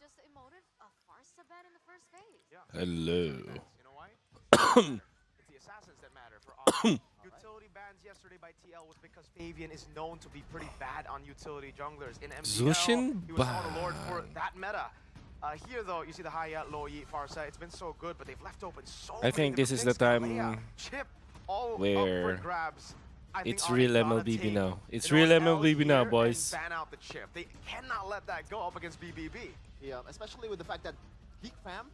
just emoted a Farsa ban in the first phase. Yeah. Hello. You know why? It's the assassins that matter for Onic. Utility bans yesterday by TL was because Fabian is known to be pretty bad on utility junglers. In MPL, Zushin he was on the lord for ban. that meta. Here though, you see the Hayat, low Yi, Farsa. It's been so good, but they've left open so I many think this different is the things. Kalea, time Chip, all up for where grabs. I think it's Onic real gotta MLBB take, now. It's you know, real an L MLBB now, here boys. and ban out the Chip. They cannot let that go up against BBB. Yeah, especially with the fact that Geek fam,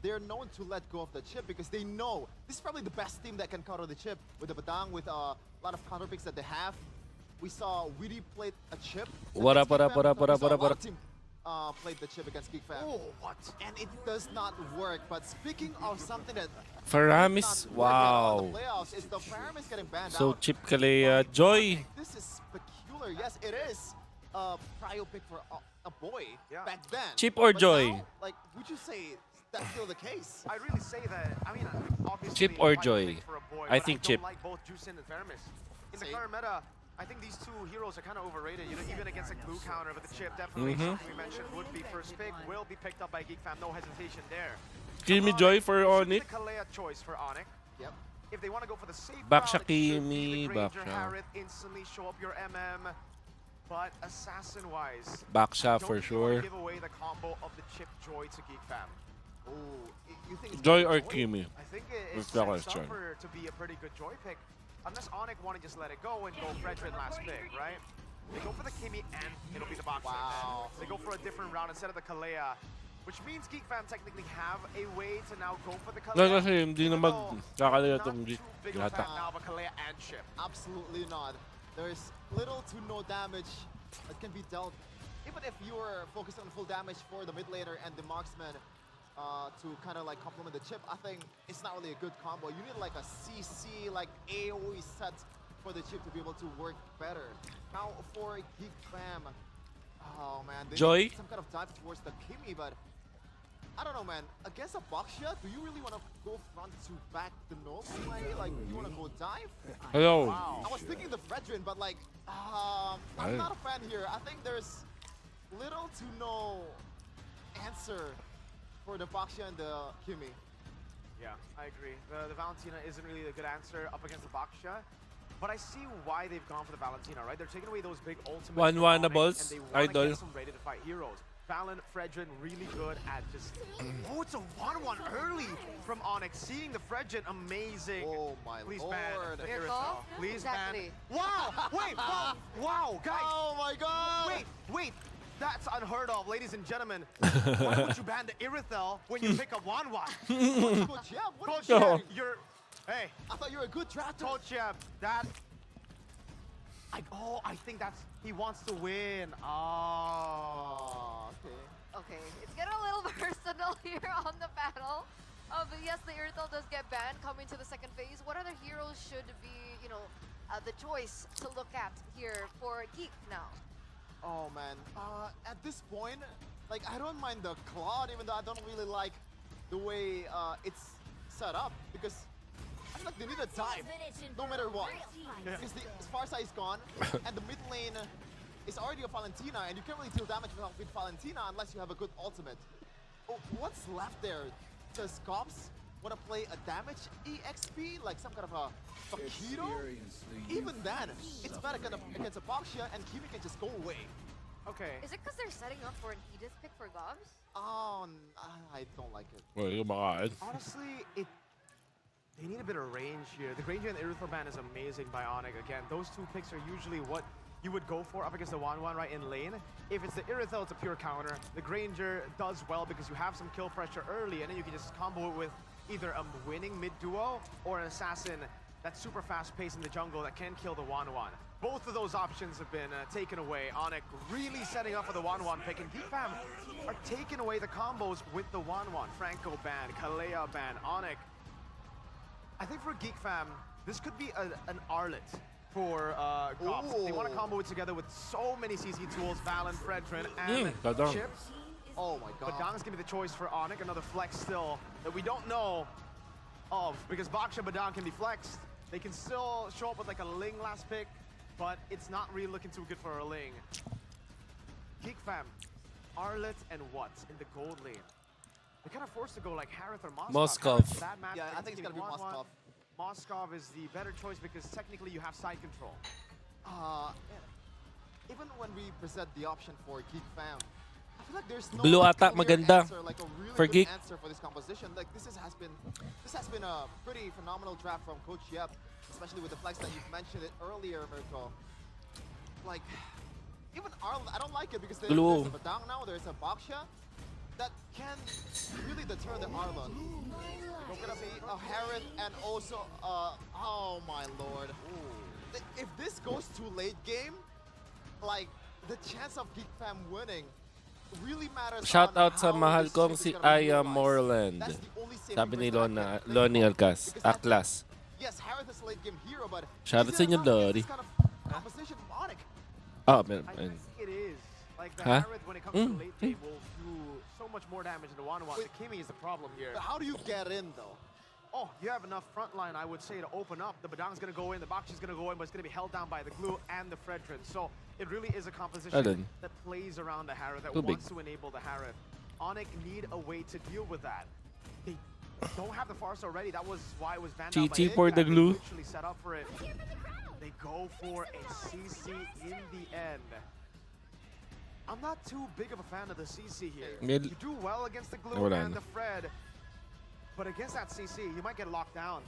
they're known to let go of the chip because they know this is probably the best team that can counter the chip with the Badang, with a lot of counter picks that they have. We saw Weedy played a chip. What up, what up, what up, what up, what up, what up? Team played the chip against Geek fam. Oh, what? And it does not work. But speaking of something that Faramis, did not work out wow. in the playoffs, is the Faramis getting banned So out. Chip Kalea, Joy. This is peculiar. Yes, it is a prio pick for a boy Yeah. back then. Chip or But Joy? now, like, would you say that's still the case? I really say that. I mean, obviously, Chip or I Joy? think for a boy, I but think don't Chip. like both Juicin and Faramis. In the See? current meta, I think these two heroes are kind of overrated. You know, even against a glue counter, but the Chip definitely something we mentioned would be first pick, will be picked up by Geek Fam. No hesitation there. Kimi Joy for Should be Onic. the Kalea choice for Onic. Yep. If they want to go for the safe Back route, siya, it should be Kimi, the back Granger siya. Harith, instantly show up your MM. But assassin-wise, Back siya don't for think you wanna sure. give away the combo of the Chip Joy to Geek Fam. Oh, you think it's Joy gonna or be Kimi? I think it With sets that up question. to be a pretty good Joy pick. Unless Onic want to just let it go and go Fredrin last pick, right? They go for the Kimi and it'll be the box. Wow. They go for a different round instead of the Kalea, which means Geek Fam technically have a way to now go for the Kalea. No, kasi hindi na even though magkakalala not tong too big of a yata. fan now of a Kalea and Chip. Absolutely not. There's little to no damage that can be dealt. Even if you're focused on full damage for the mid laner and the marksman to kind of like complement the chip, I think it's not really a good combo. You need like a CC, like AoE set for the chip to be able to work better. Now for Geek Fam, oh man, they Joy? need some kind of dive towards the Kimi, but I don't know, man. Against a Boxia, do you really want to go front to back the no play? Like, you want to go dive? Hello. Wow. I was thinking the Fredrin, but like, I'm not a fan here. I think there's little to no answer for the Boxia and the Kimi. Yeah, I agree. The Valentina isn't really a good answer up against the Baksha. But I see why they've gone for the Valentina, right? They're taking away those big ultimates from Onic, One-wannables, and they want to idol. get some ready-to-fight heroes. Valen, Fredrin, really good at just... Oh, it's a 1-1 early from Onyx. Seeing the Fredrin, amazing. Oh my Please lord. ban the Careful. Irisol. Please Exactly. ban. Wow! Wait, wow, guys. Oh my god! Wait. That's unheard of, ladies and gentlemen. Why would you ban the Irithel when you pick a 1-1? Coach Yab, what are Coach you No. Yab, doing? you're... Hey, I thought you were a good drafter. Coach Yab, that... I think that's... He wants to win. Oh. Oh, okay. Okay, it's getting a little personal here on the battle. But yes, the Irithel does get banned coming to the second phase. What other heroes should be, you know, the choice to look at here for Geek now? Oh man, at this point, like I don't mind the Claude, even though I don't really like the way it's set up, because I feel like they need a dive, no matter what. Because the Farsa is gone, and the mid lane is already a Valentina, and you can't really deal damage with Valentina unless you have a good ultimate. Oh, what's left there? Does Cops want to play a damage EXP, like some kind of a Paquito? Even then, it's bad against a Boxia, and Kimi can just go away. Okay. Is it because they're setting up for an Edith pick for Gobs? Oh, I don't like it. Well, yung mga Honestly, they need a bit of range here. The Granger and the Irithel ban is amazing by Onic. Again, those two picks are usually what you would go for up against the 1-1 right in lane. If it's the Irithel, it's a pure counter. The Granger does well because you have some kill pressure early, and then you can just combo it with either a winning mid duo or an assassin that's super fast paced in the jungle that can kill the 1-1. Both of those options have been taken away. Onic really setting up for the 1-1 pick, and Geek Fam are taking away the combos with the 1-1. Franco ban, Kalea ban, Onic. I think for Geek Fam, this could be an Arlet for Gops. They want to combo it together with so many CC tools, Valen, Fredrin, and Badang. Chip. Oh my god. Badang's gonna be the choice for Onic, another flex still that we don't know of, because Baksha Badang can be flexed. They can still show up with like a Ling last pick, but it's not really looking too good for a Ling. Geek Fam Arlet and what in the gold lane? They're kind of forced to go like Harith or Moskov. Moskov. Harith, that match, Yeah, I think it's gonna be Moskov. Moskov is the better choice because technically you have side control. Even when we present the option for Geek Fam, I feel like there's no Blue attack clear maganda answer, like a really for good Geek. answer for this composition. Like this has been a pretty phenomenal draft from Coach Yep, especially with the flex that you've mentioned it earlier, Mirko. Like even Arlen, I don't like it because there's Blue. a Badang now, there's a Baksha that can really deter the Arlen. We're gonna see a Harith and also oh my lord. If this goes to late game, like the chance of Geek Fam winning really matters. Shout on out sa how mahal this kong ship si is gonna be Aya utilized. Moreland. That's the only saving Sabi ni grace that I can Lonnie think of. Alcas. Because that's- Aklas. Yes, Harith is a late game hero, but Shout out is sa it inyo, enough against Lodi. this kind of composition from Onic? Oh, meron. I ayun. think it is. Like the Huh? Harith, when it comes to late game, will do so much more damage than the 1-1. The Kimi is the problem here. But how do you get in though? Oh, you have enough front line, I would say, to open up. The Badang's going to go in, the Bakshi's going to go in, but it's going to be held down by the Glue and the Fredrin. So it really is a composition Alin? that plays around the Harith, that Too big. wants to enable the Harith. Onic need a way to deal with that. They don't have the Farsa already. That was why it was banned out by GG for Geek. the They Glue. literally set up for it. They go for a CC in the end. I'm not too big of a fan of the CC here. Mid- You do well against the Glue Wala and na. the Fred, but against that CC, you might get locked down.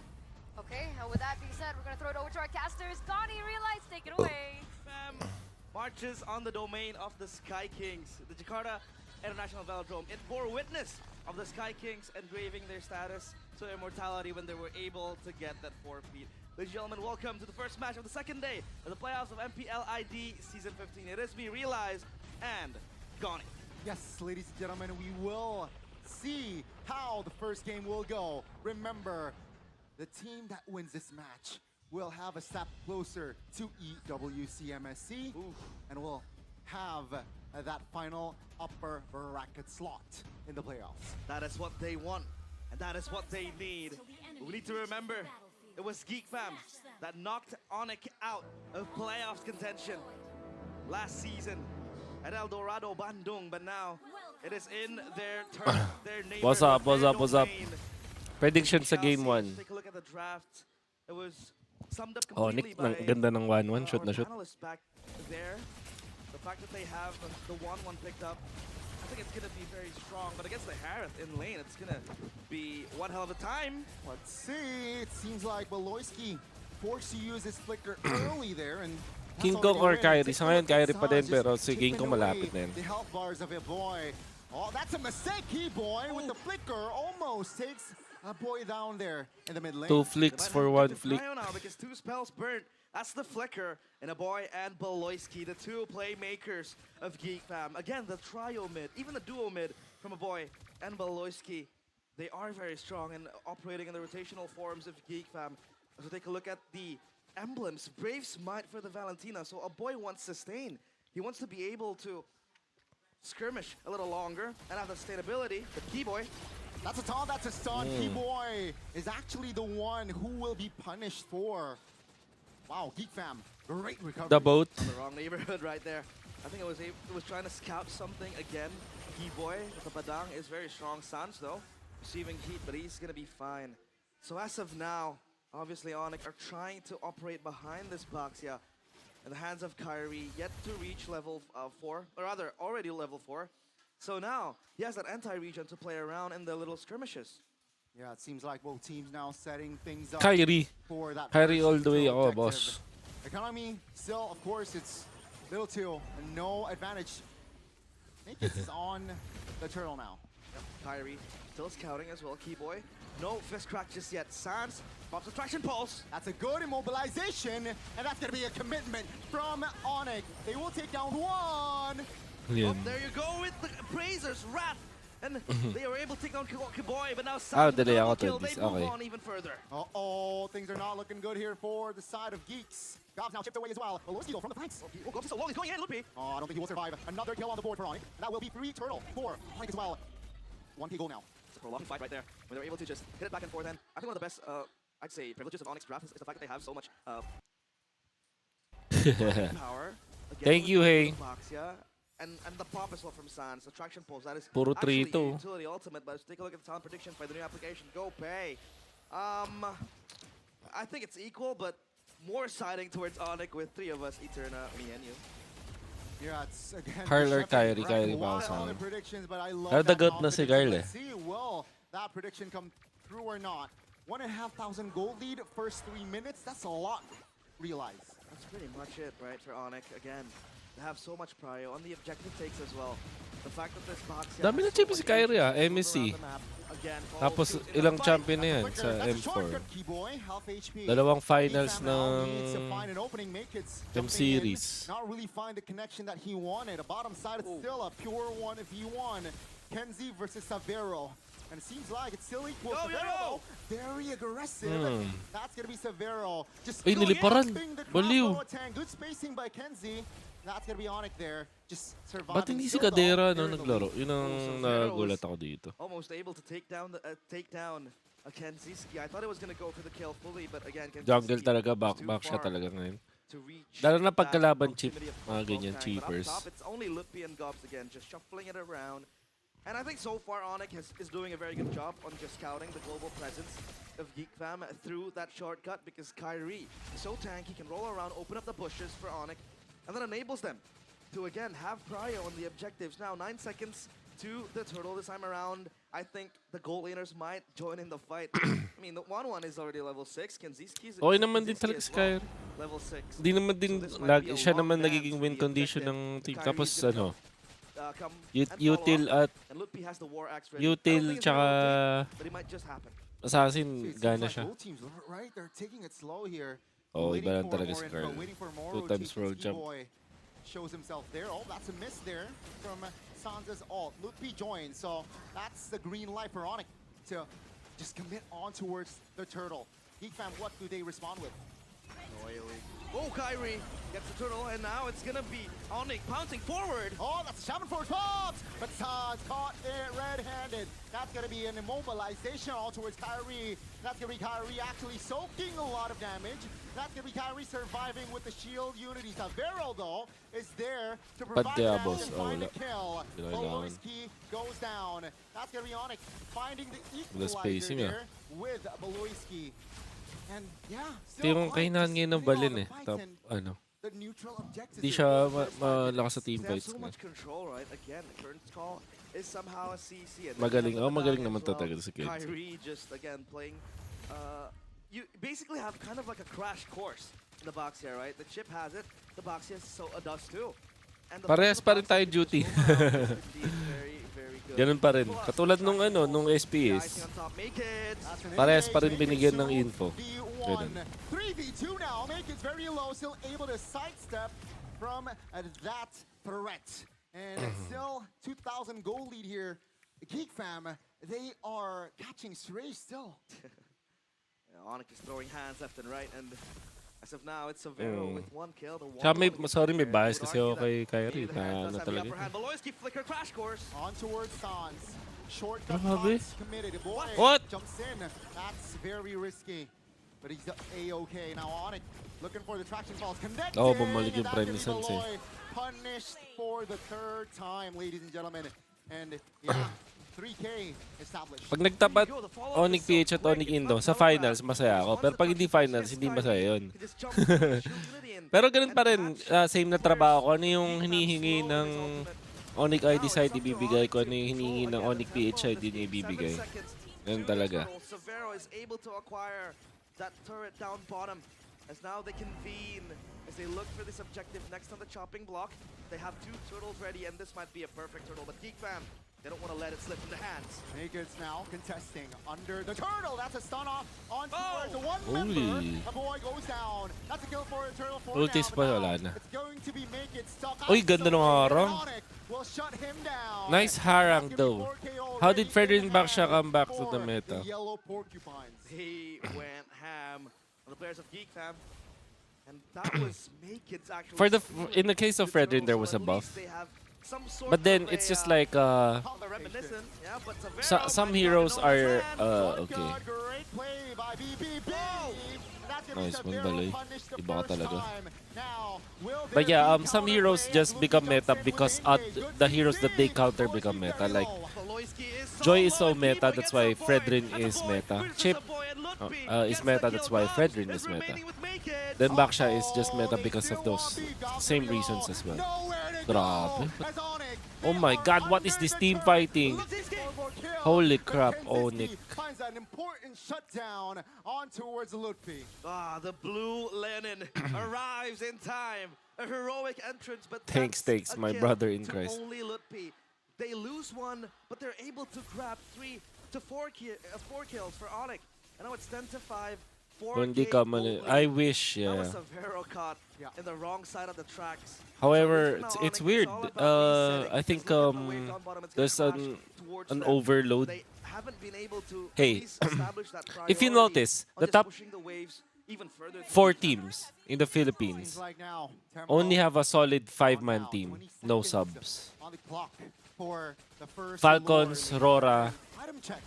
Okay, and with that being said, we're gonna throw it over to our casters. Connie, Realize, take it away. Fam marches on the domain of the Sky Kings. The Jakarta International Velodrome. It bore witness of the Sky Kings engraving their status to immortality when they were able to get that 4 feet. Ladies and gentlemen, welcome to the first match of the second day of the playoffs of MPLID Season 15. It is me, Realize, and Goni. Yes, ladies and gentlemen, we will see how the first game will go. Remember, the team that wins this match will have a step closer to EWCMSC and will have that final upper bracket slot in the playoffs. That is what they want, and that is what they need. We need to remember, it was Geek Fam that knocked Onic out of playoffs contention last season at El Dorado Bandung, but now it is in their turn, their neighborhood, What's up, what's their up, what's up? domain. Prediction sa Now, game see, 1. Take a look at the draft. It was summed up Oh, completely Nick, by ang ganda ng 1-1. Shoot our na shoot. panelists back there. The fact that they have the 1-1 picked up, I think it's gonna be very strong. But against the Harith in lane, it's gonna be one hell of a time. Let's see. It seems like Beloyski forced to use his flicker early there, and that's King Kong already or win. Kyrie. Take Sa a ngayon, look at Kyrie pa Sans din, just pero si King chipping Kong malapit away na yun. the health bars of a boy. Oh, that's a mistake, boy with the flicker almost takes a boy down there in the mid lane. 2 They flicks might for have 1 to flick. cryo now because 2 spells burnt. That's the Flicker and a boy and Beloyski, the 2 playmakers of Geek Fam. Again, the trio mid, even the duo mid from a boy and Beloyski. They are very strong and operating in the rotational forms of Geek Fam. So take a look at the emblems. Brave Smite for the Valentina. So a boy wants sustain. He wants to be able to skirmish a little longer and have the sustainability. The Keyboy, That's a taunt, that's a stun. Keyboy is actually the one who will be punished for. Wow, Geek Fam, great recovery. The boat. the wrong neighborhood right there. I think it was trying to scout something again. Keyboy with the Badang is very strong. Sans though, receiving heat, but he's gonna be fine. So as of now, obviously Onic are trying to operate behind this box, yeah. In the hands of Kyrie, yet to reach level 4, or rather already level 4. So now he has that anti-region to play around in the little skirmishes. Yeah, it seems like both teams now setting things up Kyrie. for that Kyrie first all the way neutral ako, objective. boss. Economy, still, of course, it's little two, and no advantage. I think it's on the turtle now. Yep, Kyrie still scouting as well. Keyboy, no fist crack just yet. Sans pops a traction pulse. That's a good immobilization, and that's going to be a commitment from Onic. They will take down one. Oh, Yan. there you go with the Appraisers, Wrath. And they were able to take down Keyboy, but now Sans delay double ako to kill. this, They move okay. on even further. Uh-oh, things are not looking good here for the side of Geeks. Gobs now chipped away as well. Beloyski though from the flanks. Oh, go so low, he's going in, Loopy. Oh, I don't think he will survive. Another kill on the board for Onic. That will be 3 turtle for Onic as well. 1K goal now. It's a prolonged fight right there, where they're able to just hit it back and forth. And I think one of the best, I'd say, privileges of Onyx draft is the fact that they have so much power. Again, Thank with you, the Hey. Box, yeah. And the pop as well from Sans, the traction pulse, that is Puro actually three to. a utility ultimate, but let's take a look at the talent prediction by the new application, Go Pay. I think it's equal, but more siding towards Onic with 3 of us, Eterna, me, and you. Yeah, it's again. Carl or Shepherd, Kyrie right? ba ako Wild sa on akin? the predictions, but I love Pero that dagot na si Carl confidence. eh. Let's see, will that prediction come through or not? 1,500 gold lead, first 3 minutes. That's a lot. Realize. That's pretty much it, right, for Onic. Again, they have so much prio on the objective takes as well. The fact that this box Dami na champion si Kyrie MSC. Tapos ilang champion na yan sa M4. Dalawang finals ng M series. Not really find the connection that he wanted. The bottom side is still a pure 1v1. Kenzie versus Savero. And it seems like it's still equal. Savero, very aggressive. That's gonna be Savero. Just Ay, niliparan. Baliw. Good spacing by Kenzie. That's gonna be Onic there. Just surviving. Ba't hindi si still, though, Kadera here in the naglaro? lead. Yun ang nagulat ako dito. Almost able to take down a Kenziski. I thought it was gonna go for the kill fully, but again, Jungle Kenziski talaga, was too back siya far talaga ngayon. to reach Lalo na that pagkalaban chip, proximity of mga both ganyan, tank. cheapers. But up top, it's only Lutpi and Gobs again, just shuffling it around. And I think so far Onic is doing a very good job on just scouting the global presence of Geek Fam through that shortcut, because Kyrie is so tanky, can roll around, open up the bushes for Onic, and then enables them to again have prio on the objectives. Now 9 seconds to the turtle this time around. I think the gold laners might join in the fight. I mean, the 1-1 is already level 6. Kenziski's Okay naman din talaga si Kyrie. level 6. Di naman din, So this might be a siya long naman dance nagiging for win the condition objective. ng team. Kyrie Tapos is gonna ano, come and follow util up. at And Lutpi has the war axe ready. I don't util think it's tsaka gonna rotate, but it might just happen. assassin, See, it seems gana like siya. both teams, right? They're taking it slow here. Oo, Waiting iba lang for talaga more si info, Carl. waiting for more 2 times rotations. roll jump. E-Boy shows himself there. Oh, that's a miss there from Sansa's ult. Lutpi joins, so that's the green light for Onic to just commit on towards the turtle. Geek Fam, what do they respond with? Oh, Kyrie gets the turtle, and now it's gonna be Onic pouncing forward. Oh, that's a shaman for pops! But Sans caught it red-handed. That's gonna be an immobilization all towards Kyrie. That's gonna be Kyrie actually soaking a lot of damage. That's gonna be Kyrie surviving with the shield unity. Savero, though, is there to provide Diabos. damage and Oh, find a wala. kill. Kailangan. Baloyski goes down. That's gonna be Onic finding the Wala equalizer spacing, there with Baloyski. And yeah, Ito yung kahinaan ngayon ng Balin eh. Ano, the neutral objectives di here. siya First 5 malakas sa They team have fights so nga. much control, right? Again, the current call is somehow a CC. And Magaling. then Oh, magaling as naman well. talaga si Kenzie. Kyrie just, again, playing... you basically have kind of like a crash course in the box here, right? The chip has it, the box has does too. And the Parehas pa rin tayo box duty. is indeed very, very good. Ganun pa rin. Plus, Katulad nung ano, nung guys SPS. on top, make it. That's an Parehas pa rin engage, binigyan ng Make it info. 2v1. Ganun. 3v2 now. Make it very low. Still able to sidestep from that threat. And it's still 2,000 goal lead here. Geek Fam, they are catching stray still. Onic is throwing hands left and right, and as of now, it's Savero with 1 kill. The Tsaka may, one sorry, may there. bias Would kasi ako argue kay that Kyrie maybe the hands na does ano have the talaga. upper hand. Baloyski flicker crash course. On towards Sans. Shortcut Grabe. shots committed. Boy What? jumps in. That's very risky. But he's A-okay. Now Onic looking for the traction falls. Connected. Oo, bumalik yung And Prime that's ni gonna be Sans eh. Baloy punished for the 3rd time, ladies and gentlemen. And yeah, 3K established. Pag nagtapat Onic PH at Onic Indo, sa finals, masaya ako. Pero pag hindi finals, hindi masaya yun. Pero ganun pa rin, same na trabaho ko. Ano yung hinihingi ng Onic ID side, ibibigay ko. Ano yung hinihingi ng Onic PH side, din ibibigay. Ganun talaga. Savero is able to acquire that turret down bottom as now they convene as they look for this objective next on the chopping block. They have 2 turtles ready, and this might be a perfect turtle, but Geek Fam, they don't want to let it slip from their hands. Nakeds now contesting under the turtle. That's a stun off on Oh! towards the one Holy. member. The boy goes down. That's a kill for a turtle for Ultis now, pa, but wala now na. it's going to be Naked stuck Uy, ganda ng harang. Onic will shut him down. Nice harang That's gonna be though. 4K How already did Frederick in back siya hand come back to the for meta? The yellow porcupines. He went ham on the players of Geek Fam, and that was Naked's actually. For the stealing in the case of the Frederick, turtle, there so was a at buff. least they have some sort But then of it's a, just like reminiscent, yeah, but Savero some might be heroes on his are hand. okay. Great play by BBB. Whoa! That's Nice one, Baloy. Iba ka talaga. But yeah, some heroes just become meta because the heroes that they counter become meta. Like, Joy is so meta, that's why Fredrin is meta. Chip is meta, that's why Fredrin is meta. Then Baksha is just meta because of those same reasons as well. Grabe. Oh my god, what is this team fighting? Holy crap, Onic. Finds an important shutdown on towards Lutfi. The blue Lenin arrives in time. A heroic entrance, but Thanks, my brother in Christ. Only Lutfi. They lose one, but they're able to grab 3 to 4 kills for Onic. And now it's 10-5. Hindi ka I wish, That yeah. was a Vero caught in the wrong side of the tracks. However, it's weird. I think there's an overload. They haven't been able to Hey, establish that if you priority notice, on the just top pushing the waves even further to 4 the top. teams in the Philippines Like now, only have a solid 5-man now, team, 20 no seconds subs. on the clock for the first Falcons, Lord. Rora, Item check.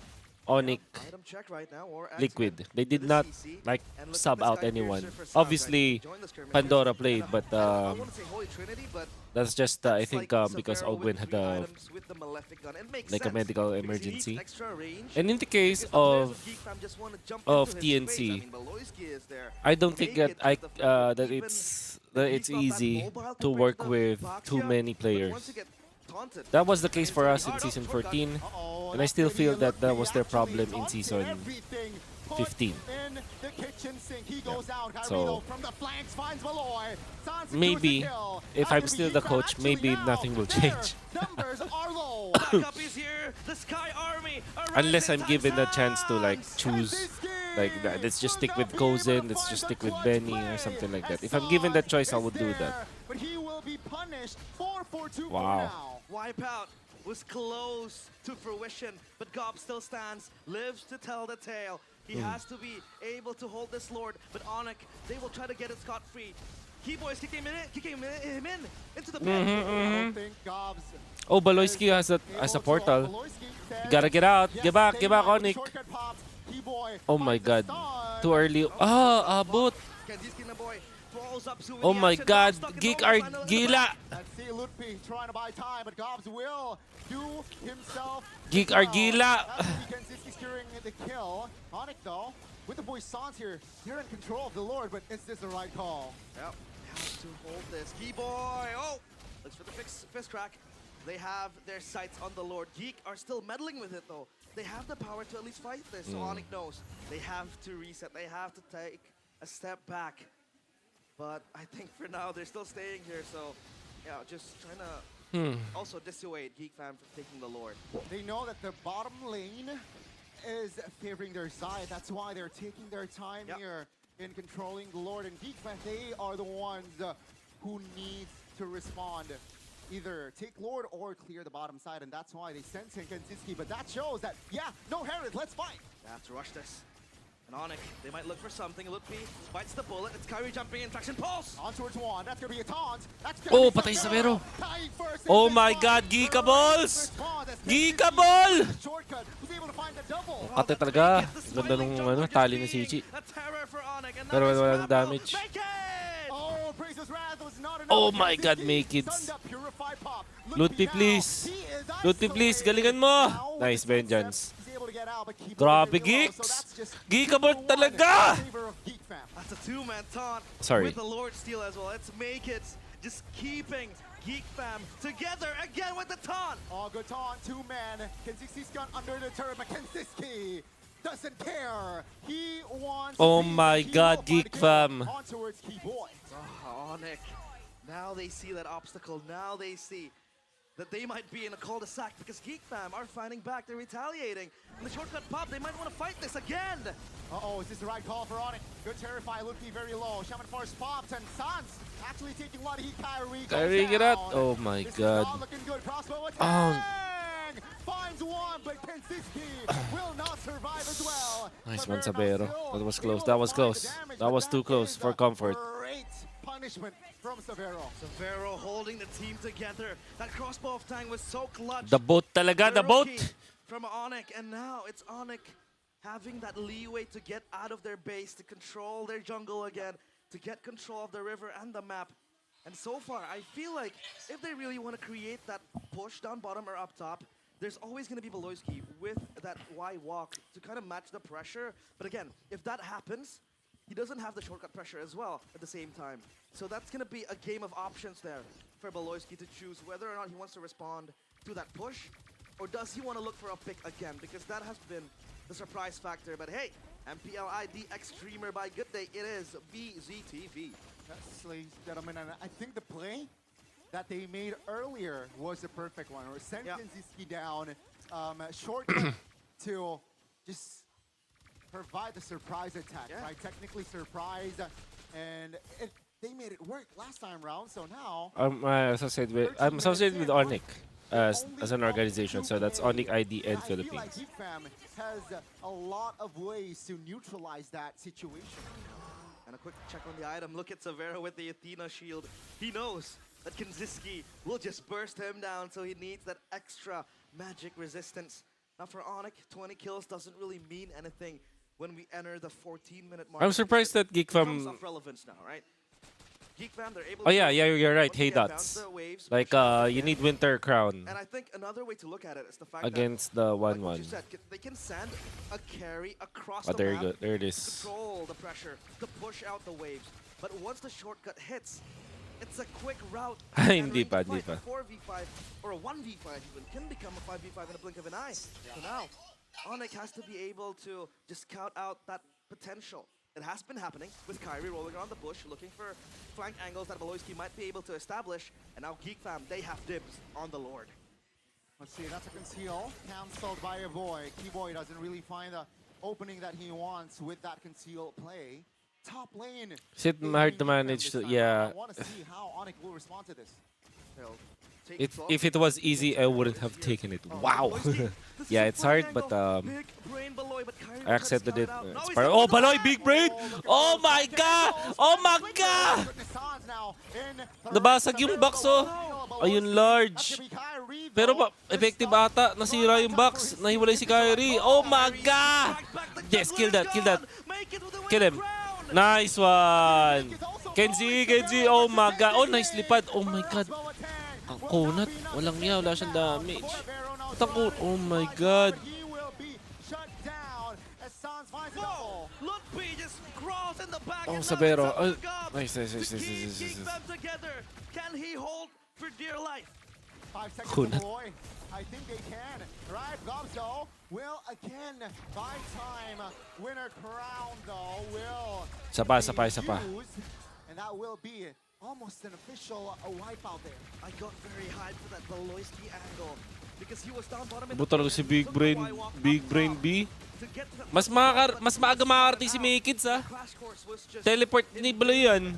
Onic, Item check right now, or Liquid. They with did the not CC. like And look at sub this out guy anyone. Piercer for subs, Obviously, right? Joined the skirmish. Pandora played, but I wouldn't say Holy Trinity, but that's just I it's think like because Severo with Ogwin had 3 a items with the Malefic gun. It makes like a sense, medical because he needs emergency. extra range, And in the case because the players of Geek Fam just wanna jump of into his TNC, space. I mean, Beloyski is there. I don't think Make that it with the flank. that Even it's if that he's it's not that easy mobile to compared work the with too Baxia, many but players. once you get taunted, That was the case for us in hard season up, shortcut. 14, Uh-oh, and I that's still gonna be feel that that Lutfi. was their Actually, problem in taunted season everything. Put 15. in the kitchen sink. He goes out. So, Kyrito from the flanks finds Malloy. Sans secures maybe, the kill. if That's I'm gonna still be the Geek coach, Fam. maybe Actually, nothing will now, change. their numbers are low. Backup is here. The Sky Army arrives Unless in I'm given a chance to like time. choose, like let's just stick with Kozen, let's just stick with Benny or something like that. If I'm given that choice, I would do that. But he will be punished 4-4-2 Wow. now. Wipeout was close to fruition, but Gob still stands, lives to tell the tale. He has to be able to hold this Lord, but Onic, they will try to get it scot-free. Keyboys kicking him in into the pit. I don't think Gobs Oh, Baloyski has a portal. You gotta get out. Get back, Onic. Oh my god. Too early. Abot. Kandiski na boy throws up Sui. Oh my Action, god. stuck in the Geek middle, final in the Argila. back. Let's see Lutfi trying to buy time, but Gobs will do himself. Geek as well. Argila. That's Kandiski securing the kill. Onic though, with the boys Sans here, they're in control of the Lord, but is this the right call? Yep, have to hold this. Keyboy, looks for the fist crack. They have their sights on the Lord. Geek are still meddling with it though. They have the power to at least fight this, so Onic knows. They have to reset, they have to take a step back. But I think for now, they're still staying here, so yeah, just trying to also dissuade Geek Fam from taking the Lord. They know that the bottom lane is favoring their side. That's why they're taking their time here in controlling the Lord. And Geek Fam, they are the ones who need to respond. Either take Lord or clear the bottom side, and that's why they sent in Kandiski. But that shows that, yeah, no Herod, let's fight. They have to rush this. And Onic, they might look for something. Lutfi bites the bullet. It's Kyrie jumping in, traction pulse. On towards one, that's gonna be a taunt. That's Oh, be patay Severo. Severo. Tying first in Oh this my fight. god, Geekables! That's Geekable! Shortcut, was able to find the double. Ate talaga. Ganda nung tali ni Sichi. A terror for Onic, and Pero now wala it's ng Rebel. damage. Make it! Oh, Praise's Wrath was not enough. Oh for my god, Kandiski. make it. Sunned up, purify pop. Lutfi, now, please. he is Lutfi, please. isolated. Galingan mo. Now, with Nice the footsteps, vengeance. he's able to get out, but keep Grabe, it very low, so Geeks. that's just Geekable 2-1 talaga. in favor of Geek Fam. That's a two-man taunt. Sorry. With the Lord Steel as well. Let's make it. Just keeping Geek Fam together again with the taunt. Oh, good taunt, 2-man. Kandiski's gun under the turret, but Kandiski doesn't care. He wants Oh peace. my He god, will find Geek a kill. Fam. On towards Keyboy. Oh, Onic. Now they see that obstacle. Now they see that they might be in a cul-de-sac because Geek Fam are fighting back. They're retaliating. And the shortcut pop, they might want to fight this again. Uh-oh, is this the right call for Onic? Good Terrify, Lutfi very low. Shaman Force pops, and Sans actually taking a lot of heat. Kyrie Kyrie, goes get out. down. Oh my This is god. not looking good. Crossbow attack! Oh. Finds one, but Kandiski will not survive as well. Nice one, Severo Sabero. still That was able close. to That was find close. the damage, That but was too close is for comfort. Great punishment from Severo. Severo holding the team together. That crossbow of Tang was so clutch. The boat talaga, the The boat. rookie from Onic, and now it's Onic having that leeway to get out of their base, to control their jungle again, to get control of the river and the map. And so far, I feel like if they really want to create that push down bottom or up top, there's always going to be Beloyski with that Y walk to kind of match the pressure. But again, if that happens, he doesn't have the shortcut pressure as well at the same time. So that's going to be a game of options there for Beloyski to choose whether or not he wants to respond to that push, or does he want to look for a pick again, because that has been the surprise factor. But hey, MPL ID X streamer by good day, it is BZTV. Yes, ladies and gentlemen, and I think the play that they made earlier was the perfect one. Or sent Kenziski down, shortcut to just provide the surprise attack, right? Technically surprise, and they made it work last time round. So now I'm associated with Onic as an organization. So that's Onic ID and I feel like Philippines. Geek Fam has a lot of ways to neutralize that situation. And a quick check on the item. Look at Severo with the Athena shield. He knows that Kinziski will just burst him down, so he needs that extra magic resistance. Now for Onic, 20 kills doesn't really mean anything when we enter the 14-minute mark. I'm surprised that Geek becomes Fam. of relevance now, right? Geek Fam, they're able Oh yeah, to you're right. once Hey again bounce dots. the waves, Like push out you again. need Winter Crown And I think another way to look at it is the fact against the that, like what 1-1. you said, they can send a carry across Oh, the there you map go. There it to is. control the pressure, to push out the waves. But once the shortcut hits, it's a quick route. Hindi pa, And hindi pa. A 4v5 or a 1v5 even can become a 5v5 in a blink of an eye. So now, Onic has to be able to just count out that potential. It has been happening with Kyrie rolling around the bush, looking for flank angles that Beloyski might be able to establish. And now Geek Fam, they have dibs on the Lord. Let's see, that's a conceal. Cancelled by a boy. Keyboy doesn't really find the opening that he wants with that conceal play. Top lane. Is it hard to manage to? Yeah. I want to see how Onic will respond to this. They'll take it slow. If it was easy, I wouldn't have taken it. Wow. Yeah, it's hard, but Big brain Baloy, but Kyrie I accepted it. Now It's he's part- able oh, to Baloy, back. big brain! Oh my god! Oh my god! Nabasag yung box, oh. Ayun, large. Pero effective ata. Nasira yung box. Nahiwalay si Kyrie. Oh my god! Yes, kill that, kill that. Kill him. Nice one. Kenzie, oh my god. Oh, nice lipad. Oh my god. Ang kunat. Walang niya, wala siyang damage. Takot. Oh my god. He will be shut down as Sans finds a Whoa! double. Look, B just crawls in the back. Oh, and now Sabero. it's up to Gob Nice, nice, to nice, nice, keep nice, Geek nice. Fam together. Can he hold for dear life? 5 seconds Kunat. to Boy. I think they can. Right, Gobzo will again buy time. Winner crown though will Isa pa, be isa pa, isa pa. used, and that will be almost an official wipeout there. I got very hyped for that Beloyski angle because he was down bottom in Abo talaga si Big Brain, Big Brain B. Mas maaga makakarating si Maykids, ah. Teleport ni Baloy yan.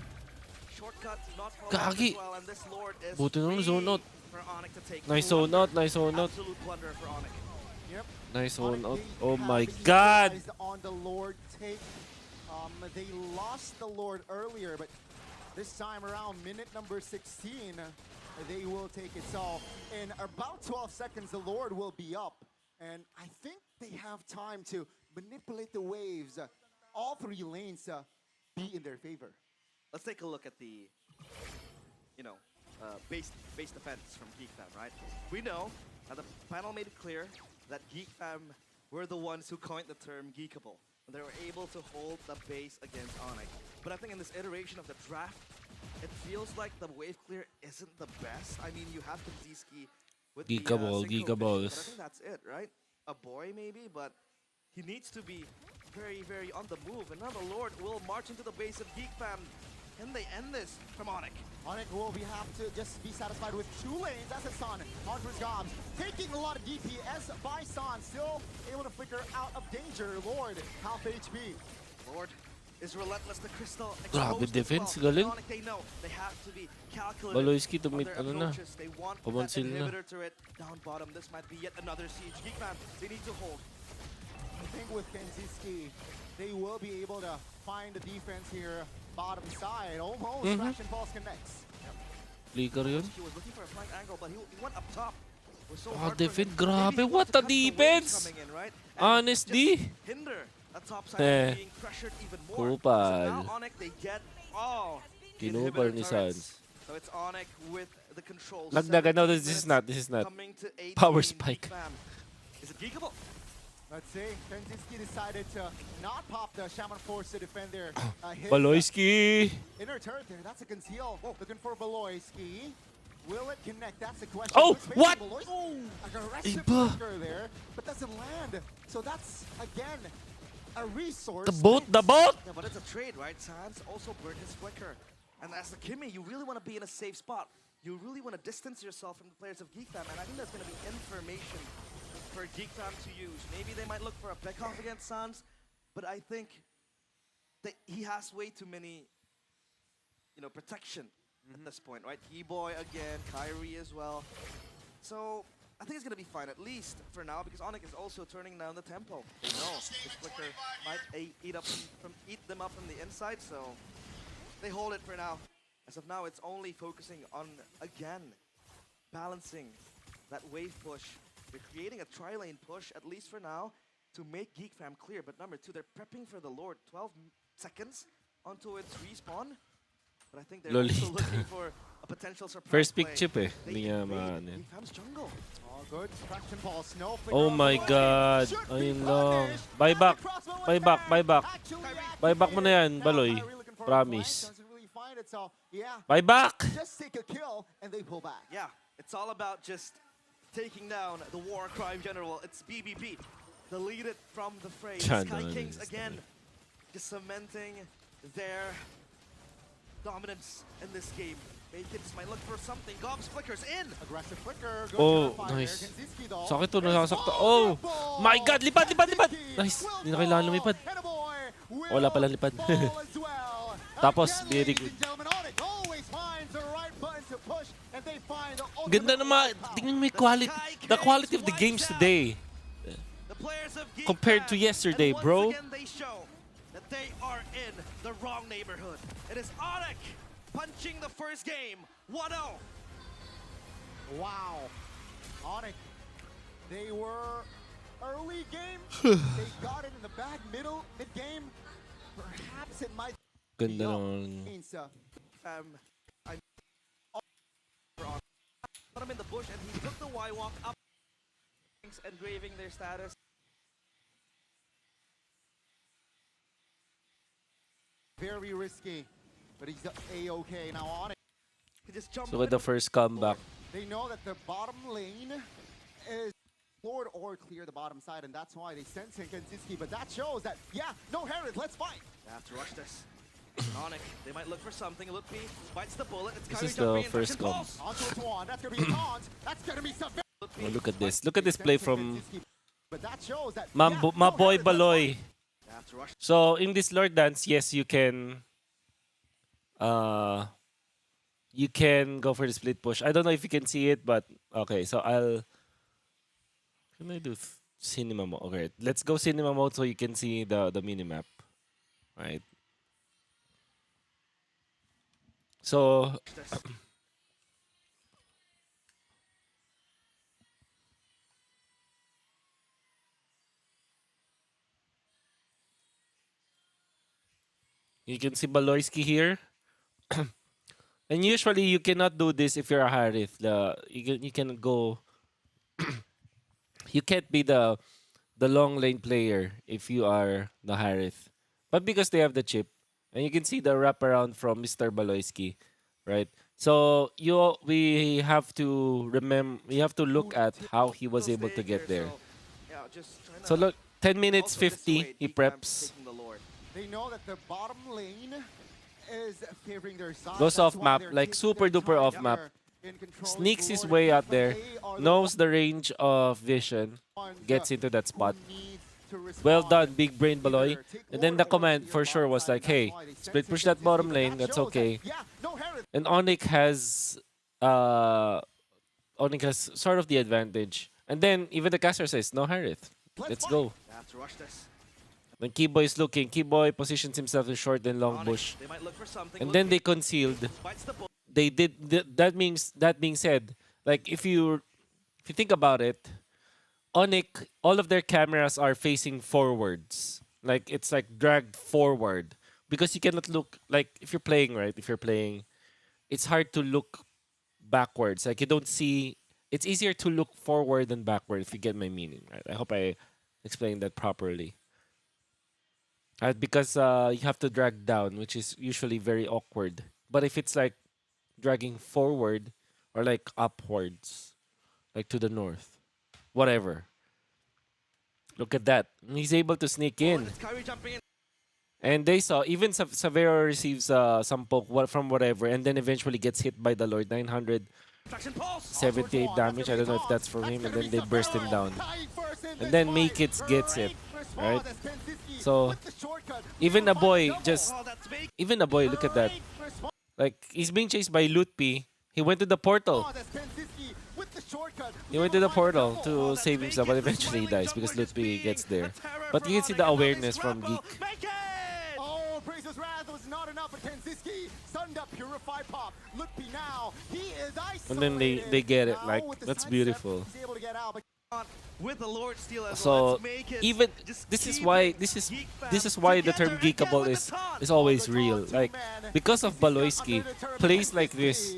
Gagi. Buti nung zone out. Nice zone out, nice zone out. Absolute blunder for Onic. Yep. Nice zone out. Onic Oh has my been god. capitalized on the Lord take. They lost the Lord earlier, but this time around, minute number 16, they will take it. So in about 12 seconds, the Lord will be up. And I think they have time to manipulate the waves. All three lanes be in their favor. Let's take a look at the, base defense from Geek Fam, right? We know that the panel made it clear that Geek Fam were the ones who coined the term geekable. They were able to hold the base against Onic. But I think in this iteration of the draft, it feels like the wave clear isn't the best. I mean, you have Kinziski with Geekable, the geekables. But I think that's it, right? A boy maybe, but he needs to be very, very on the move. And now the Lord will march into the base of Geek Fam. Can they end this from Onic? Onic will have to just be satisfied with 2 lanes. That's Hassan onto his Gobs. Taking a lot of DPS by San. Still able to flicker out of danger. Lord, half HP. Lord is relentless. The crystal Grabe exposed as defense, well. galing. Onic, they know they have to be calculated Baloyski to on meet, their ano na, approaches. They want that kumonsil na. inhibitor turret down bottom. This might be yet another siege. Geek Fam, they need to hold. I think with Kenziski, they will be able to find the defense here. Bottom side, almost Crash and Pulse connects. Flicker yun. He was looking for a flank angle, but he went up top. was so Oh, hard for him. defend, Maybe grabe. he What wants to the cut waves defense? coming in, right? And Honestly. just hinder that top side Eh. from being pressured even more. So Kupal. now Onic, they get all Kinupal inhibitor ni turrets. Sans. So it's Onic with the control. Nagdaga, no, 17 this is minutes not. coming to 18. Power Geek spike. fam. Is it geekable? Let's see. Kanzinski decided to not pop the Shaman Force to defend their his, Baloyski. inner turret there. That's a conceal. Looking for Baloyski. Will it connect? That's the question. Oh, Looks what? Baloyski. Oh, aggressive Iba. flicker there, but doesn't land. So that's, again, a resource. The boat. Yeah, but it's a trade, right? Sans also burned his flicker. And as the Kimmy, you really want to be in a safe spot. You really want to distance yourself from the players of Geek Fam, and I think that's going to be information for Geek Fam to use. Maybe they might look for a pick off against Sans, but I think that he has way too many, protection at this point, right? E-Boy again, Kyrie as well. So I think it's gonna be fine, at least for now, because Onic is also turning down the tempo. They know this flicker might eat them up from the inside, so they hold it for now. As of now, it's only focusing on, again, balancing that wave push. They're creating a tri-lane push, at least for now, to make Geek Fam clear. But number two, they're prepping for the Lord. 12 seconds onto its respawn. But I think they're also looking for a potential surprise First pick play. chip eh. They Hindi niya invade maano yan. Geek Fam's jungle. All good. Traction ball. Snow Oh my God. Ayun lang. Buy back. Buy back. Buy back. Buy back mo na yan, Baloy. Promise. Buy back! Just take a kill and they pull back. Yeah, it's all about just taking down the war crime general. It's BBB. Delete it from the fray. Tiyan Sky naman Kings yun. again, just cementing their dominance in this game. Kids might look for something. Gobs flickers in. Aggressive flicker. Good Oh, fire. nice. Kanzinski, though, Sakit to, is nasasakta. Oh! My God! Lipad! Lipad! Lipad! Kanzinski Nice. will Hindi na kailangan fall, lumipad. and a boy will Wala pala lipad. fall as well. Tapos, Again, very ladies good. and gentlemen, Onic always finds the right button to push, and they find the Ganda ultimate naman. firepower. Tingnan mo yung quality. The quality of the games today. The players of Geek Compared to Fam, yesterday, and bro. Once again, they show that they are in the wrong neighborhood. It is Onic punching the first game. 1-0. Wow. Onic, they were early game. They got it in the back, mid-game. Perhaps it might Ganda be up naman. against, I'm put him in the bush and he took the Y walk up, engraving their status. very risky, but he's A-okay. Now Onic, He just jumped. So with the first comeback. they know that the bottom lane is Lord or clear the bottom side, and that's why they sent in Kanzinski. But that shows that, yeah, no Herod, let's fight. They have to rush this. Onic, they might look for something. Look, B bites the bullet. It's This Kyrie is the jumping in, first touching comp. balls. Onto a Swan, that's gonna be a taunt. That's gonna be some. Oh, look at this. Look at this play from But that shows that, my yeah, boy no Herod, let's Baloy. They have to rush. So in this Lord Dance, yes, you can go for the split push. I don't know if you can see it, but okay. So can I do cinema mode? Okay, let's go cinema mode so you can see the minimap, right? So This. you can see Baloyski here. And usually you cannot do this if you're a Harith. You can go. You can't be the long lane player if you are the Harith. But because they have the chip, and you can see the wraparound from Mr. Baloyski, right? So we have to remember. We have to look at how he was able to get there. Yeah, just trying to So look, 10 minutes also 50. dissuade He Geek Fam preps. taking the Lord. They know that the bottom lane is favoring their side. Goes That's off why map, they're like taking super their duper time off map. here in controlling Sneaks the his Lord. way Geek out Fam, there. they are the Knows the range of vision. ones, Gets into that who spot. needs to Well respond. done, big brain Baloy. Either take And then Lord the or command clear for the sure bottom was side, like, and that's hey, why they sent split in push that Kanzinski, bottom but lane, that that's shows that, okay. yeah, no Herod. And Onic has sort of the advantage. And then even the caster says, no Harith. Let's go. They have to rush this. When Keyboy is looking, Keyboy positions himself in short and long Onic, bush. They might look for something. And Look, then B they concealed. bites the bullet. They did that being said, like if you if you think about it, Onic, all of their cameras are facing forwards. Like it's like dragged forward because you cannot look like if you're playing, right? If you're playing, it's hard to look backwards. Like you don't see. It's easier to look forward than backward if you get my meaning, right? I hope I explained that properly. Because you have to drag down, which is usually very awkward. But if it's like dragging forward or like upwards, like to the north, whatever. Look at that. He's able to sneak in. It's Kyrie jumping in. And they saw, even Savero receives some poke from whatever, and then eventually gets hit by the Lord. 978 Traction pulse. damage. I don't know if that's from him. And then they burst him down. And then Makits gets it. Right? So, even a boy just... Oh, that's big. Even a boy, look at that. Like, he's being chased by Lutpi. He went to the portal. He went to the portal to save himself, but eventually he dies because Lutpi gets there. But you can see the awareness from Geek. Oh, Brace's Wrath was not enough for Tenziski. Sunned up, Purify Pop. Lutpi now. He is isolated. And then they get it. Like, With the that's sidestep, beautiful. he's able to get out, but With the Lord Steel as well. So Let's make it. even Just this is keep why it. this Geek is fam why the together term again geekable with the taunt. is always real. Like because of Baloyski, plays like this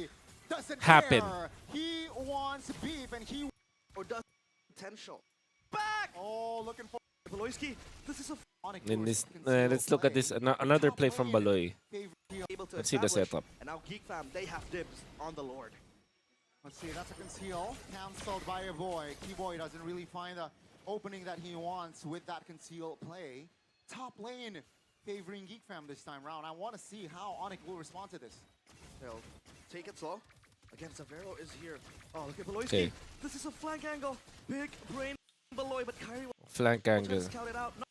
doesn't happen. care. He wants beef and he. Or does potential. Back! Oh, looking for. Beloyski, this is a Onic In this, concealed let's look at play. this another play from Baloy. able to Let's see the establish. setup. And now Geek fam, they have dibs on the Lord. Let's see, that's a conceal. Cancelled by a boy. Keyboy doesn't really find the opening that he wants with that conceal play. Top lane favoring Geek Fam this time round. I want to see how Onic will respond to this. They'll take it slow. Again, Savero is here. Oh, look at Beloyski. Okay. This is a flank angle. Big brain Beloy, but Kyrie Flank will angle. scout it out. No.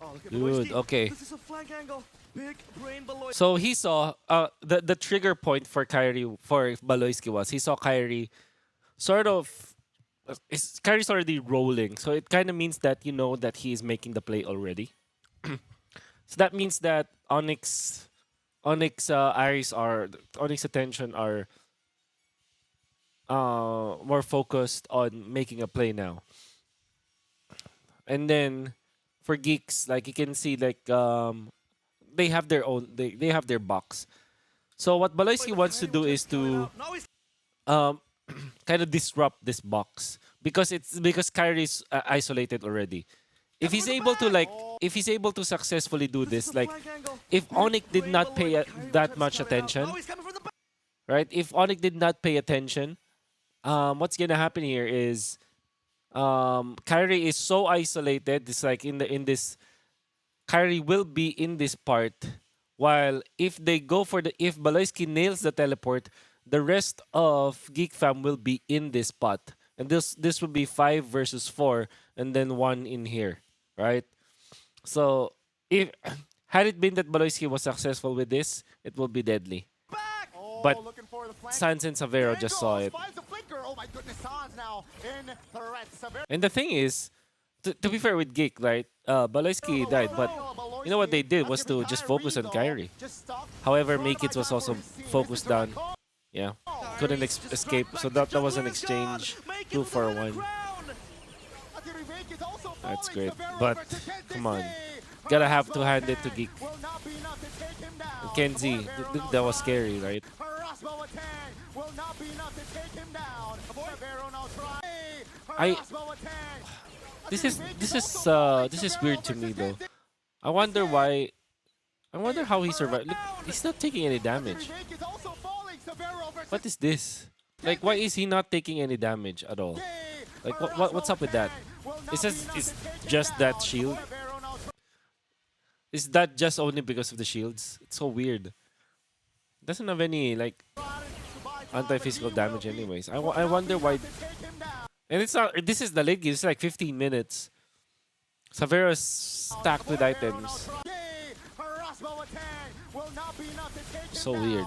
Oh, look at Dude, Beloyski. okay. This is a flank angle. Big brain Beloy. So he saw the trigger point for Kyrie for Baloyski was he saw Kyrie sort of Kyrie's already rolling, so it kind of means that you know that he is making the play already. So that means that Onyx eyes are Onyx attention are more focused on making a play now. And then for Geeks, like you can see like they have their own they have their box. So what Baloyski wants to do is to kind of disrupt this box because Kyrie's isolated already. If he's able to successfully do this, like if Onic did not pay that much attention, right? If Onic did not pay attention, what's gonna happen here is Kyrie is so isolated. It's like in this Kyrie will be in this part, while if Baloyski nails the teleport, the rest of Geek Fam will be in this spot. And this will be 5 versus 4 and then 1 in here, right? So if had it been that Baloyski was successful with this, it will be deadly. But Sans and Savero just saw it. Oh my goodness, Sans now in threat. Savero. And the thing is, to be fair with Geek, right? Baloyski died, but you know what they did was to just focus on Kyrie. However, Makits was also focused down. Yeah, couldn't escape. So that was an exchange, 2 for 1. That's great, but come on, gotta have to hand it to Geek. And Kenzie, that was scary, right? This is weird to me though. I wonder why. I wonder how he survived. Look, he's not taking any damage. What is this? Like, why is he not taking any damage at all? Like, what's up with that? It's just that shield. Is that just only because of the shields? It's so weird. Doesn't have any like anti-physical damage, anyways. I wonder why. And it's not. This is the late game. It's like 15 minutes. Savero's stacked with items. So weird.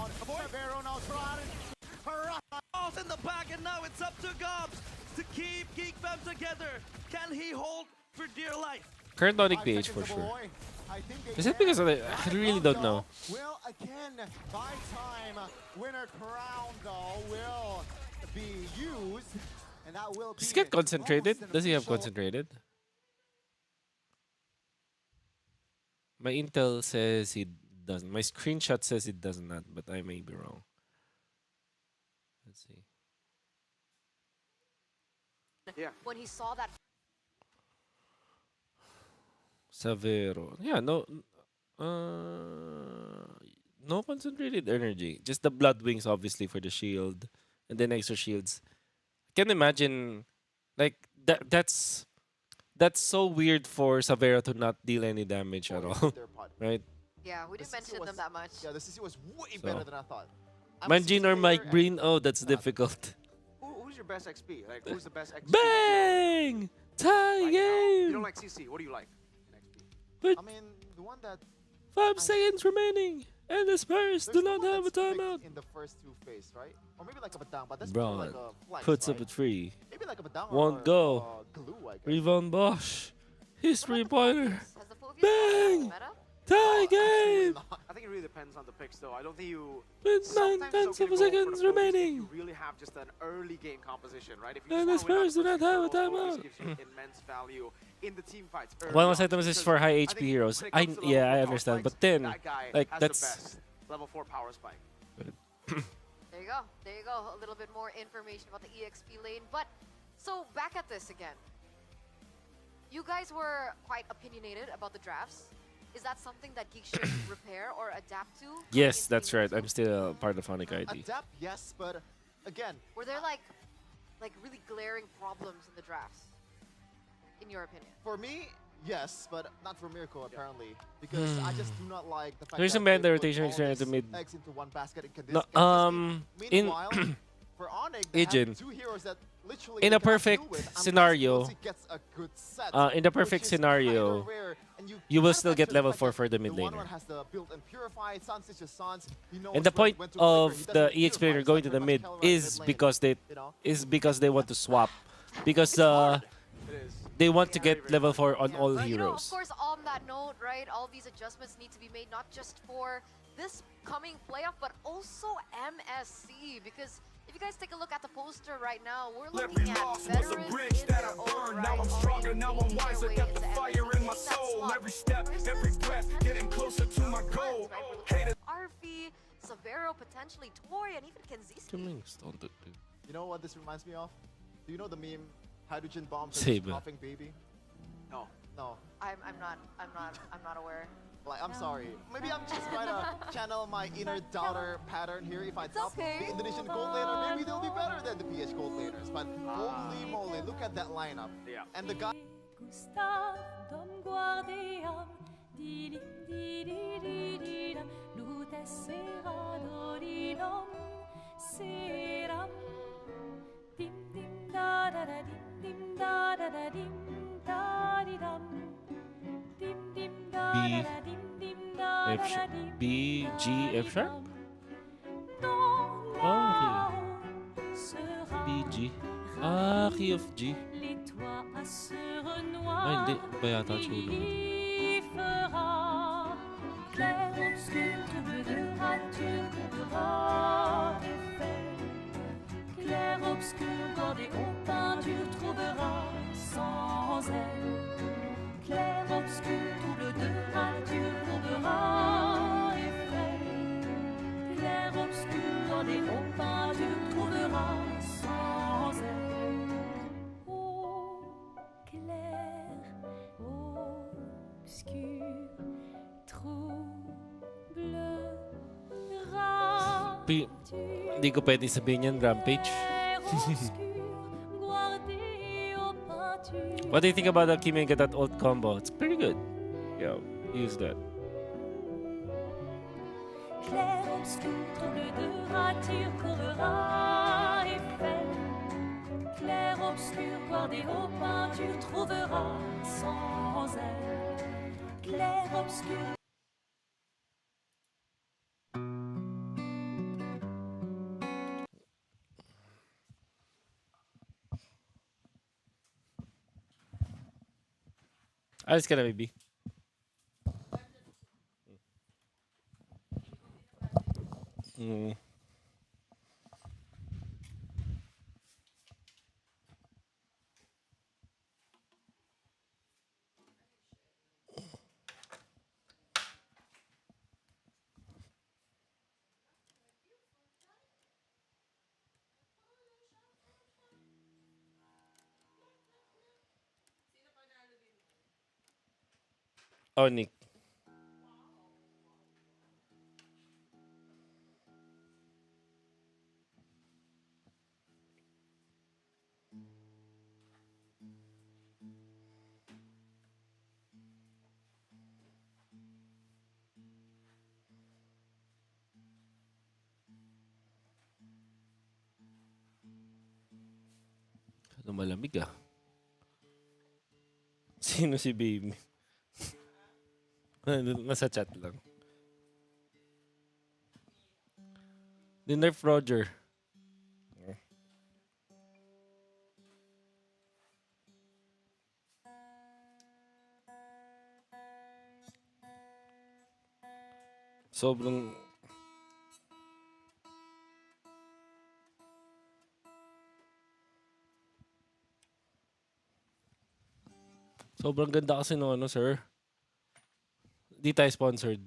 In the back, and now it's up to Gobs to keep Geek Fam together. Can he hold for dear life? Current Onic PH for sure. Is it because of the, I really don't know. Will again by time winner crown though will be used, and that will Does he be get concentrated? almost an Does he have official- concentrated? My intel says he doesn't. My screenshot says it does not, but I may be wrong. Let's see. Yeah. When he saw that Savero. Yeah, no concentrated energy. Just the blood wings, obviously, for the shield, and then extra shields. Can imagine, like that's so weird for Savero to not deal any damage at all, Their pod. right? yeah, we The didn't CC mention them was- that much. Yeah, the CC was way So. better than I thought. I'm a CC Manjin or player Mike and- Breen? Oh, that's Nah. difficult. Who's your best XP? Like, who's the best XP? Bang! Tie Right now? game! You don't like CC. What do you like in XP? But I mean, the one that 5 seconds remaining, and the Spurs there's do the not one have a that's picked timeout. in the first two phase, right? Or maybe like a Badang, but that's more like Braun a flex, puts right? up a 3. Maybe like a Badang Won't or go. Glue, I guess. Rebound Bosch. His What about the 3-pointer. Philippines? Has the Philippines Bang! gone out of the meta? Tie Absolutely game! not. I think it really depends on the picks, though. I don't think you. With 9 Sometimes it's tenths okay of to go for the seconds Philippines if remaining. You really have just an early game composition, right? If you And just the wanna win out Spurs do the not first have a turtle, always timeout. gives you immense value in the team fights. early One on, was items is because for high I HP think heroes. when it comes to level Yeah, 4 I power understand. spikes, But then, that guy like, has that's the best level 4 power spike. There you go. There you go. A little bit more information about the EXP lane. But so back at this again. You guys were quite opinionated about the drafts. Is that something that Geek should repair or adapt to? going yes, into that's season right. two? I'm still part of Onic ID. Adapt, yes, but again, Were there like really glaring problems in the drafts? In your opinion? for me, yes, but not for Miracle apparently, because I just do not like the fact There's that some bad they put rotation all experience these to mid. eggs into one basket. It can No, consistently- in Meanwhile, for Onic, they Ijin, have two heroes that literally in they a cannot perfect deal with unless scenario, PLC gets a good set, in the which perfect is scenario, kinda rare, and you will kinda still factor get the level fact 4 that for the mid the laner. one has the built and purified, Sans is just Sans. He knows And the point when to flicker. He of doesn't the purify, EX player it's going like to the pretty mid much hell right is mid lane, because they want to swap, because It is. they want to Yeah. get Very, very level hard. 4 on Yeah, all but, you know, of heroes. course, on that note, right, all these adjustments need to be made not just for this coming playoff, but also MSC. Because if you guys take a look at the poster right now, we're looking at veterans in their own right. I'm stronger, now I'm wiser, got the fire in my soul. Every step, every breath, getting closer to my goal. Arfi, Savero, potentially Toy, and even Kenziski. You know what this reminds me of? Do you know the meme, hydrogen bombs Say, and man. coughing baby? No. No. I'm not aware. Like, I'm sorry. Maybe I'm just trying to channel my inner doubter pattern here. If I top okay. the Indonesian gold laner, maybe they'll be better than the PH gold laners. But holy moly, look at that lineup. Yeah. And the guy Gustav, dom guardiam, didim dididididam, lutes sera dorinam, seram, dim dim da da da dim da da da dim da di dam, dim dim da da da dim dim da F da da sharp. dim B, G, F sharp? Dans Ah, là-haut sera B, G. Ah, key of G. les toits à sœurs Ah, hindi. noires. Ba yata tsura? Il fera clair, obscur, double de rature, trouvera effet. Clair, obscur, bordé aux peintures, trouvera sans elle. Clair, obscur, double de rature, trouvera effet. Clair, obscur, bordé aux peintures, trouvera sans elle. Au clair, obscur, troublera. Hindi ko pwede sabihin yan, Rampage. What do you think about the Kimi get that ult combo? It's pretty good. Yeah, use that. Clair, obscur, trouble de rature, courera effet. Clair, obscur, bordé aux peintures, trouvera sans elle. Clair, obscur. Alis ka na, baby. Mm. Onic. Ano malamig ah. Sino si baby? Nasa chat lang. Nerf Roger. Sobrang sobrang ganda kasi no ano, sir. Di tayo sponsored.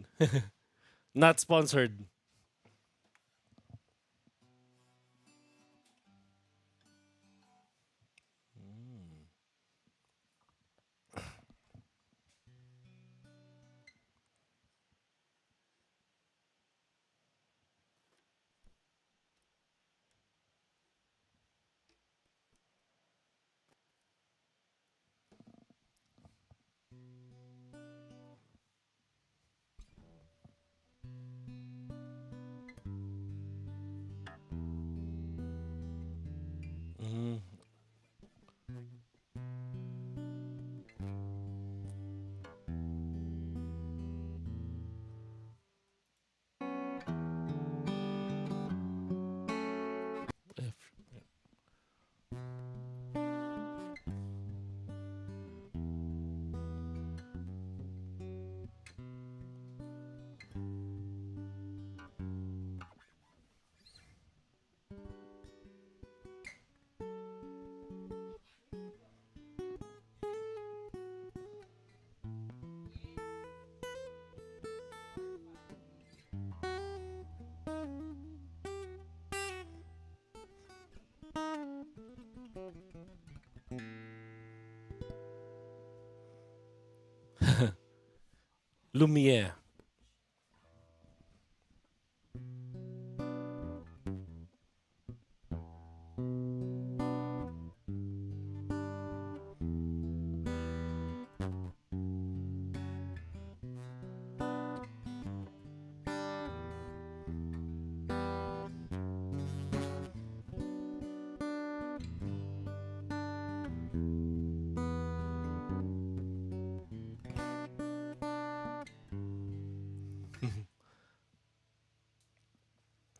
Not sponsored. Mm. Lumiere.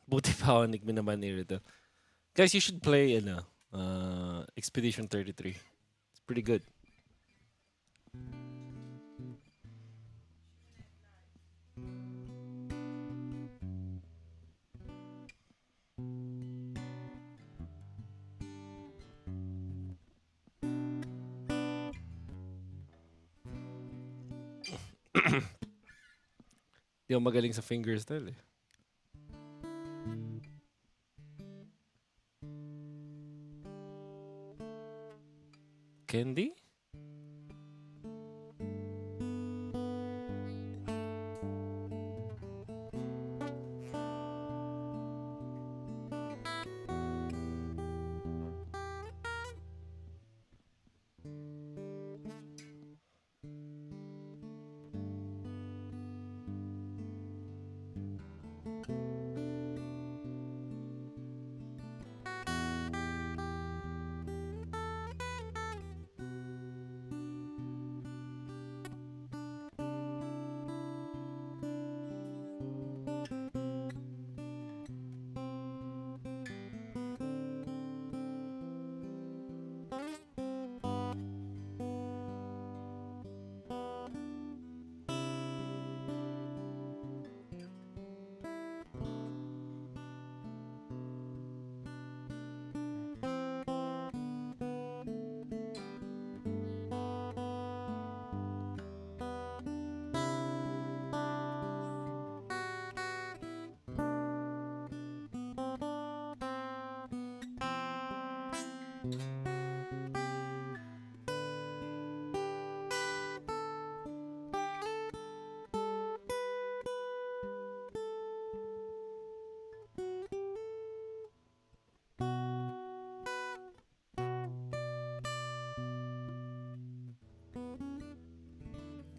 Buti pa ako Nick naman irito. Guys, you should play Expedition 33. It's pretty good. Di ako magaling sa fingerstyle eh. Candy?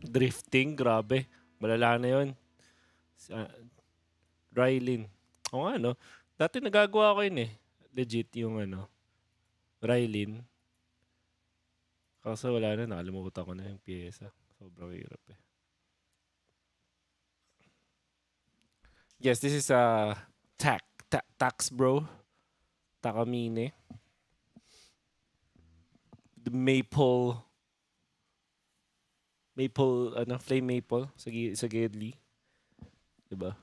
Drifting, grabe. Malala na yun. Rylin. O nga, no? Dati nagagawa ko yun eh. Legit yung Rylin. Kaso wala na, nakalimutan ko na yung pyesa. Sobrang hirap eh. Yes, this is Tax Bro. Takamine. The flame maple sa Gedli. Diba?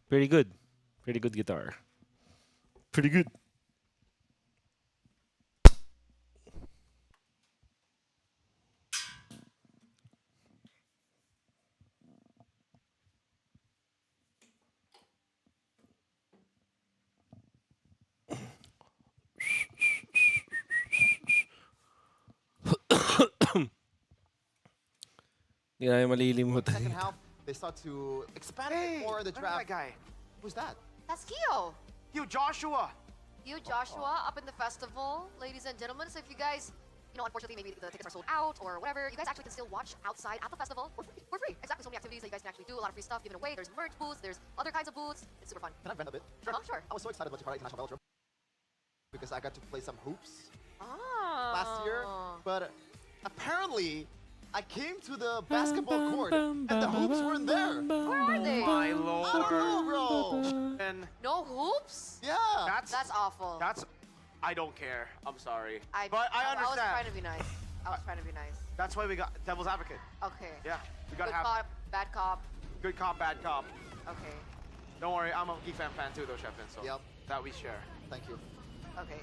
Pretty good. Pretty good guitar. Pretty good. Hindi na malilimutan. Second half, they start to expand more the look at draft. that guy. Who's that? That's Kyo. Yo, Joshua. You, Joshua, up in the festival, ladies and gentlemen. So if you guys, unfortunately, maybe the tickets are sold out or whatever, you guys actually can still watch outside at the festival for free. Exactly, so many activities that you guys can actually do, a lot of free stuff given away. There's merch booths, there's other kinds of booths. It's super fun. Can I vent a bit? Sure. I was so excited about Jakarta International Velodrome because I got to play some hoops Oh. last year, but apparently I came to the basketball court and the hoops weren't there. Where are they? My I don't lord. know, bro. And No hoops? Yeah. That's awful. I don't care. I'm sorry. I But I was understand. trying to be nice. I was trying to be nice. That's why we got Devil's Advocate. Okay. Yeah. We gotta Good have cop, bad cop. good cop, bad cop. Okay. Don't worry, I'm a Geek fan too, though, Shepin. So Yep. that we share. Thank you. Okay.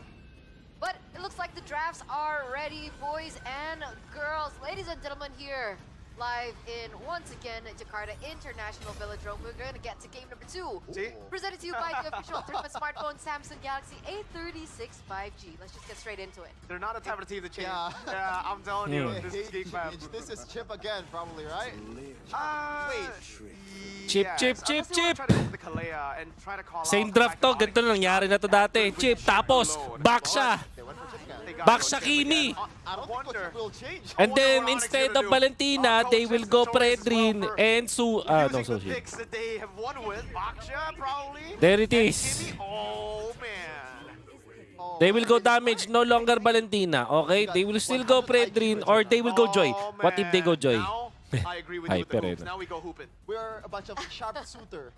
But it looks like the drafts are ready, boys and girls. Ladies and gentlemen, here live in, once again, Jakarta International Velodrome. We're going to get to game number 2. See? Presented to you by the official tournament smartphone Samsung Galaxy A36 5G. Let's just get straight into it. They're not a type of team to change. Yeah. Yeah, I'm telling you, Hmm. this is Geek fan. This is Chip again, probably, right? Chip, Yes, chip, unless they wanna chip. try to go for the Kalea and try to call Same out draft the to. fact Ganito that Onic nangyari na to shot dati. with Chip, sheer tapos load. back siya. They went for Chip again. They got Back to sa go Chip Kimi. again. I don't think what will change. And wonder then what Onic's instead gonna of do. Valentina, they will go Predrin and Using Sushi. the picks that they have won with, Baksha probably. There it and is. Kimi. Oh man. Oh, They will go man, damage, no longer Valentina. Okay? They will still go Predrin or they will go Joy. Oh, What if they go man. Joy? Now, I agree with you with the Hyper hoops. eh. Now we go hooping. We're a bunch of sharpshooter.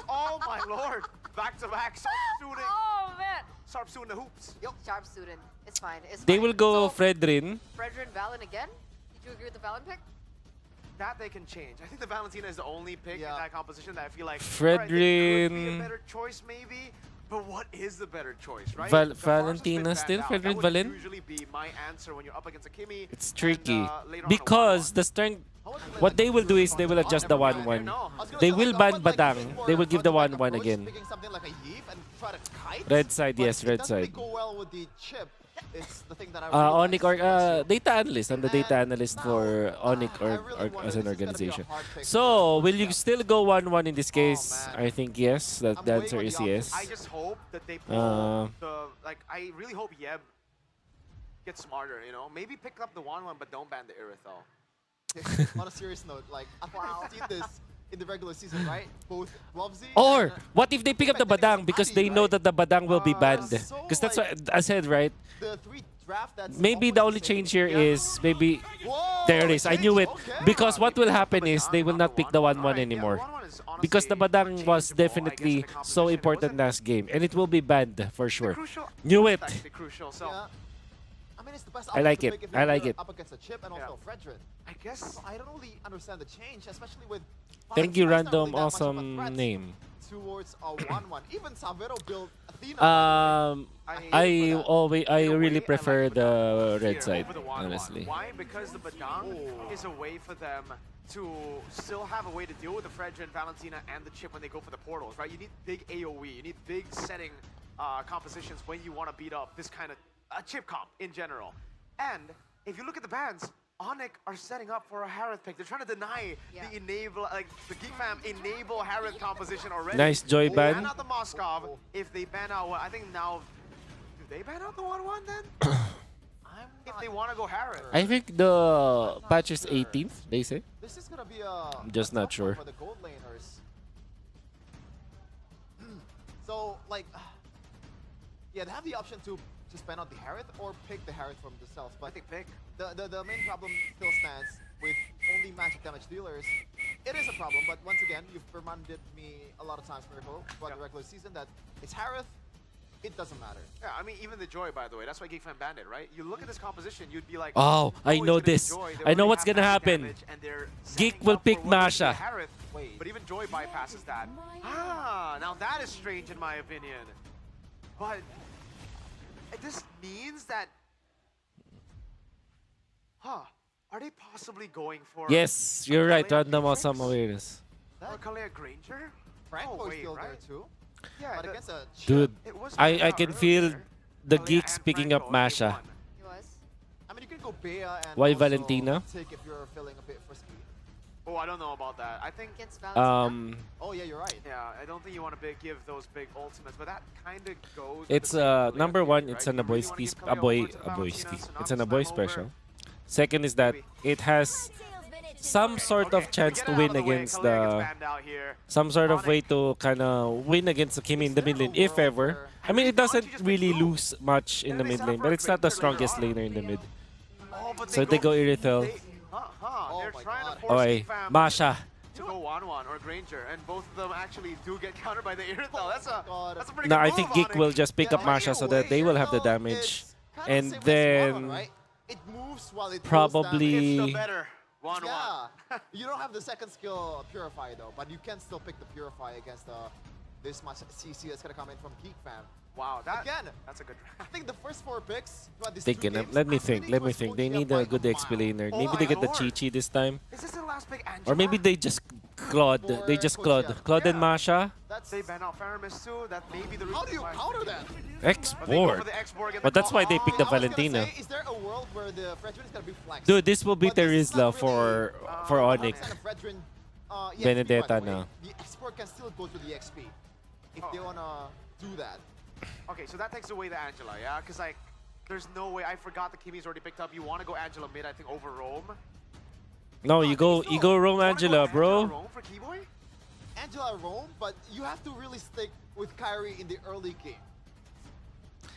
Oh my lord. Back to back. Sharp shooting. Oh, man. Sharp shooting the hoops. Yep. Sharp student. It's fine. It's They fine. will go So, Fredrin. Fredrin Valen again? Did you agree with the Valen pick? That they can change. I think the Valentina is the only pick in Yeah. that composition that I feel like Fredrin. alright, there could be a better choice maybe. But what is the better choice, right? Val- The Farce has been Valentina banned still? out. Fredrin That would Valen? usually be my answer when you're up against a Kimi. It's and, tricky. later on a Because 1-1. the strength... What they will do is they will adjust the 1-1. They will ban Badang. They will give the 1-1 again. Red side, yes, red side. Go well with the Chip. It's the thing that I Onic or data analyst. I'm the data analyst for Onic or as an organization. So, will you still go 1-1 in this case? man. I think yes. The answer is yes. I just hope that they pull I really hope Yeb gets smarter, you know? Maybe pick up the 1-1 but don't ban the Irithel. On a serious note, like I think we've seen this in the regular season, right? Both Lovesy Or, and what if they pick up the Badang because they know that the Badang will be banned? so, Because that's what like, I said, right? the 3 draft that's Maybe the only almost same. change here is maybe Whoa, there it is. I knew it. okay. Because what will happen is they will not pick the 1-1 anymore. Because the Badang was definitely so important last game. And it will be banned for sure. Knew it. Crucial, so Yeah. I mean, it's the best I like option to it. pick if I you're like it. up against a Chip and also Fredrin. I guess So I don't really understand the change, especially with. Thank you, Spice not random really that much of a awesome threat name. Towards a 1-1. Even Savero built Athena. I really prefer the red here side, over the 1-1. honestly. Why? Because the Badang is a way for them to still have a way to deal with the Fredrin, Valentina, and the Chip when they go for the portals, right? You need big AoE, you need big setting compositions when you want to beat up this kind of Chip comp in general. And if you look at the bans, Onic are setting up for a Harith pick. They're trying to deny the enable, like the Geek fam enable Harith composition already. Nice Joy They ban. ban out the Moskov. If they ban out, I think now, do they ban out the 1-1 then? If they want to go Harris. I think the patch is 18th, they say. This is gonna be a. I'm just not tough one sure. for the gold laners. So like, yeah, they have the option to spend on the Harith or pick the Harith from themselves. But I think pick. the main problem still stands with only magic damage dealers. It is a problem, but once again, you've reminded me a lot of times, Miracle, throughout the regular season that it's Harith. It doesn't matter. Yeah, I mean, even the Joy, by the way, that's why Geek Fan banned it, right? You look at this composition, you'd be like, Oh, I it's know gonna be this. Joy. They I know already what's have gonna magic happen. damage, and they're Geek setting will up pick for what would be Masha. Harith, Wait. but even Joy bypasses that. Ah, now that is strange in my opinion. But this means that, are they possibly going for Yes, you're right. Kalea Random Matrix? awesome awareness. Or Kalea Granger? Franco is wait, still right? there too. Yeah, But the- against a Dude, it was I Kalea can feel earlier. the Kalea Geeks and picking Franco up in game Masha. one. He was. I mean, you can go Bea and Why also Valentina? take if you're feeling a bit for speed. Oh, I don't know about that. I think, Against Valentina. Oh yeah, you're right. yeah, I don't think you want to give those big ultimates, but that kind of goes. with It's the Kalea number thing, one, right? it's an You really Aboy wanna give ski, Kalea over to Aboy Valentina, ski. so It's an now Aboy slam over. special. Second is that it has some sort Okay, of chance get to it out win of the way. against Kalea gets the banned out here. some sort of Onic. way to kind of win against the Kimi in the mid lane, if ever. I mean, it doesn't really lose much in the mid lane, but it's not the strongest laner in the mid. Oh, but So they go Irithel. They're my trying to God. force Okay, Geek Fam Masha. to go 1-1 or Granger, and both of them actually do get countered by the Irithel. That's God. a pretty No, good I move, think Geek Onic. will just pick Yeah, up but Masha in a so that way, they will have the Irithel damage. is kinda And the same as then One-on, right? It moves while it probably- Deals It's damage. the better 1-1. Yeah, you don't have the second skill Purify though, but you can still pick the Purify against this much CC that's gonna come in from Geek Fam. Wow, Again, that's a good. I think the first 4 picks throughout these Thinking, 2 games, let me I'm think, leaning let me towards think. They OG need by a good mile. XP laner. Oh Maybe my they get the lord. Chi-Chi this time. Is this the last pick, Angela? Or maybe they just Claude. They just Claude. Claude and Yeah. Masha. That's They ban out Faramis too. That may be the reason. how do you why. counter that? But they go Export. for the X-Borg and But the that's why they picked the I was gonna Valentina. say, is there a world where the Fredrin is gonna be flexed? Dude, this will be But this is Terizla not for really, Onic. 100% of Fredrin, yeah, Benedetta by the way. now. The export can still go to the XP if Oh. they wanna do that. Okay, so that takes away the Angela, yeah? Because, like, there's no way. I forgot the Kimi's already picked up. You want to go Angela mid, I think, over Rome. No, you go Rome You wanna Angela, go bro. Angela Rome for Keyboy? Angela Rome, but you have to really stick with Kyrie in the early game.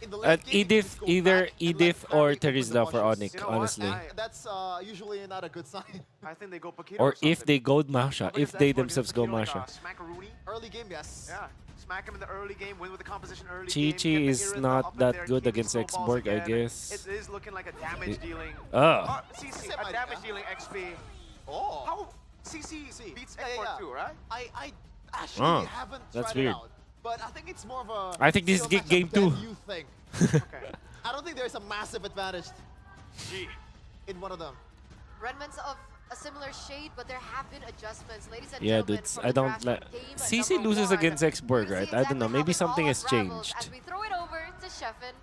In the And late game, you can Edith, just go either back and let Edith or Kyrie open the Terizla for bushes. Onic, You know what? honestly. That's That's usually not a good sign. I think they go Paquito Or if something. they go Masha, Because if they X-Borg themselves against go Paquito, like, Masha. smack a Rooney. Early game, yes. Yeah. Smack him in the early game, win with the composition early Chi-Chi game. get the is Irithel not up in that there, good Kimi against snowballs X-Borg, I again. guess. It is looking like a damage dealing. Oh. CC, a damage dealing XP. Oh. How CC beats Yeah, X-Borg yeah. too, right? I actually Oh, haven't that's tried weird. it out. But I think it's more of a I think this is skill Geek matchup game than too. you think. Okay. I don't think there's a massive advantage G. in one of them. Redmond's of a similar shade, but there have been adjustments. Ladies and Yeah, gentlemen, dudes, from I the don't Crash like. game CC number loses 1, against X-Borg, we'll right? see I don't exactly know. how Maybe this something all has unravels changed. As we throw it over to Sheffin,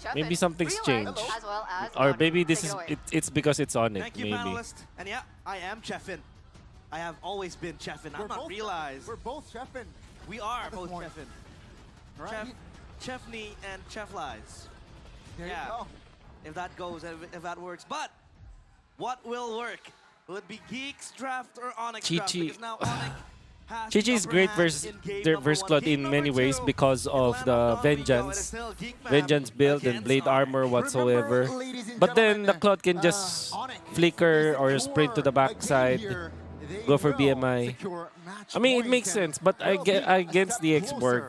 Sheffin, Maybe something's real life, changed. as well as Or Onic. maybe this Take is it away. it's because it's Onic, Thank you, maybe. panelists. And yeah, I am Cheffin. I have always been Cheffin. I'm not realized. We're both Cheffin. We are this both point. Cheffin. Right? Cheffney and Chefflies. There Yeah. you go. If that goes, if that works. But what will work? Will it be Geek's draft or Onyx draft? Chi-Chi. Because now Onyx has Chi-Chi the is upper great hand versus in game their number versus one. Claude Game in many number ways 2, because of Atlanta the Don Vigo, and it's Vengeance. still Geek Fam Vengeance build and against blade Onyx. armor whatsoever. Remember, ladies and But then the gentlemen, Claude can just Onic flicker is or secure. sprint to the Again backside. here, they Go for will BMI. secure match I mean, it point makes and sense, but I will get be a against step the X-Borg.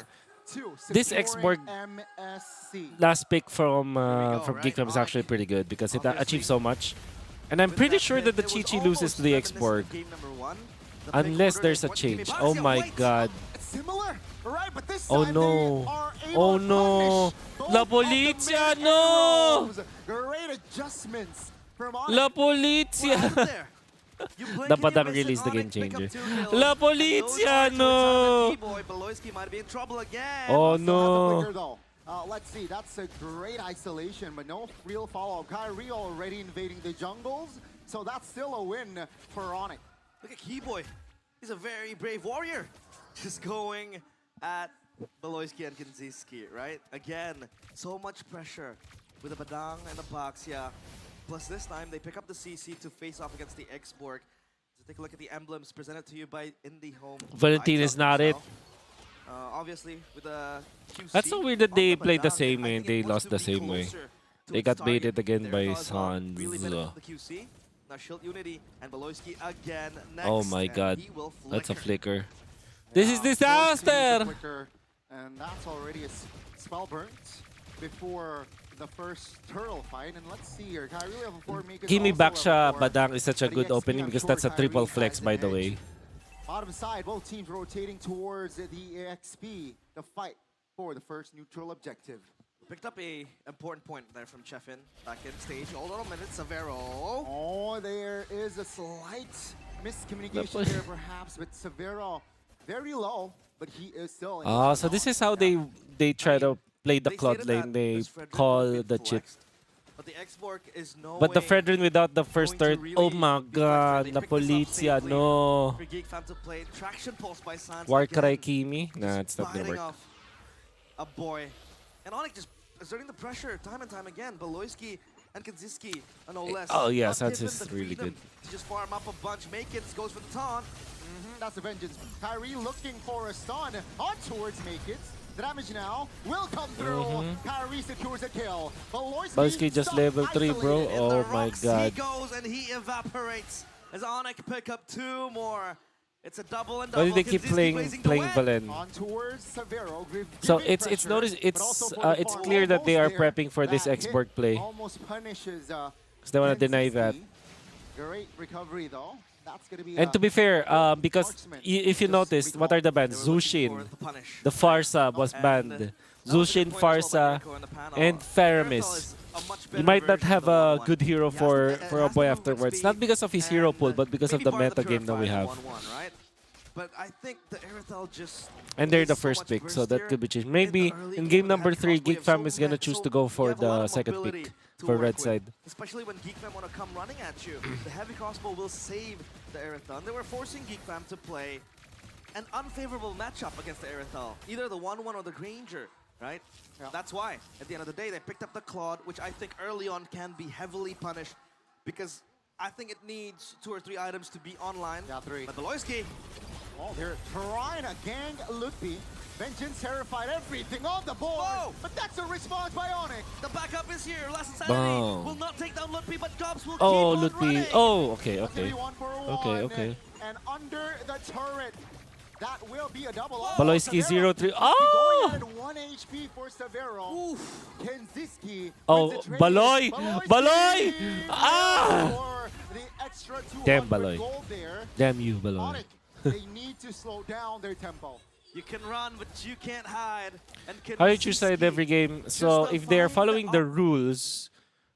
closer to This securing X-Borg MSC. last pick from go, Geek Fam is right? actually pretty good because it Obviously. achieves so much. And I'm pretty sure that the Chi-Chi loses to the X-Borg. Unless there's a change. Oh my god. It's similar, right? But this Oh time no. they are able Oh to no. punish both La of the Polizia, mid no! arrows. Great adjustments from Onic. La Polizia! Dapat ang release the game changer. La Polizia, no! Oh Still has the no. flicker, though. Let's see, that's a great isolation, but no real follow-up. Kyrie already invading the jungles, so that's still a win for Onic. Look at Keyboy. He's a very brave warrior. Just going at Beloyski and Kinziski, right? Again, so much pressure with the Badang and the Baxia. Plus this time, they pick up the CC to face off against the X-Borg. So take a look at the emblems presented to you by Indie Home. Valentin is not it. Obviously, with the QC. That's so weird that on they the played the Badang, same I way think and they it wants lost to the be same way. closer to They its got target. baited again The by Aerothal as well. Sans. Really benefited the QC. Now Shield Unity and Beloyski again next. Oh my and god. he will That's a flicker. flicker. This is Yeah, forced to use the disaster! flicker, and that's already a spell burnt before the first turtle fight. And let's see here. Kyrie level 4 Mika is Give me also back level siya, 4. Badang is such a But good EXP, opening I'm because sure that's a triple Kyrie flex, has by an the edge. way. Bottom side, both teams rotating towards the EXP, the fight for the first neutral objective. Picked up a important point there from Chefin back in stage. Hold on a minute, Severo. Oh, there is a slight miscommunication there perhaps, but Severo very low, but he is still able to So this knock. is how they try to play the They Cloud stated lane. that They Miss Frederick call would be the chip. flexed, but the X-Borg is no But the way Fredrin without the first going to turret, really oh my be flexed. god, They na picked this up Polizia, safely no. for Geek fam to play. Traction pulse by Sans Warcry again. Kimi? Nah, it's not gonna Biting work. off a boy. And Onic just exerting the pressure time and time again. Beloyski and Kaczynski are no less. Oh yeah, not Sans given is the really freedom good. to just farm up a bunch. Makins goes for the taunt. That's the vengeance. Kyrie looking for a stun on towards Make It. The damage now will come through. Kyrie secures a kill. Balski just level 3, bro. In the Oh my rocks god. He goes and he evaporates as Onic pick up 2 more. It's a double and Why double. did they keep Kaczynski blazing the playing way. Valen? On towards Severo. So giving it's pressure, noticed but also it's for the it's farm. clear that they are Almost there. prepping for this That X-Borg hit play. almost punishes Because they want to deny that. Great recovery though. That's gonna be And to be fair, because if you noticed, what are the bans? They were looking Zushin, for the punish. the Farsa was And banned. that was a Zushin, good point as well by Farsa, Mirko in the panel. and Aerothal Faramis. is a much You better might not version have of the a 1-1. good hero He has for to- a has boy to move with afterwards. speed Not because of his hero and, pool, but because of maybe the borrow meta game that we turret have. fight in 1-1, right? But I think the Aerothal just And they're the is so first much pick, so that burstier could be changed. in Maybe the early in game game with number heavy 3, crossbow. Geek You have Fam so is gonna many- choose so to go you for have a lot the of second mobility pick to for work red with. side. Especially when Geek Fam want to come running at you. The heavy crossbow will save the Aerothal. They were forcing Geek Fam to play an unfavorable matchup against the Aerothal. Either the 1-1 or the Granger, right? Yeah. That's why, at the end of the day, they picked up the Claude, which I think early on can be heavily punished because I think it needs 2 or 3 items to be online. Yeah, 3. But Beloyski, Oh, they're trying to gang Ludwig. Vengeance terrified everything on the board. Whoa! But that's a response by Onic. the backup is here. Last Insanity Boom. will not take down Lutpi, but Cobbs will Oh, keep on running. Lutpi. Oh, okay, That's gonna okay. be 1 for 1. Okay, okay. And under the turret, that will be a double. Beloyski Severo 0-3. Going Oh! ahead 1 HP for Severo. Oof. Kenziski. Oh, wins the trade. Baloy! Baloy! Beloyski Ah! for the extra 200 Damn, Baloy. gold there. Damn you, Baloy. Onic, they need to slow down their tempo. You can run, but you can't hide. And How you choose side Kinziski every game? So just if they are find following the up rules,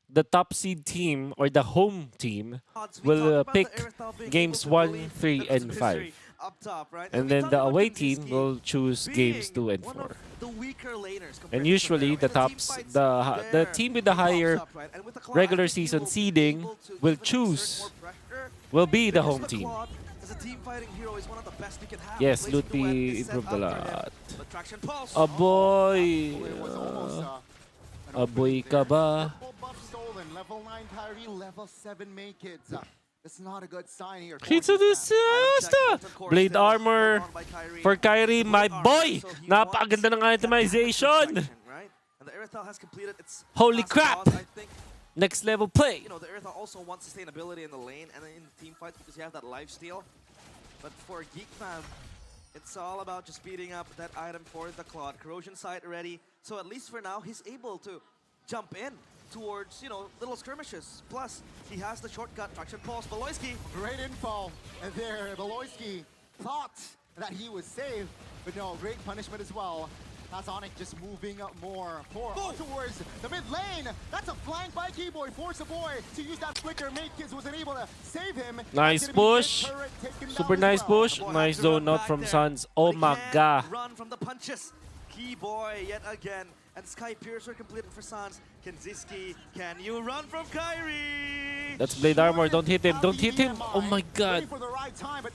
the top seed team or the home team odds. We talked will about the pick Aerothal being games able to 1, bully 3, the and Conspiracy 5. Up top, right? And we then talked the about away team Kinziski will choose games 2 and being 4. one of the weaker laners compared And to usually Severo. the In team tops, fights, the there team with the he pops higher up, right? And with the Claude, regular I think he season will be seeding able to will even exert choose more pressure will be the because home the team. Claude, as a team fighting hero, is one of the best you can have. Yes, The place to win Lutpi is set improved a up for him. lot. But traction pulse. Oh boy! It was almost an Aboy opening ka there. ba? Triple buff stolen. Level 9 Kyrie, level 7 Make It. That's not a good sign here. It's a disaster! Blade armor for Kyrie, my boy! Napakaganda ng itemization! Right? And the Aerothal has completed its Holy last crap! boss. I think, Next level play! you know, the Aerothal also wants sustainability in the lane and in team fights because you have that life steal. But for Geek Fam, it's all about just speeding up that item for the Claude. Corrosion sight ready. So at least for now, he's able to jump in towards, you know, little skirmishes. Plus, he has the shortcut, traction pulse. Beloyski. Great info. And there, Beloyski thought that he was safe, but no, great punishment as well. That's Onic just moving up more towards the mid lane. That's a flank by Keyboy. Force a boy to use that flicker. Makekiz wasn't able to save him. Nice That's gonna be push. mid turret taken Super down as nice well. push. Boy, Nice has to run zone out back from there, Suns. but Oh he my can't god. Run from the punches. Keyboy yet again. And Sky Piercer completed for Sans. Kenziski, can you run from Kyrie? That's Blade Armor. Don't hit him. Don't hit him. Oh my God.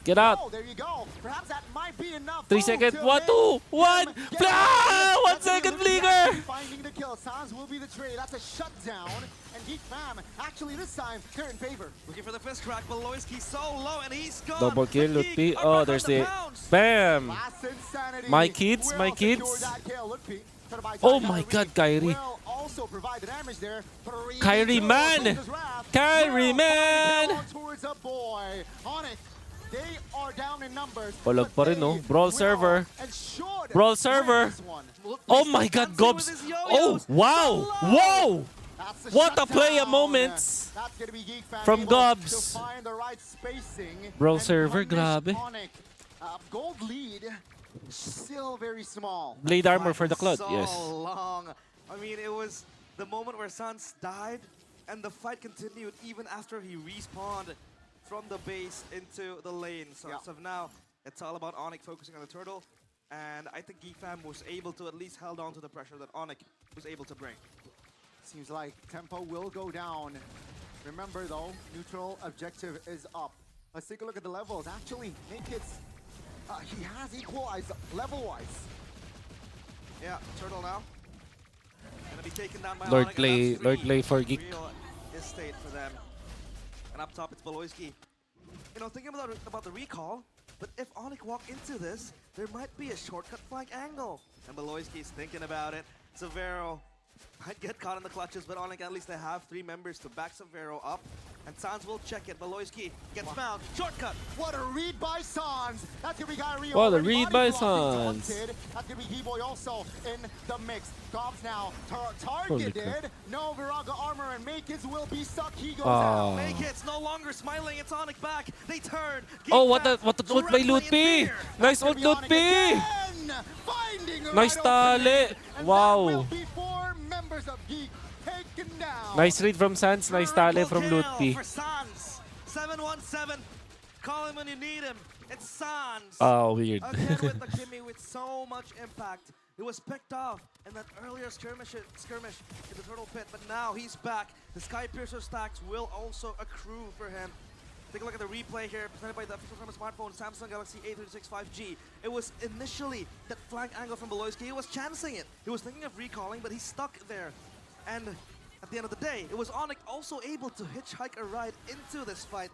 Get out. There you go. Perhaps that might be enough. 3 seconds. 1, 2, 1. 1 second flicker. Finding the kill. Sans will be the trade. That's a shutdown. And Geek Fam, actually this time, they're in favor. Looking for the fist crack. Beloyski so low and he's gone. Double kill, Geek, Lutpi. uppercut Oh, there's the the... pounce. Bam. Last insanity. My kids, will my secure kids. that kill. Lutpi, trying to buy Oh time. my God, Kyrie. Will also provide the damage there. Kyrie, man. Kyrie, man. Towards a boy. Onic, they are down in numbers. Palag pa rin, no? Brawl server. Brawl Brawl server. Oh my God, Gobs. Oh, wow. Whoa. What a play a moment from Gobs. Brawl server, grabe. Gold lead, still very small. Blade Armor for the Cloud, So yes. long. I mean, it was the moment where Sans died, and the fight continued even after he respawned from the base into the lane. So as of now, it's all about Onic focusing on the turtle, and I think Geek Fam was able to at least held on to the pressure that Onic was able to bring. Seems like tempo will go down. Remember though, neutral objective is up. Let's take a look at the levels. Actually, Naked's, he has equalized level-wise. Yeah, turtle now. Gonna be taken down by Lord Onic, and play, that's Lord three. play for Geek. Real estate for them. And up top, it's Beloyski. You know, thinking about the recall, but if Onic walk into this, there might be a shortcut flank angle. And Beloyski's thinking about it. Severo might get caught in the clutches, but Onic, at least they have 3 members to back Severo up. And Sans will check it. Beloyski gets found. Shortcut! What a read by Sans! That's gonna be Kyrie. What a already read by body blocking Sans. taunted. That's gonna be He-Boy also in the mix. Gobs now targeted. No Viraga armor, and Makids will be stuck. He goes out. Make it's no longer smiling. It's Onic back. They turn. Oh, what the ult by Lutpi. Nice ult, Lutpi. Nice tali. Wow. Nice read from Sans. Nice tali from Lutpi. For Sans. 717. Call him when you need him. It's Sans. Oh, weird. Again with the Kimmy with so much impact. It was picked off in that earlier skirmish in the Turtle Pit, but now he's back. The Sky Piercer stacks will also accrue for him. Take a look at the replay here, presented by the official from smartphone, Samsung Galaxy A36 5G. It was initially that flank angle from Beloyski. He was chancing it. He was thinking of recalling, but he's stuck there. And at the end of the day, it was Onic also able to hitchhike a ride into this fight.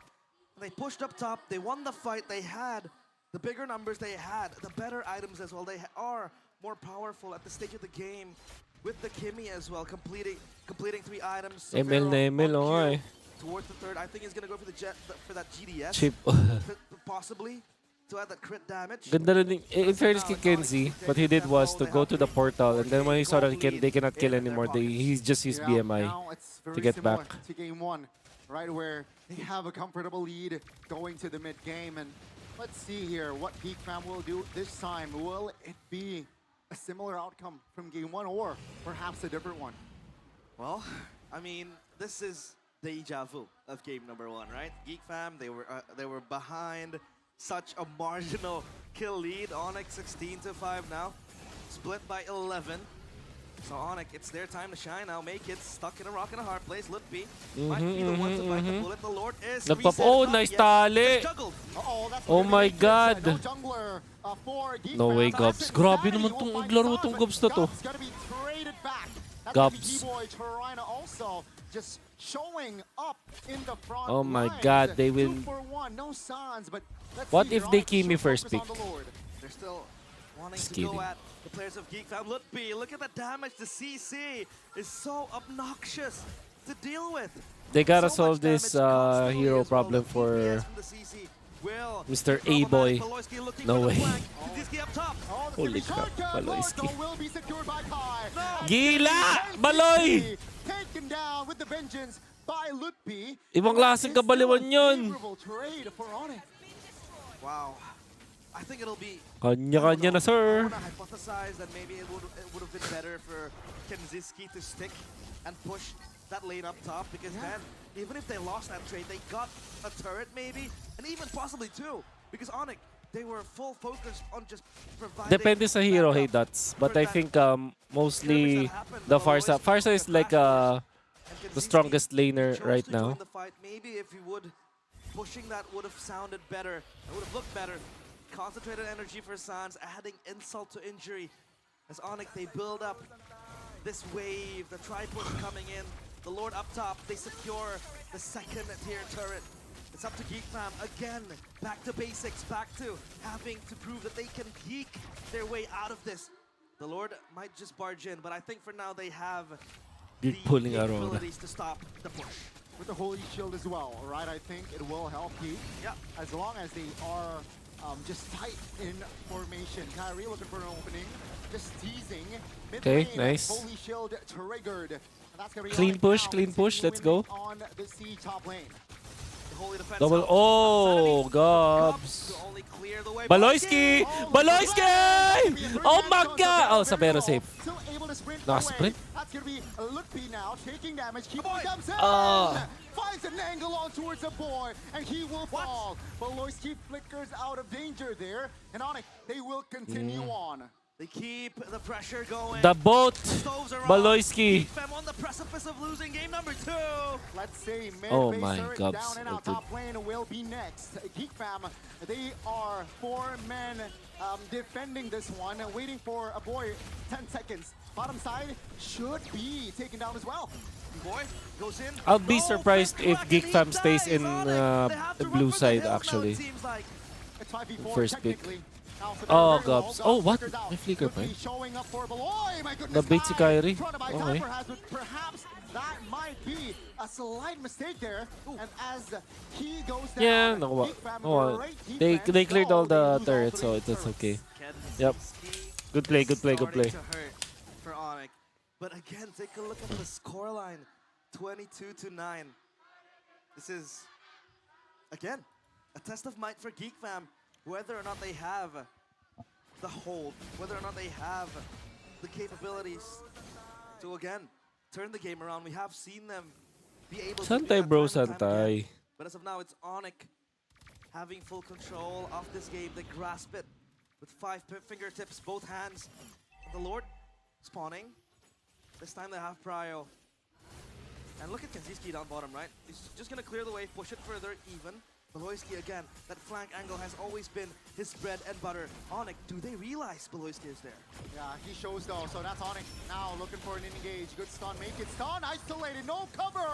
They pushed up top, they won the fight, they had the bigger numbers, they had the better items as well. They are more powerful at the stage of the game with the Kimmy as well, completing 3 items. ML na ML, on oh cue ay. towards the third. I think he's gonna go for the for that GDS. Chip. Possibly to add that crit damage. Ganda rin. In fairness kay Kenzie, what he did was to go to the portal, and then when he saw that they cannot kill anymore, he's just used BMI to get back. To game 1, right where they have a comfortable lead going to the mid game, and let's see here what Geek Fam will do this time. Will it be a similar outcome from game 1 or perhaps a different one? Well, I mean, this is deja vu of game number 1, right? Geek Fam, they were behind such a marginal kill lead. Onic 16-5 now, split by 11. So Onic, it's their time to shine now. Make it stuck in a rock and a hard place. Lutpi might be the one to bite the bullet. The Lord is reset. Oh, Not nice yet. tali. Juggled. Oh my God. No jungler for Geek No Fam. way, That's Gobs. insanity. Grabe naman tong Oh my laro God, tong but Gobs na to. Gobs gonna be traded back. That's Gobs. gonna be B-Boy Torina also just showing up in the front Oh my lines. God, they will- 2 for 1, no Sans, but let's What see if here, they Onic Kimmy should first focus on pick? the Lord. They're still wanting Just to go kidding. at the players of Geek Fam. Look at the damage. The CC is so obnoxious to deal with. They gotta So solve much this damage constantly hero as well. problem The for DPS from the CC will Mr. be A-Boy. problematic. Beloyski looking No for the way. flank. Kenziski up top. Oh, that's Holy gonna be crap, shotgun. Baloyski. Lordo will be secured by Kai. No. Gila! Kenziski Baloy! Taken down with the vengeance by Lutpi. Ibang klaseng kabaliwan yun. Favorable trade for Onic. Wow. I think it'll be. Kanya-kanya na, I sir. want to hypothesize that maybe it would have been better for Kenziski to stick and push that lane up top, because then even if they lost that trade, they got a turret maybe, and even possibly 2, because Onic, they were full focused on just providing Depende sa hero, hey backup Dots. for But I that think skirmish mostly that happened. the Baloyski Farsa. Farsa took is a like crash course, and the Kenziski, strongest he laner chose right to now. join the fight. Maybe if he would, pushing that would have sounded better. It would have looked better. Concentrated energy for Sans, adding insult to injury. As Onic, they build up this wave, the tri-push coming in. The Lord up top, they secure the second tier turret. It's up to Geek Fam again, back to basics, back to having to prove that they can geek their way out of this. The Lord might just barge in, but I think for now they have the Geek pulling Aurora. capabilities to stop the push. With the Holy Shield as well, right? I think it will help Geek. Yeah. As long as they are just tight in formation. Kyrie looking for an opening, just teasing. Mid Okay, lane, nice. Holy Shield triggered. And that's gonna be Clean Onic push, now, clean push, let's go. continuing on the C top lane. The Holy Defense Double. helps. Oh, Sanity Gobs. comes to only clear the way. Baloyski! Baloyski! Oh my god! Oh, Sabero safe. Still able to sprint Nah, away. sprint. That's gonna be Lutfi now, taking damage. Keep boy. comes in. Ah. Finds an angle on towards the boy, and he will fall. Baloyski flickers out of danger there, and Onic, they will continue on. They keep the pressure going. The boat. Stoves are on. Baloyski. Geek Fam on the precipice of losing game number 2. Let's say mid Oh base my turret God, down and out. ulted. Top lane will be next. Geek Fam, they are 4 men defending this one, waiting for a boy 10 seconds. Bottom side should be taken down as well. Boy goes in. I'll be No, surprised Flick if Crack, Geek and Fam he stays dies in on it. They have the to blue run for side, hills now, actually. it seems like. It's 5v4 First pick. technically. Now, so Oh, they're very low. Gobs. Oh, what? flickered out. May flicker Could pa be eh. showing up for Beloy. My goodness, Nabait si Kai. Kyrie. Trying to buy Okay. time for Hazard. Perhaps that might be a slight mistake there. And as he goes down, Yeah, nakuha. Geek Fam, Oh, great they defense. cleared all So they the lose turrets, so three it's turrets. okay. Kenziski Yep. Good play, good play, good play. starting to hurt for Onic. But again, take a look at the scoreline. 22-9. This is, again, a test of might for Geek Fam. Whether or not they have the hold, whether or not they have the capabilities to, again, turn the game around. We have seen them be able to do Santay, that bro, time and time again. santay. But as of now, it's Onic having full control of this game. They grasp it with 5 fingertips, both hands. And the Lord spawning. This time they have Prio. And look at Kenziski down bottom, right? He's just gonna clear the way, push it further, even. Baloyski again, that flank angle has always been his bread and butter. Onic, do they realize Baloyski is there? Yeah, he shows though, so that's Onic now looking for an engage. Good stun, make it stun, isolated, no cover!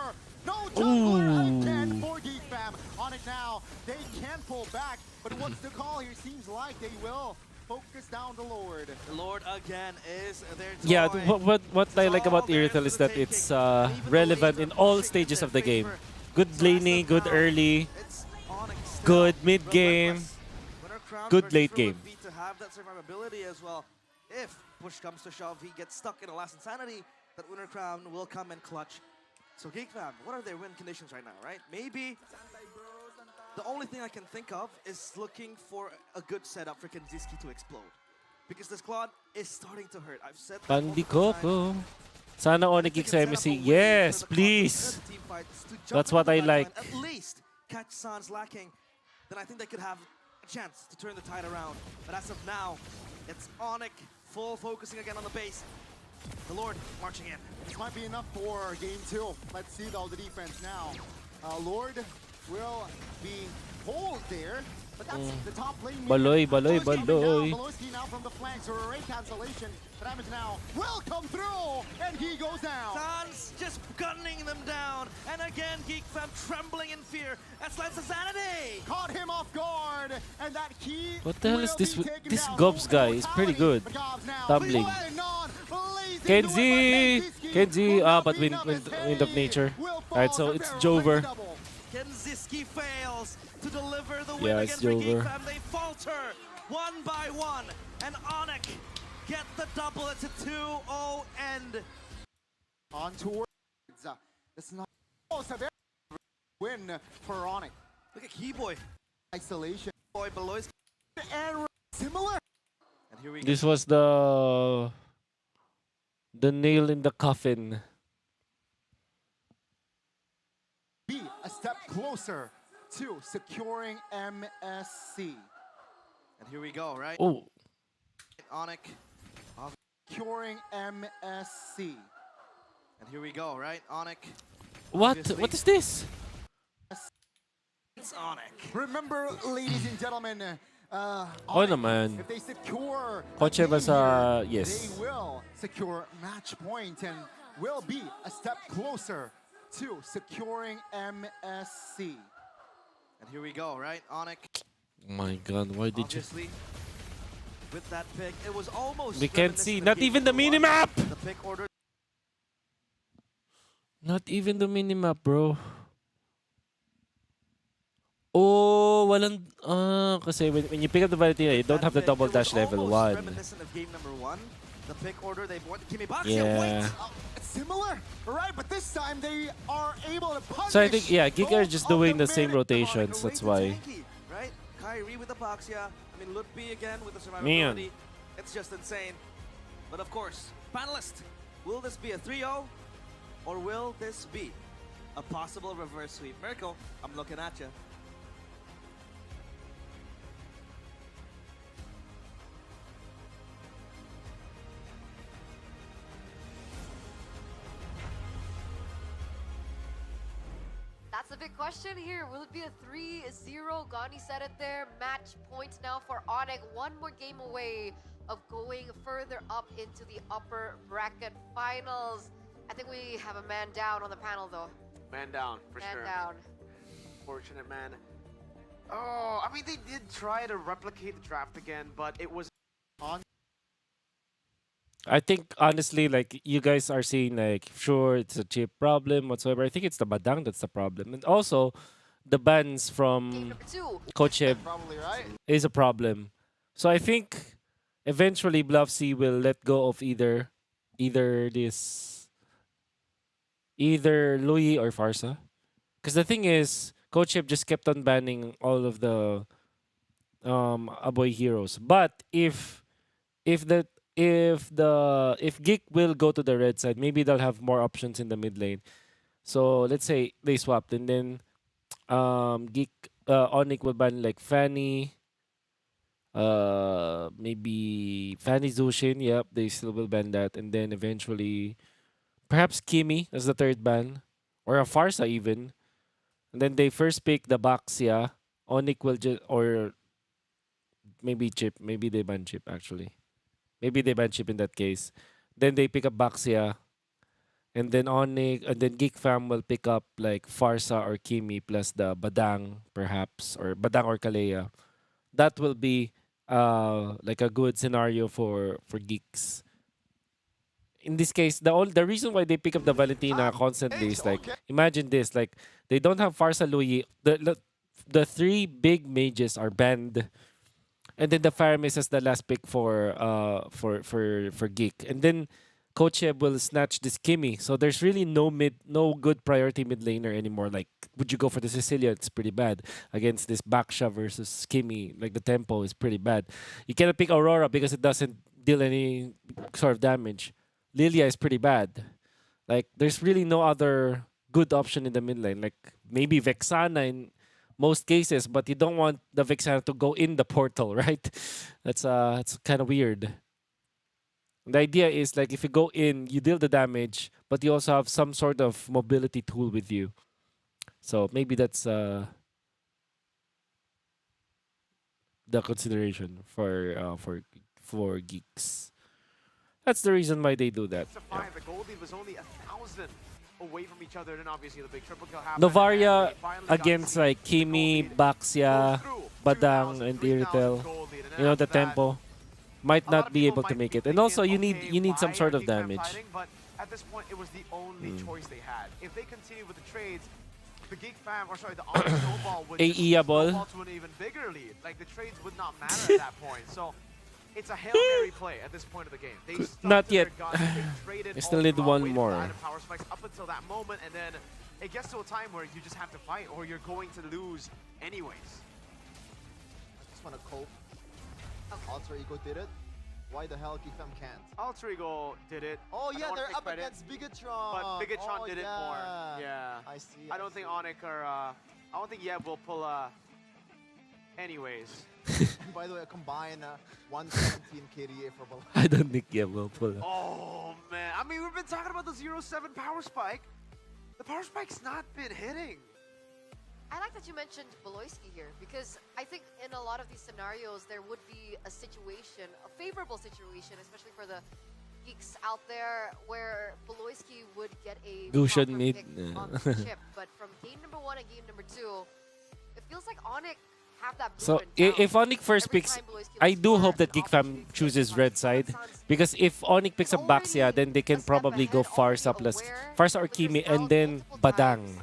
No jungler again for Geek Fam. Onic now, they can pull back, but what's the call here? Seems like they will focus down the Lord. The Lord again is their toy. Yeah, what I like about It's all Irithel there is for the that it's taking. And even the relevant laser in all pushing stages in of the their game. favor. Good So as of laning, good now, early, it's Onic still good mid game, relentless. Winner crown good for late Fro game. would be to have that survivability as well. If push comes to shove, he gets stuck in a last insanity, that winner crown will come and clutch. So Geek Fam, what are their win conditions right now, right? Maybe the only thing I can think of is looking for a good setup for Kenziski to explode. Because this Claude is starting to hurt. I've said that Pandi multiple times. Coco. Sana Onic If they Geek can sa set up MC. a way Yes, for the please. Claude team fights to jump That's into what the I back like. line, at least catch Sans lacking, then I think they could have a chance to turn the tide around. But as of now, it's Onic full focusing again on the base. The Lord marching in. This might be enough for game 2. Let's see though the defense now. Lord will be hold there, but that's the top lane. Baloy, Baloy, Baloyski coming Baloy. down. Baloyski now from the flanks, array cancellation. The damage now will come through, and he goes down. Sans just gunning them down. And again, Geek Fam trembling in fear. That's Lance Sanity. Caught him off guard, and that key. What the hell is will this be with- taken this down. Gobs No guy is pretty immortality, good. but Gobs now Tumbling. blazing on, blazing Kenzie! to it, but Kenzie, will not but be wind, enough wind, as wind of Hay nature. will Alright, fall so to it's barrel, Jover. make it double. Kenziski fails to deliver the win Yeah, again it's for Geek over. Fam. They falter one by one. And Onic get the double. It's a 2-0 end. On towards. It's not almost a very win for Onic. Look at Keyboy. Isolation. Boy Baloyski. And similar. And here we go. This was the nail in the coffin. Be a step closer to securing MSC. And here we go, right? Oh, Onic. Curing MSC. And here we go, right? Onic. what? Obviously. What is this? It's Onic. Remember, ladies and gentlemen, Oh Onic, naman. if they secure a Coach game was, here, yes. they will secure match point and will be a step closer to securing MSC. And here we go, right? Onic. Oh my God, why did you? Obviously, with that pick, it was almost. We can't see. reminiscent of Not Game even the number one. minimap. The pick order. Not even the minimap, bro. Oh, walang... kasi when you pick up the Valentina, you don't That have the pick, double it dash was level almost 1. Reminiscent of game number 1. The pick order they want. Kimi Box. Yeah. Wait. It's similar, right? But this time they are able to punish. So I think, yeah, Geek are both just of doing the mid- same Onic rotations, away that's to why. Tanky, right? Kyrie with the Boxia. I mean, Lutby again with the Man. survivability. It's just insane. But of course, panelist, will this be a 3-0? Or will this be a possible reverse sweep? Miracle, I'm looking at you. That's the big question here. Will it be a 3-0? Gani said it there. Match points now for Onic. One more game away of going further up into the upper bracket finals. I think we have a man down on the panel though. Man down, for Man sure. down. Fortunate man. Oh, I mean, they did try to replicate the draft again, but it was I think, honestly, like, you guys are saying, like, sure, it's a chip problem, whatsoever. I think it's the Badang that's the problem. And also, the bans Game from number 2. Coach Eb Probably right. is a problem. So I think eventually Bluff C will let go of either Louis or Farsa. Because the thing is, Coach Eb just kept on banning all of the Aboy heroes. But if Geek will go to the red side, maybe they'll have more options in the mid lane. So let's say they swapped, and then Geek Onic will ban like Fanny, maybe Fanny Zushin. Yep, they still will ban that, and then eventually perhaps Kimi as the third ban, or a Farsa even. And then they first pick the Baxia. Onic will just, or maybe Chip. Maybe they ban Chip actually. Maybe they ban Chip in that case. Then they pick up Baxia. And then Onic, and then Geek Fam will pick up like Farsa or Kimi plus the Badang perhaps, or Badang or Kalea. That will be like a good scenario for Geeks. In this case, the reason why they pick up the Valentina constantly is like, imagine this, like they don't have Farsa Louis. The three big mages are banned. And then the Faramis is the last pick for Geek. And then Coach Eb will snatch this Kimi. So there's really no good priority mid laner anymore. Like, would you go for the Cecilia? It's pretty bad. Against this Baksha versus Kimi, like the tempo is pretty bad. You cannot pick Aurora because it doesn't deal any sort of damage. Lilia is pretty bad. Like, there's really no other good option in the mid lane. Like, maybe Vexana in most cases, but you don't want the Vexana to go in the portal, right? That's it's kind of weird. The idea is like if you go in, you deal the damage, but you also have some sort of mobility tool with you. So maybe that's the consideration for Geeks. That's the reason why they do that. to find the gold lead was only 1,000 away from each other, and obviously the big triple kill happened. Novaria and they finally got against to see like the Kimi, gold lead Baxia, go through. Badang, 2,000, and 3,000 Iritel. gold lead, and then You know, the after that, tempo might a lot not of be people able to might make be it. And also you thinking, need some why sort are of Geek Fam damage. fighting? But at this point, it was the only choice they had. If they continue with the trades, the Geek Fam, or sorry, the Onic snowball would just AE-able. snowball to an even bigger lead. Like the trades would not matter at that point. So it's a Hail Mary play at this point of the game. They stuck Not to their yet. guns, they traded We all still need throughout, one waited for more. the item power spikes up until that moment, and then it gets to a time where you just have to fight, or you're going to lose anyways. I just want to cope. Okay. Alter Ego did it. Why the hell Geek Fam can't? Alter Ego did it. Oh I don't yeah, wanna they're take up credit, against Bigatron. but Bigatron Oh, did it more. Yeah. I see. I don't think Onic or I don't think Yeb will pull Anyways. And by the way, a combined 117 KDA for Bal. I don't think yeah, will pull. Oh, man. I mean, we've been talking about the 0-7 power spike. The power spike's not been hitting. I like that you mentioned Beloyski here because I think in a lot of these scenarios there would be a situation, a favorable situation, especially for the geeks out there, where Beloyski would get a Lucian proper mid. pick on the chip. But from game number 1 and game number 2, it feels like Onic have that So blueprint down. if Onic first Every picks, time Beloyski I looks do for hope that an Geek Fam opportunity to chooses get red on side. San's Because if Onic picks up Baxia, then they can a step probably go ahead, Farsa already plus aware, Farsa or but there's Kimi now and then multiple Badang. times.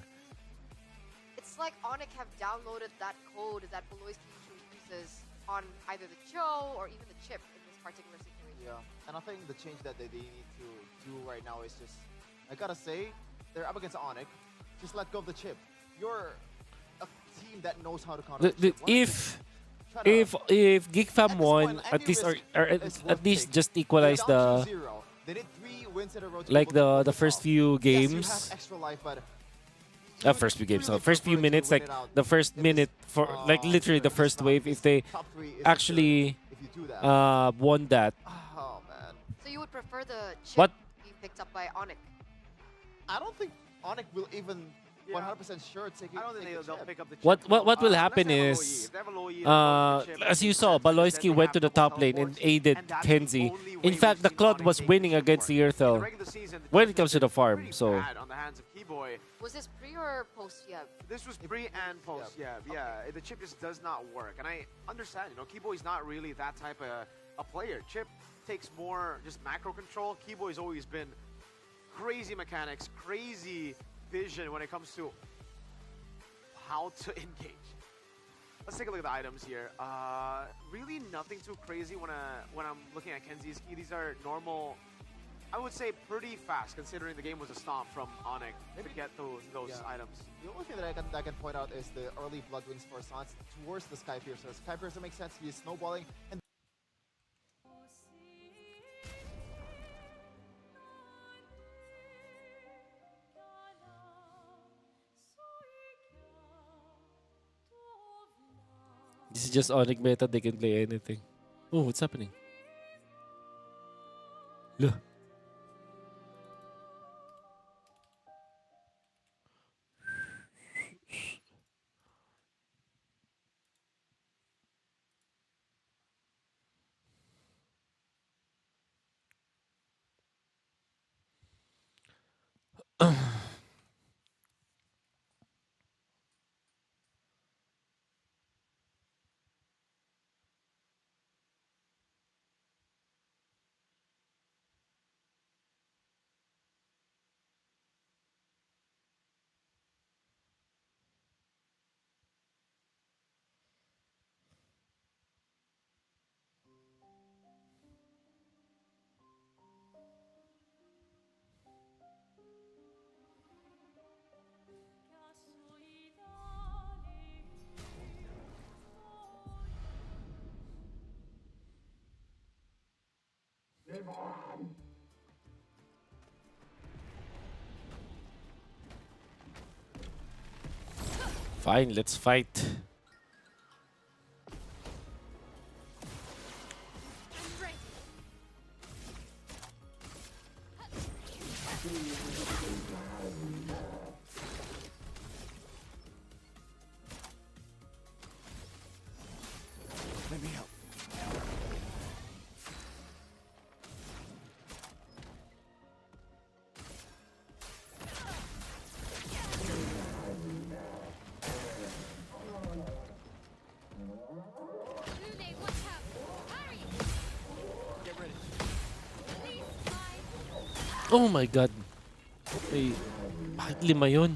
It's like Onic have downloaded that code that Beloyski usually uses on either the Cho or even the chip in this particular situation. Yeah, and I think the change that they need to do right now is just, I gotta say, they're up against Onic. Just let go of the chip. You're a team that knows how to counter the chip. Why don't you try to- If Geek Fam At this won, point, at any least or, risk or is at worth least taking. just They're equalize down the 2-0. They need 3 wins in a row to like be able to the pull first this off. few Yes, you games. have extra life, but First few games. So really first few prefer to minutes, win like it out the first in minute this, for like literally the this first round. wave. If they Top 3 is actually if you do that. won that, Oh man, So you would prefer the chip What? being picked up by Onic? I don't think Onic will even Yeah. 100% sure take it. I don't think take the they'll chip. pick up the chip. What will Unless happen they have a low is, E. If they have a low E, they'll go for the chip. as you Makes saw, sense because then Baloyski they went to have the double top lane and teleports, aided and that's the Kenzie. only way In fact, we've the seen Cloud Onic was take winning the against the more. In Earthel regular season, the when team it comes to has the been farm. pretty So bad on the hands of Keyboy. Was this pre or post? Yeah. This was pre and post, yeah. The chip just does not work, and I understand. Keyboy's not really that type of a player. Chip takes more just macro control. Keyboy's always been crazy mechanics, crazy vision when it comes to how to engage. Let's take a look at the items here. Really nothing too crazy when I'm looking at Kenzie's key. These are normal. I would say pretty fast, considering the game was a stomp from Onic to get those Yeah. items. The only thing that I can point out is the early blood wings for Sans towards the Skypiercer. Skypiercer makes sense. He is snowballing, and this is just Onic meta. They can play anything. Oh, what's happening? Look. Fine, let's fight. Let me help. Oh my God. Ay, bakit 5 yun?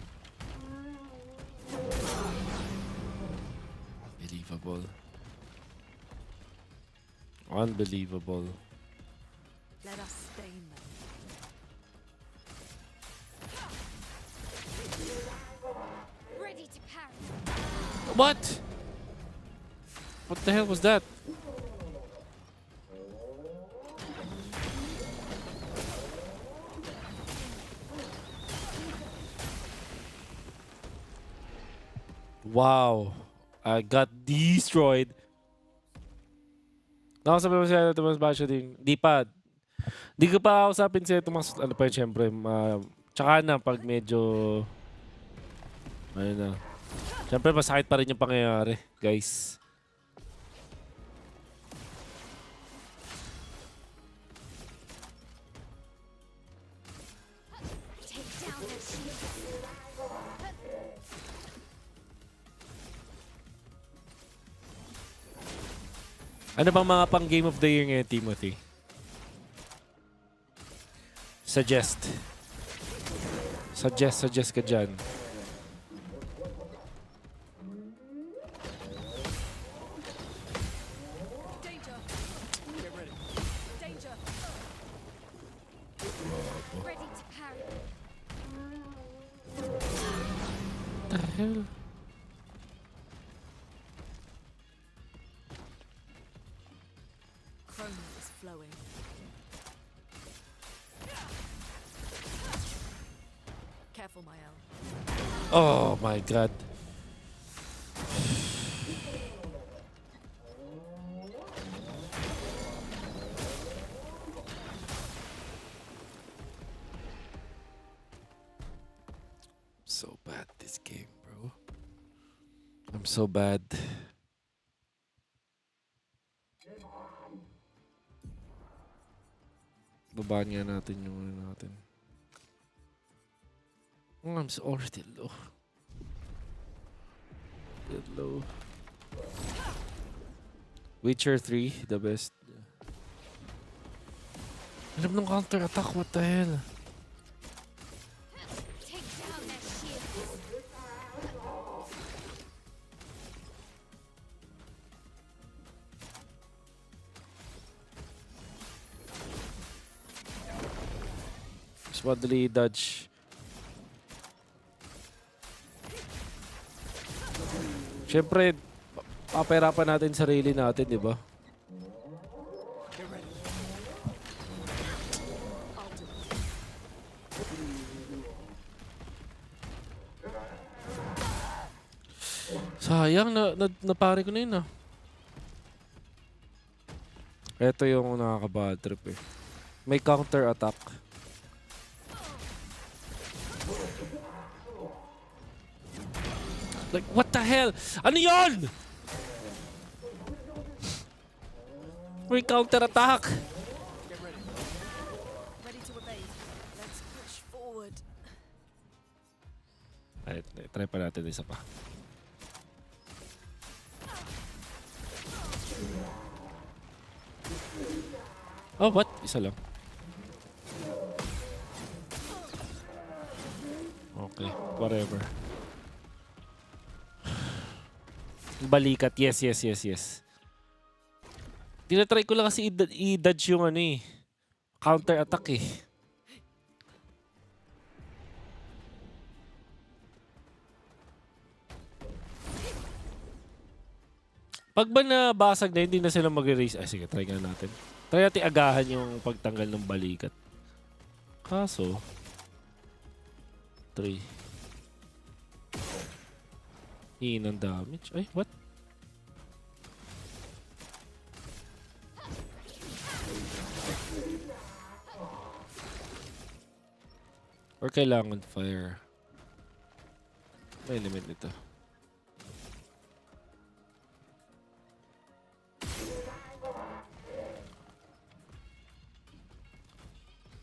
Unbelievable. Unbelievable. Let us stain them. Ready to parry. What? What the hell was that? Wow. I got destroyed. Nakasabi mo siya Tomas Basyo din. Di pa. Di ko pa usapin siya Tomas. Ano pa yun, syempre. Tsaka na pag medyo... Ayun na. Syempre, masakit pa rin yung pangyayari, guys. Ano bang mga pang Game of the Year ngayon, Timothy? Suggest ka dyan. Danger. Get ready. Danger. Ready to parry. What the hell? Chrome is flowing. Careful, Mael. Oh my god. So bad this game, bro. I'm so bad. Babaan nga natin yung ano natin. Oh, I'm already low. Get low. Witcher 3, the best. Alam ng counter attack, what the hell? Take down their shields. Swadley dodge. Siyempre, papahirapan natin sarili natin, di ba? Sayang, napare ko na yun ah. Ito yung nakaka-bad trip eh. May counter attack. Like, what the hell? Ano yun? May counter attack. Get ready. Ready to evade. Let's push forward. Ay, try pa natin isa pa. Oh, what? Isa lang. Okay, whatever. Balikat. Yes. Tinatry ko lang kasi i-dodge yung ano eh. Counter attack eh. Pag ba nabasag na, hindi na sila mag-erase. Ay, sige, try nga natin. Try natin agahan yung pagtanggal ng balikat. Kaso, 3. Hinang damage. Ay, what? Or kailangan fire. May element nito.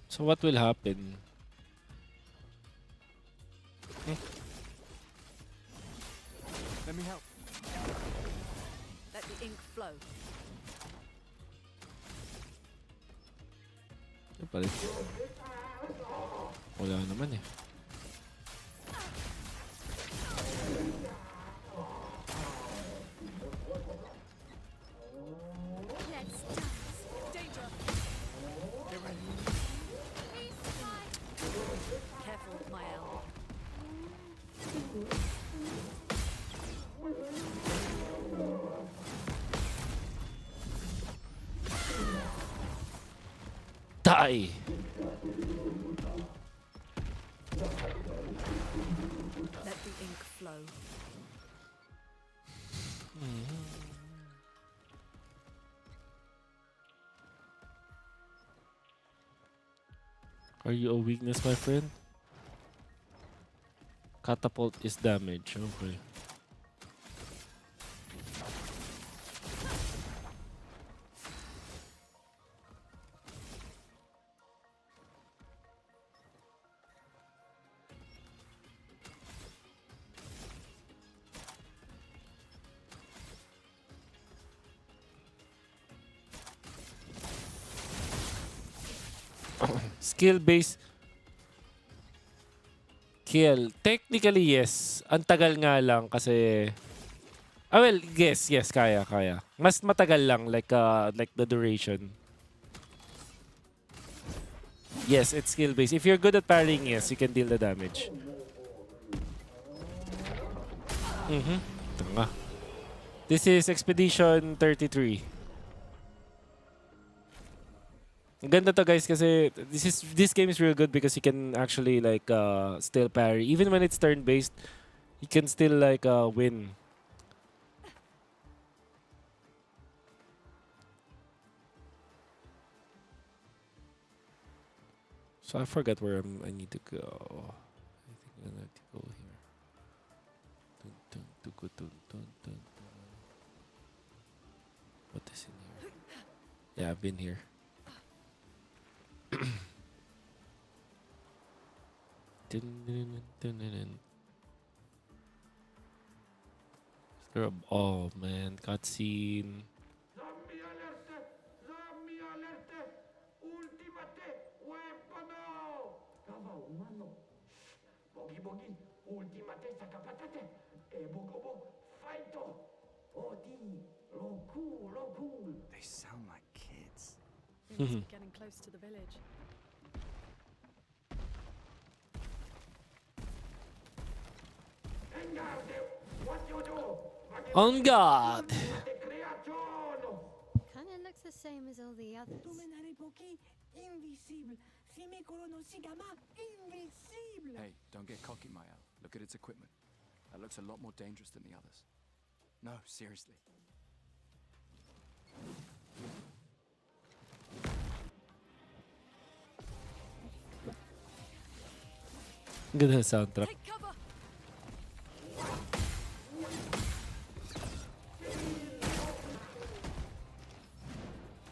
So what will happen? Let me help. Let the ink flow. Ano pa rin? Wala naman eh. Let's dance. Danger. Get ready. Careful, Mael. Die! Let the ink flow. Are you a weakness, my friend? Catapult is damage. Okay. Skill-based kill. Technically, yes. Ang tagal nga lang kasi... well, yes, kaya. Mas matagal lang, like the duration. Yes, it's skill-based. If you're good at parrying, yes, you can deal the damage. Tanga. This is Expedition 33. Ang ganda to guys kasi this game is real good because you can actually like still parry. Even when it's turn-based, you can still like win. So I forgot where I need to go. I think I need to go here. What is in here? Yeah, I've been here. Oh man, cutscene. Zombie alerte! Zombie alerte! Ultimate weapono! Kawa umano. Bogi, ultimate sakapatate. Bogobo, fighto. Odi, loku. They sound like kids. They must be getting close to the village. On guard. Kinda looks the same as all the others. Hey, don't get cocky, Maya. Look at its equipment. That looks a lot more dangerous than the others. No, seriously. Good soundtrack. Take cover!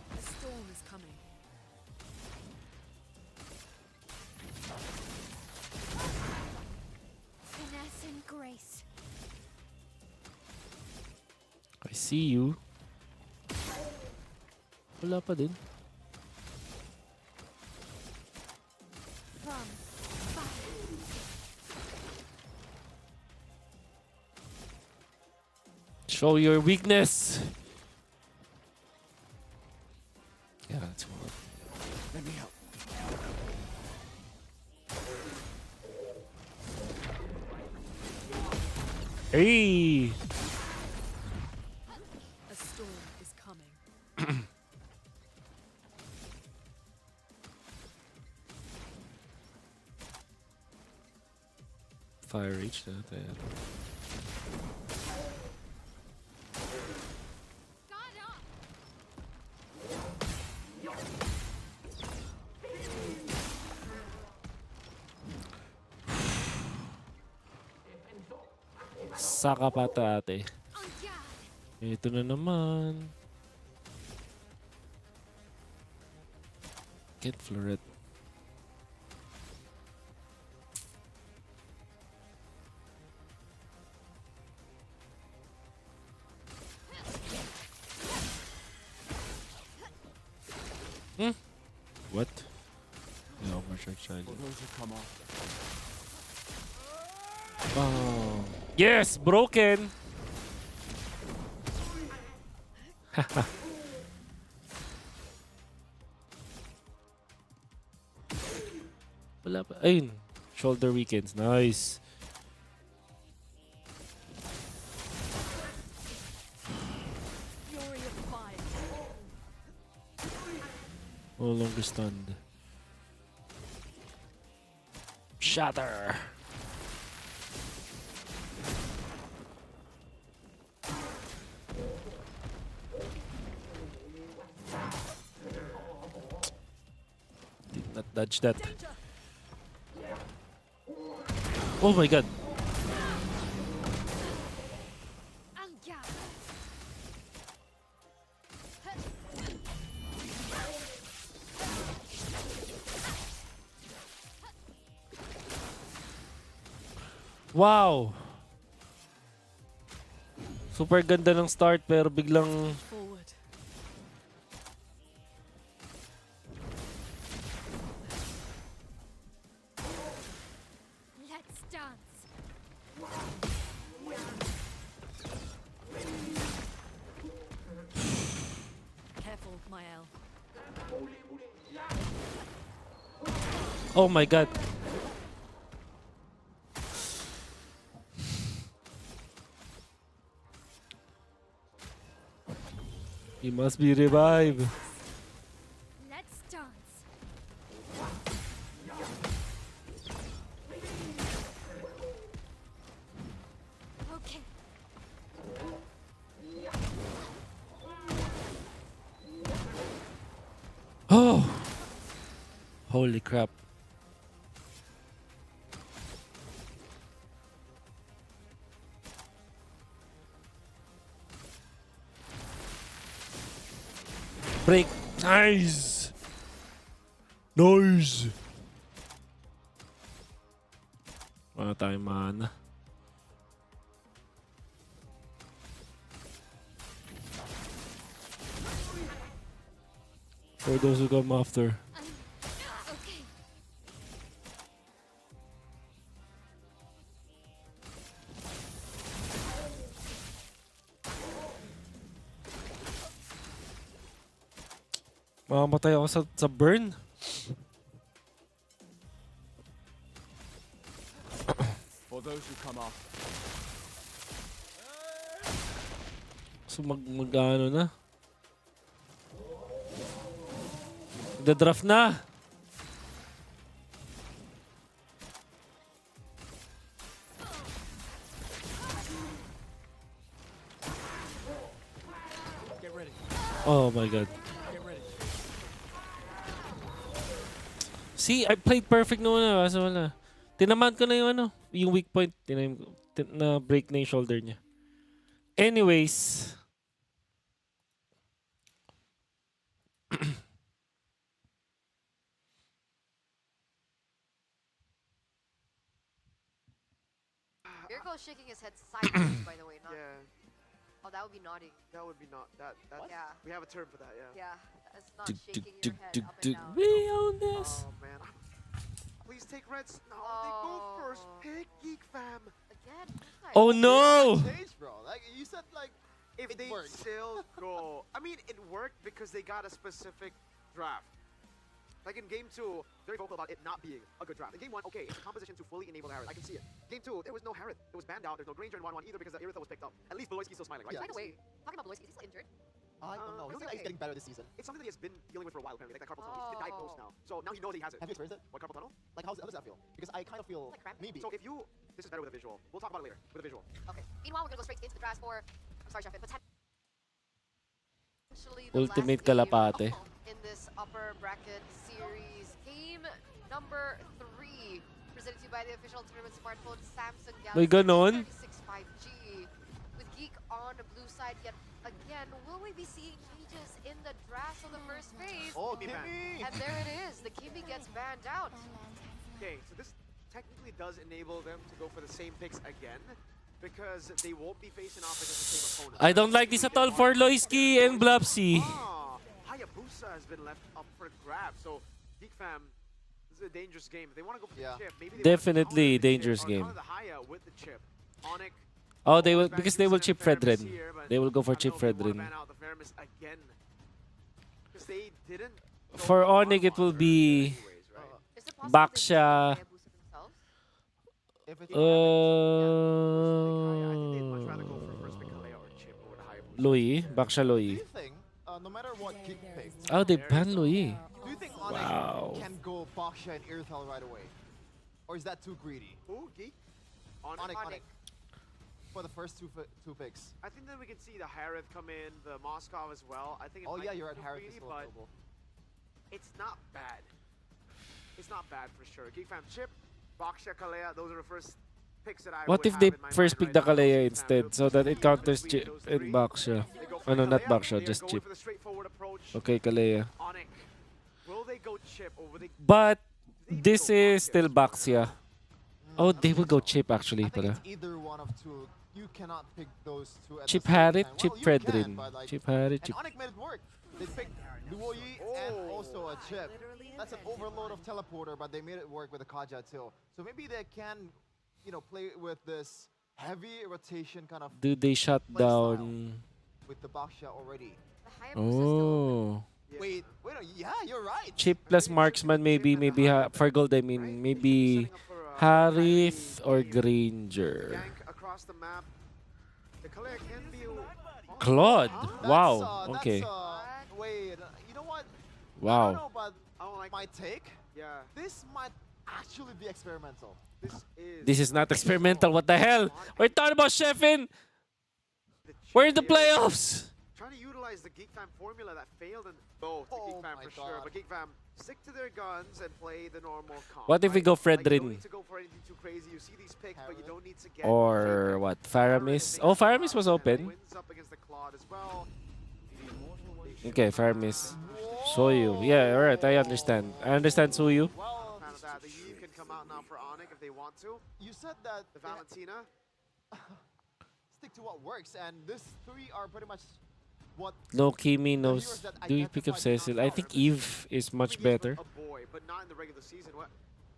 A storm is coming. Finesse and grace. I see you. Wala pa din. From Show your weakness. Yeah, that's one. Let me help. Hey! A storm is coming. Fire reach na tayo. Saka pa ate. Ito na naman. Get Floret. What? No, overcharge child. Come off. Oh. Yes, broken. Wala pa. Ayun. Shoulder weekends. Nice. Fury of fire. No longer stunned. Shatter. Dodge that. Oh my god. Wow! Super ganda ng start pero biglang Forward. Let's dance. Careful, Mael. oh my god. He must be revived. Let's dance. Okay. Oh! Holy crap. Break. Nice! Nice! Wala tayong mana. For those who come after. Okay. Mamamatay ako sa burn. For those who come after. So mag-ano na. Draft na. Get ready. Oh my god. Get ready. See, I played perfect noon na. Kaso wala. Tinamaan ko na yung ano, yung weak point. Na break na yung shoulder niya. Anyways. Mirko's shaking his head sideways, by the way. Not, Yeah, oh, that would be nodding. that would be not that. Yeah. We have a term for that. Yeah. Yeah, it's not Dug, shaking dug, your head dug, up dug, and down. we own this. Oh man. Please take Reds. No, they go first Oh. pick, Geek fam. Again? Nice. Oh no! Change, bro. Like you said, like If It they worked. still go, I mean, it worked because they got a specific draft. Like in game 2, very vocal about it not being a good draft. In game 1, okay, it's a composition to fully enable Harith. I can see it. Game 2, there was no Harith. It was banned out. There's no Granger in 1-1 either because the Iritha was picked up. At least Beloyski's still smiling, right? Yeah. By the way, talking about Beloyski, is he still injured? I don't know. He I don't seems like he's think- getting better this season. It's something that he has been dealing with for a while, apparently, like that carpal tunnel. He's been diagnosed Oh. now. So now he knows that he has it. Have you experienced it? What, carpal tunnel? Like, how does that feel? Because I kind of feel Like cramp? maybe. So if you, this is better with a visual. We'll talk about it later, with a visual. Okay. Meanwhile, we're gonna go straight into the draft for. I'm sorry, Chef. Potentially the Ultimate last game kalapate. in this upper bracket series. Game number 3, presented to you by the official tournament smartphone Samsung May Galaxy ganon? 36 5G. With Geek on the blue side yet again, will we be seeing changes in the draft of the first phase? Oh, Kimmy. Kimmy! And there it is. The Kimmy gets banned out. Okay, so this technically does enable them to go for the same picks again because they won't be facing off against the same opponent. I don't like this at all for Loiski and Blapsy. Ah, Hayabusa has been left up for grabs. So, Geek fam, this is a dangerous game. If they want to go for Yeah. the chip, maybe they Definitely want to counter the dangerous chip, or game. counter the Haya with the chip. Onic, Oh, they will back because they will using chip a Feramis Fredrin. here, but They will go for I don't chip know if they wanna Fredrin. ban out the Feramis again. Because they didn't go For Onic, it will one-one be anyways, right? Is it possible back they siya. Hayabusa themselves? If it's I think they'd much rather go for first pick Kalea or chip over the Hayabusa. Louis, back siya Do Louis. you think, no matter what Geek picks, Oh, they ban Louis. do you think Onic Wow. can go Baksha and Irithel right away? Or is that too greedy? Who? Geek? Onic, Onic. Onic. For the first two picks. I think that we can see the Harith come in, the Moskov as well. I think. It Oh might yeah, be you're at too Harris greedy, is still but available. it's not bad. it's not bad for sure. Geek Fam Chip, Boxia, Kalea, those are the first picks that I What would if have they in my first mind pick right the now. Kalea Geek Fam, instead so that it counters Chip and Boxia? They go Oh for no, not Kalea. Boxia, They are just going Chip. for the straightforward approach. Okay, Kalea. Onic, will they go Chip or will they? But they even this go is Boxia still at this point? Boxia. Oh, they will go Chip actually. I think Pala. it's either one of two. You cannot pick those two at Chip the same Harit, time. Chip Well, you can, Fredrin. but, like, Chip Harit, and Chip. Onic made it work. They picked Duo Yi and also a Chip. That's an overload of teleporter, but they made it work with a Kaja too. So maybe they can, you know, play with this heavy rotation kind of Do they shut play style down? with the Baksha already. The Hayabusa is still open. Oh. Wait, no, yeah, you're right. Chip plus Marksman, maybe for gold, I mean, maybe Harith or Granger. Gank across the map. The Kalea can be. Claude. That's, Wow. that's, Okay. wait, you know what? I don't Wow. know, but I don't like my take, Yeah, this might actually be experimental. This is not experimental. What the hell? We're talking about Sheffin. We're in the playoffs. Trying to utilize the Geek Fam formula that failed in both the Oh Geek Fam my for sure. God. But Geek Fam stick to their guns and play the normal comp. What if we right? go Like, you Fredrin? don't need to go for anything too crazy. You see these picks, but you don't need to get Or what? Faramis? Oh, Faramis was open. Wins up against the Claude as well. Okay, Faramis. Soyu. Yeah, alright. I understand. I understand Soyu. Well, Fan of that. The Yi can come out now for Onic if they want to. you said that The Valentina. stick to what works, and these three are pretty much what No Kimi knows. Do we pick up Cecil? I think Eve is much Maybe he's better. A boy, but not in the regular season. What?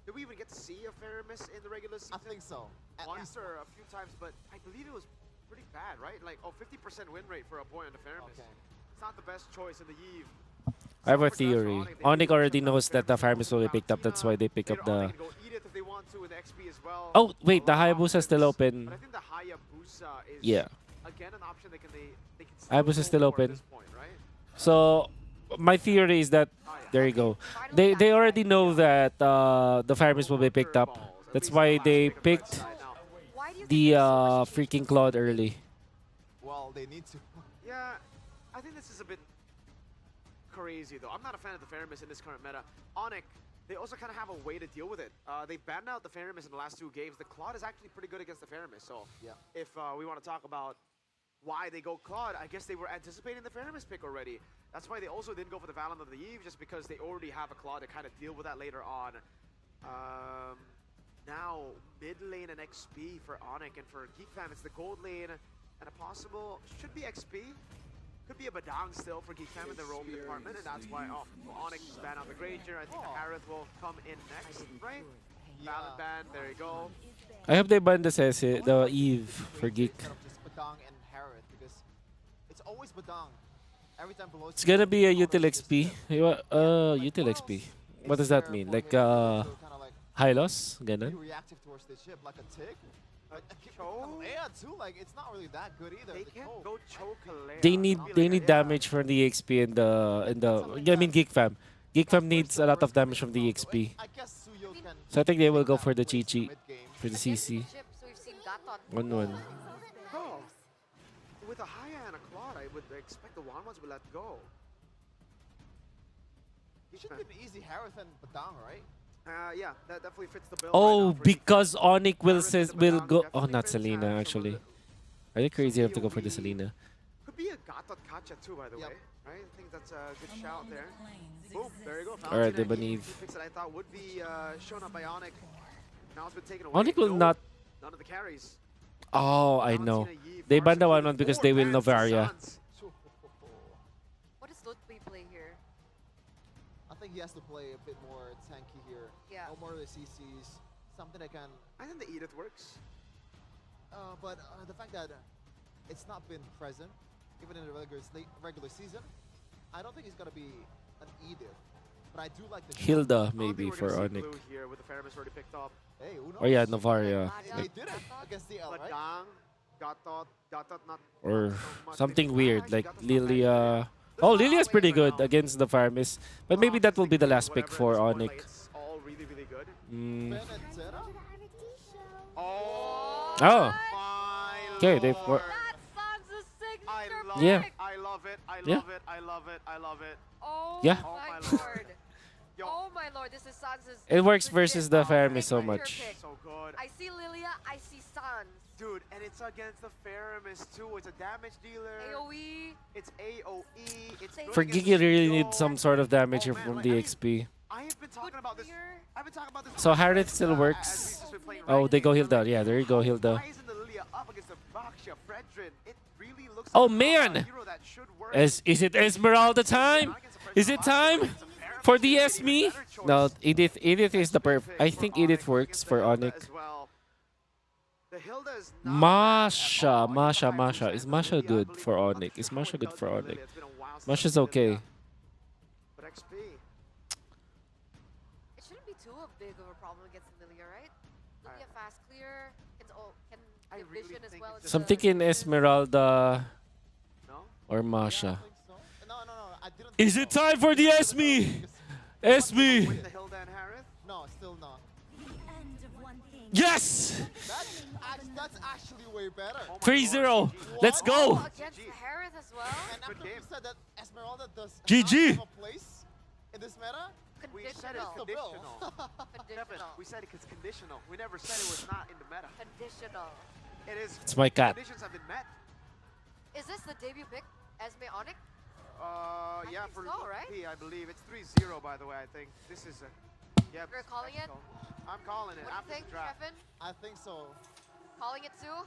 Did we even get to see a Faramis in the regular season? I think so. Once or a few times, but I believe it was pretty bad, right? Like, 50% win rate for a boy on the Faramis. Okay. It's not the best choice in the Eve. I have a theory. Onic already knows that the Faramis will be picked up. That's why they pick up the... Go Edith if they want to in the XP as well. Oh, wait. The Hayabusa is still open. But I think the Hayabusa is Yeah. again an option they can Hayabusa is go still for open. At this point, right? So, my theory is that... There you go. They already know that the Faramis will be picked up. That's why they picked Why do you think the there's so much freaking Claude early. Well, they need to. Yeah, I think this is a bit crazy though. I'm not a fan of the Faramis in this current meta. Onic, they also kind of have a way to deal with it. They banned out the Faramis in the last 2 games. The Claude is actually pretty good against the Faramis. So Yeah. if we want to talk about why they go Claude, I guess they were anticipating the Faramis pick already. That's why they also didn't go for the Valen of the Eve, just because they already have a Claude to kind of deal with that later on. Now, mid lane and XP for Onic, and for Geek Fam, it's the gold lane and a possible, should be XP. Could be a Badang still for Geek Fam in the roam department, and that's why Onic ban out the Granger. I think the Harith will come in next, right? Valen ban, there you go. I hope they ban the Eve for Geek. Instead of just Badang and Harith, because it's always Badang. Every time below. It's gonna be a util XP. Util XP. What does that mean? Like, high loss? Be Ganun? reactive towards the chip, like a tick. Cho? Yeah, too. Like it's not really that good either. They the can't Cho. go choke Kalea. They need damage from the XP and the I mean Geek Fam. Geek Fam needs a lot of damage from the XP. I guess Suyo can. So I think they will take go that for the place Chi-Chi. mid-game. For the against CC. Chips, we've seen Gatot. 1-1. Oh. With a Haya and a Claude, I would expect the Wanwans will let go. It should be an easy Harith and Badang, right? Yeah, that definitely fits the bill. Oh, right now for Geek because Onic will Harith will Badang go. Oh, definitely not fits, Selena some of actually. the- Are you crazy enough to go some for the of Selena? Could be a Gatot Kacha too, by the Yep. way. Right? I think that's a good shout there. Boom, there you go. Alright, Valentina, the he- Baniv. he picks that I thought would be shown up by Onic. Now it's been taken away. Onic will No, not. None of the carries. Oh, I know. Valentina, Yi, They banned the Varsity, 1-1 because 4 they will bans, Novaria. Suns. What does Lutfi play here? I think he has to play a bit more tanky here. Yeah. No more of the CCs. Something that can. I think the Edith works. But the fact that it's not been present, even in the regular season, I don't think it's gonna be an Edith. But I do like the. Hilda I don't think maybe we're for gonna see Onic. blue here with the Faramis already picked up. Hey, who knows? Oh yeah, Novaria. They did it against DL, But right? Dang, Gatot not Or so much. something Actually, weird like Gatot's not bad Lilia. either. Oh, There's Lilia's not pretty ways good right now. against the Faramis. But maybe that will be the last pick for Whatever at this point, Onic. like, it's all really, really good. Mm. Benedetta? Oh, Oh, my okay. They lord. That sounds a I signature love Yeah. it. I love it. I Yeah. love it. I love it. I love it. Oh Yeah. Oh my my lord. lord. Yo, Oh my lord, this is Sans'. It works legit versus the Faramis so signature much. pick. so good. I see Lilia, I see Sans. Dude, and it's against the Faramis too. It's a damage dealer. AoE. It's AoE. It's good For against Geek, you really Yo. need some sort of damage Oh, man, from like, the I mean, XP. I have been talking about this. I've been talking about this. So for Harith months, still as works. we've just been playing Oh, they ranked go games. Hilda. Yeah, there you go, Hilda. Why isn't the Lilia up against the Baxia Fredrin? It really looks Oh, like a man. hero that should work. Is it Esmeralda time? Is it time for the Esme? No, Edith is the perf. I think Edith works for Onic. The Hilda is not Masha. Is Masha good for Onic? Is Masha good for Onic? Masha's okay. But XP. It shouldn't be too big of a problem against Lilia, right? Lilia fast clear, can give really vision as think well. it's as So I'm the thinking vision. Esmeralda No? or Masha. No, I didn't. Is it time for the Esme? Esme! With the Hilda and Harith? No, still not. End of one thing. Yes! That's actually way better. Oh my 3-0. lord, Let's Oh, go! against Harith as well. And after we game. said that Esmeralda does GG. not have a place in this meta, We said it's Conditional. conditional. Devin, Conditional. we said it's conditional. We never said it was not in the meta. Conditional. It is. It's my cat. Conditions have been met. Is this the debut pick? Esme Onic? Yeah, think for so, right? P, I believe. It's 3-0, by the way, I think. This is a... Yeah, You're calling it? I'm calling it. What do After you think, the draft. Kevin? I think so. Calling it too?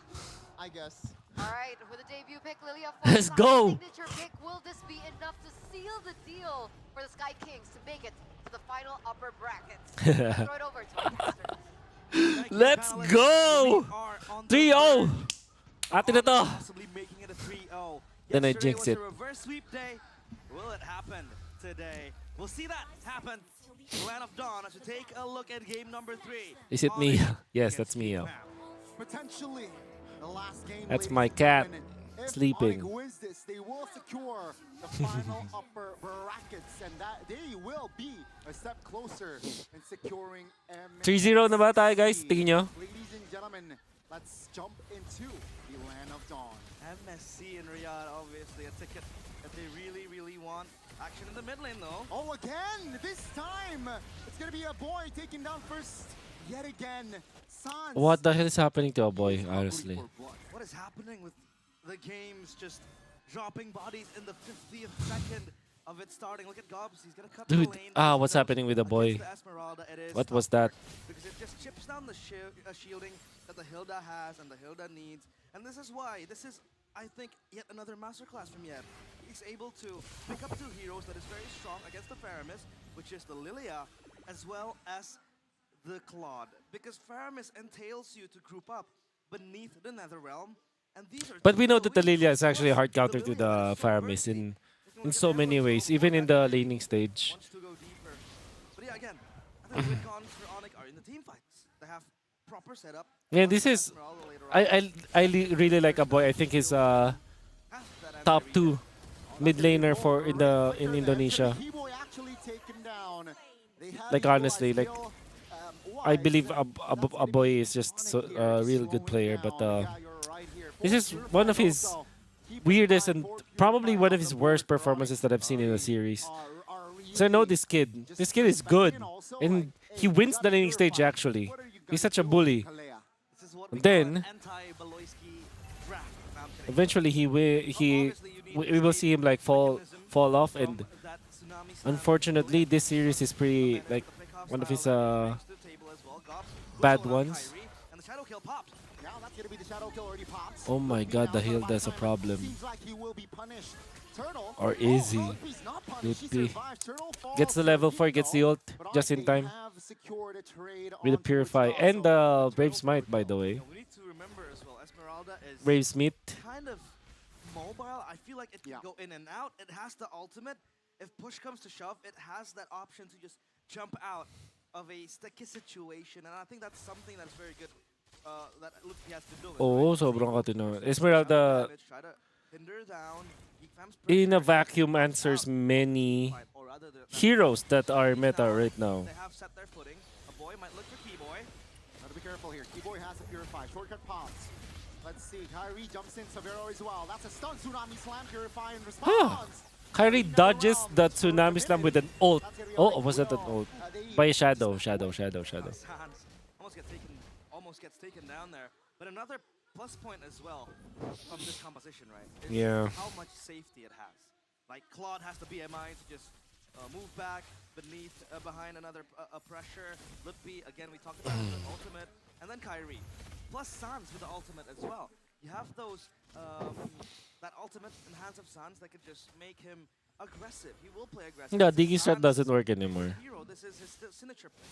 I guess. All right, with the debut pick, Lilia. Let's go. Signature pick. Will this be enough to seal the deal for the Sky Kings to make it to the final upper brackets? Let's throw it over to our casters. Let's go! 3-0! Atin na to! Possibly making it a 3-0. Then I Yesterday jinx was it. a reverse sweep day. Will it happen today? We'll see that happen. Clan of Dawn as we take a look at game number 3. Is it Mia? Yes, that's Mia. Potentially the last game. That's ladies my and cat, gentlemen. If sleeping. Onic wins this, they will secure the final upper brackets, and that they will be a step closer in securing MSC. 3-0 na ba tayo, guys? Tingin nyo? Ladies and gentlemen, let's jump into the land of dawn. MSC and Riyadh, obviously a ticket that they really want. Action in the mid lane though. Oh, again! This time, it's gonna be a boy taking down first yet again. Sans. What the hell is happening to a boy, honestly? What is happening with the games just dropping bodies in the 50th second of it starting? Look at Gobbs, he's gonna cut Dude, the lane. what's happening with the boy? Against the Esmeralda, it is What tough was that? because it just chips down the shielding that the Hilda has and the Hilda needs. And this is why, this is, I think, yet another masterclass from Yeb. He's able to pick up two heroes that is very strong against the Faramis, which is the Lilia, as well as the Claude. Because Faramis entails you to group up beneath the Netherrealm, and these are But we two know of that the weaknesses. Lilia is actually a hard Plus, counter to Lilia the is so Faramis bursty. in Taking a look so at many Emperor ways, Gold, even in the Faramis laning stage. wants to go deeper. But yeah, again, I think the cons for Onic are in the team fights. They have proper setup. Yeah, this is... really like a boy. I think he's top 2 mid laner for in Indonesia. Keyboy actually taken down. They have Like, honestly, like, equalized skill, I believe that's a boy is just so, a real good player, but this is one of his weirdest and probably one of his worst performances that I've seen in a series. So I know this kid. This kid is good, and he wins the laning stage actually. He's such a bully. This is what And we call then an anti-Baloyski draft. No, I'm kidding. eventually we will see him like fall off, and unfortunately this series is pretty like one of his bad ones. And the shadow kill pops. Now that's gonna be the shadow kill already pops. Oh my god, the heal does a problem. Seems like he will be punished. Turtle. Or is he? no, he's not punished. He Good P. survives. Turtle falls Gets the to level the 4, gets the ult but just in Onic, time they have secured a trade with the onto Purify Turtle, and so the Brave Turtle Smite, by the way. Yeah, we need to remember as well, Esmeralda is Brave Smith. kind of mobile. I feel like it can Yeah. go in and out. It has the ultimate. If push comes to shove, it has that option to just jump out of a sticky situation. And I think that's something that's very good that Luffy has to do. Oo, sobrang katino. Esmeralda, Try to hinder down. Geek Fam's in a pressure vacuum, answers many or rather heroes that are meta right now. They have set their footing. A boy might look for Keyboy. Gotta be careful here. Keyboy has a Purify. Shortcut pops. Let's see. Kyrie jumps in. Severo as well. That's a stun. Tsunami slam. Purify in response. Kyrie dodges the tsunami slam with an ult. Oh, was that an ult? By a shadow. Sans almost gets taken down there. But another plus point as well from this composition, right? Is Yeah. how much safety it has. Like Claude has the BMI to just move back behind another pressure. Lutpi, again, we talked about the ultimate, and then Kyrie. Plus Sans with the ultimate as well. You have those, that ultimate in the hands of Sans that could just make him aggressive. He will play aggressive. No, This is Diggy strat Sans' doesn't work anymore. hero. This is his signature pick.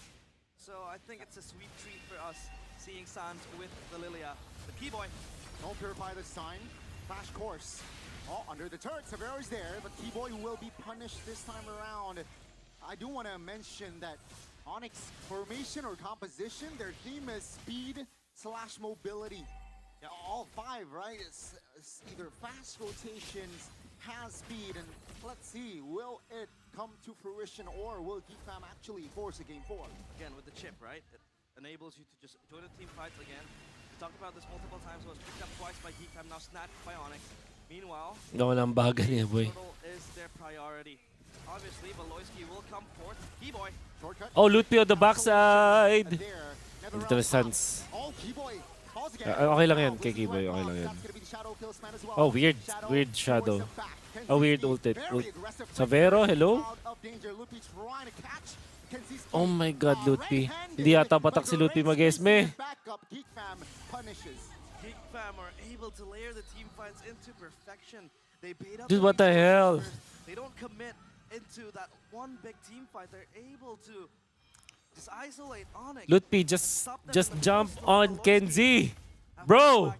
So I think it's a sweet treat for us seeing Sans with the Lilia. The Keyboy. Don't purify the sign. Flash course. Oh, under the turret, Severo's there, but Keyboy will be punished this time around. I do want to mention that Onyx formation or composition, their theme is speed / mobility. Yeah, all five, right? It's either fast rotations, has speed, and let's see, will it come to fruition or will Geek Fam actually force a game 4? Again, with the chip, right? It enables you to just join the team fights again. We talked about this multiple times. It was picked up twice by Geek Fam, now snatched by Onyx. Meanwhile, Walang baga niya, boy. Portal is their priority. Obviously, Baloyski will come forth. Keyboy. Shortcut. Oh, Lutpi on the backside. And there, never Interessant. Oh, Keyboy. Calls again. Okay lang yan kay Keyboy, okay lang yan. That's gonna be the Shadow Kill Sman as well. Oh, weird shadow. force him back. Oh, weird ulted. Savero, hello? Out of danger. Lutpi trying to catch. Kenziski. Oh my God, Lutpi. Red-handed, Hindi yata but patak si Lutpi Goretzky mag-esme. is back up. Geek Fam punishes. Geek Fam are able to layer the team fights into perfection. They bait up Dude, what the hell? They don't commit into that one big team fight. They're able to just isolate Onyx. Lutpi, just jump on Kenzie. Bro!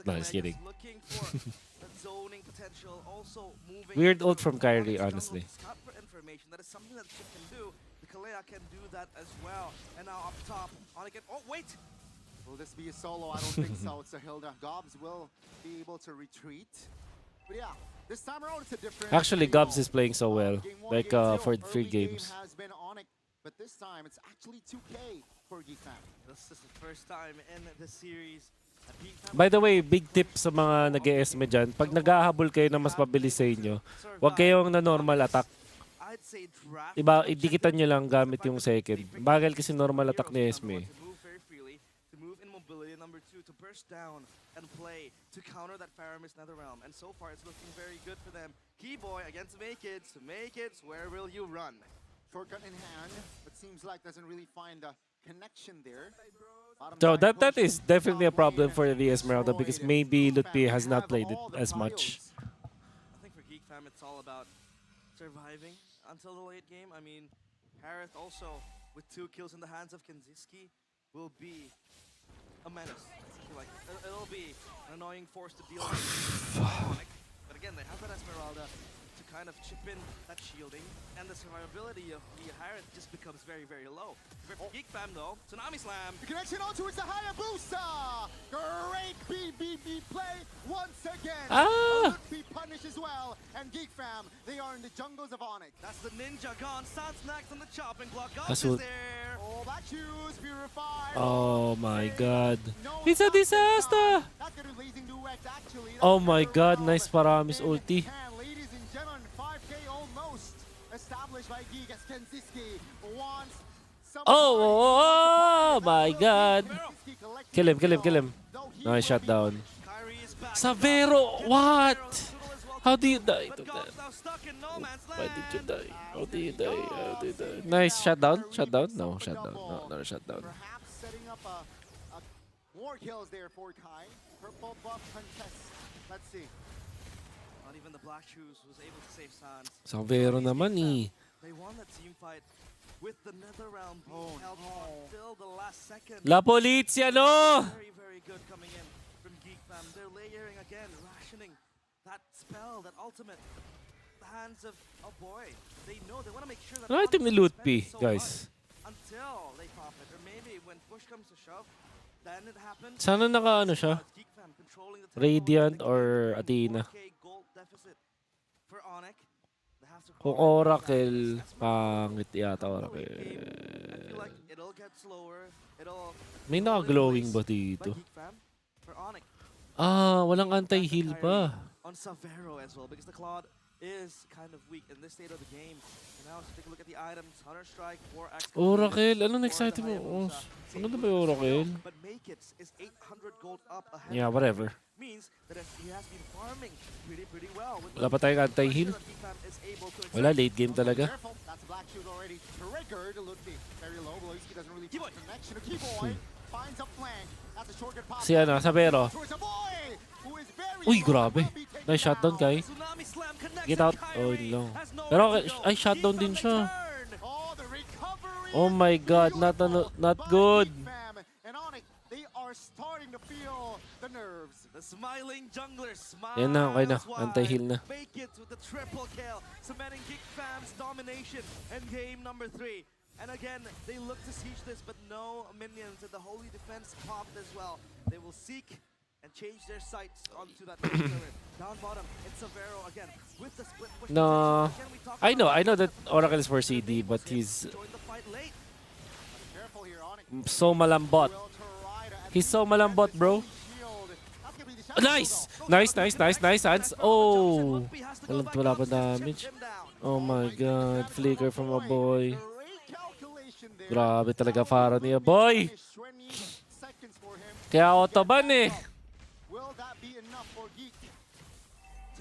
No, just kidding. Looking for the zoning potential, also moving Weird through. ult from Kyrie, Onyx honestly. struggle to scout for information. That is something that Chip can do. The Kalea can do that as well. And now up top, Onyx. Oh wait! Will this be a solo? I don't think so. It's a Hilda. Gobs will be able to retreat. But yeah, this time around it's a different. Actually, Gobs is playing so well. Game one, Like, game for zero. 3 Early game games. has been Onic, but this time it's actually 2K for Geek Fam. This is the first time in the series. that Geek Fam By the way, big tip sa mga nag-ESME dyan, pag nag-ahabol kayo na mas mabilis sa inyo, huwag kayong na normal attack. I'd say draft Idikitan nyo lang gamit yung second. Bagal kasi normal attack ni ESME. to move very freely, to move in mobility. Number 2, to burst down and play to counter that Paramis Netherrealm. And so far, it's looking very good for them. Keyboy against Makids. Makids, where will you run? Shortcut in hand, but seems like doesn't really find a connection there. Bottom So side that push is from definitely a top problem lane for the Esmeralda because destroyed. maybe Geek Lutpi Fam has not have played it all the as much. trials. I think for Geek Fam, it's all about surviving until the late game. I mean, Harith also, with 2 kills in the hands of Kenziski, will be a menace. I feel like it'll be an annoying force to deal with. But again, they have that Esmeralda to kind of chip in that shielding, and the survivability of the Harith just becomes very, very low. For Geek Fam though, Tsunami Slam. The connection on towards the Hayabusa! Great BBB play once again! Ah! Lutfi punish as well, and Geek Fam, they are in the jungles of Onyx. That's the ninja gone. Sans next on the chopping block. Gobs That's is what- there. Oh, that shoes purified. Oh my God. No, It's a nothing disaster! done. That's the blazing duet, actually. Oh That's my another God, round nice Paramis in ulti. hand. Ladies and gentlemen, 5K almost established by Geek as Kenziski wants some Oh my God. Kenziski collecting Kill him, kill him, the kill him. though he Nice will shot be down. Kyrie is back. Savero, what? How do you die to But that? Gobs now stuck in no man's Why did you land. die? How did you die? How did you die? Nice shutdown. Shutdown? No, shutdown. No, not a shutdown. Perhaps setting up a more kills there for Kai. Purple buff contest. Let's see. Not even the Black Shoes was able to save Sans. Savero naman eh. They won that team fight with the Netherrealm being Oh, held no. until the last second. La Polizia, no! Very, very good coming in from Geek Fam. They're layering again, rationing that spell, that ultimate. The hands of a boy. They know, they want to make sure that Ano item ni Onyx Lutpi, spends so guys? much until they pop it. Or maybe when push comes to shove, then it happens. Sana naka ano siya? Geek Fam controlling the tempo, Radiant and or again, Athena? 4K gold deficit for Onic. They have to Kung call it. Oracle, pangit yata I Oracle. feel like it'll get slower. It'll May naka-glowing ba dito? Geek Fam for Onic. Ah, walang anti-heal pa. On Savero as well because the Claude is kind of weak in this state of the game. And now, let's take a look at the items. Counter-Strike, 4x. Oracle, ano excited mo? Ano ba yung Oracle? But make it is 800 gold up ahead. Yeah, whatever. Means that he has been farming pretty well. Wala pa tayong anti-heal. Wala, late game talaga. Careful, that's a black shoot already triggered. Ludwig very low. Loiski doesn't really find connection. Keyboy finds a flank. That's a shortcut pop. Si ano, Sabero. Towards a boy who is very Uy, low, grabe. will be taken Nice shutdown, down. Kai. Get out. Oh, no. Pero, ay, shutdown din siya. Oh, the recovery. Oh my God, not good. Fam and Onic, they are starting to feel the nerves. The smiling jungler smiles. Yan na, okay na. wide. Anti-heal na. Make it with the triple kill, cementing Geek Fam's domination in game number 3. And again, they look to siege this, but no minions, and the holy defense popped as well. They will seek and change their sights onto that next turret. Down bottom, it's Severo again with the split push. No, Again, we talk I know about that Oracle is for CD, but he's join the fight late. Careful here, Onic. so malambot. Will try to He's so malambot, bro. shield. That's gonna be the shadow Nice! though. Nice, Hans. Oh! Wala pa damage. Him down. Oh my God, flicker from a boy. Great calculation there. Grabe talaga Faro niya, boy! 20 seconds for him. Kaya autoban eh. Will that be enough for Geek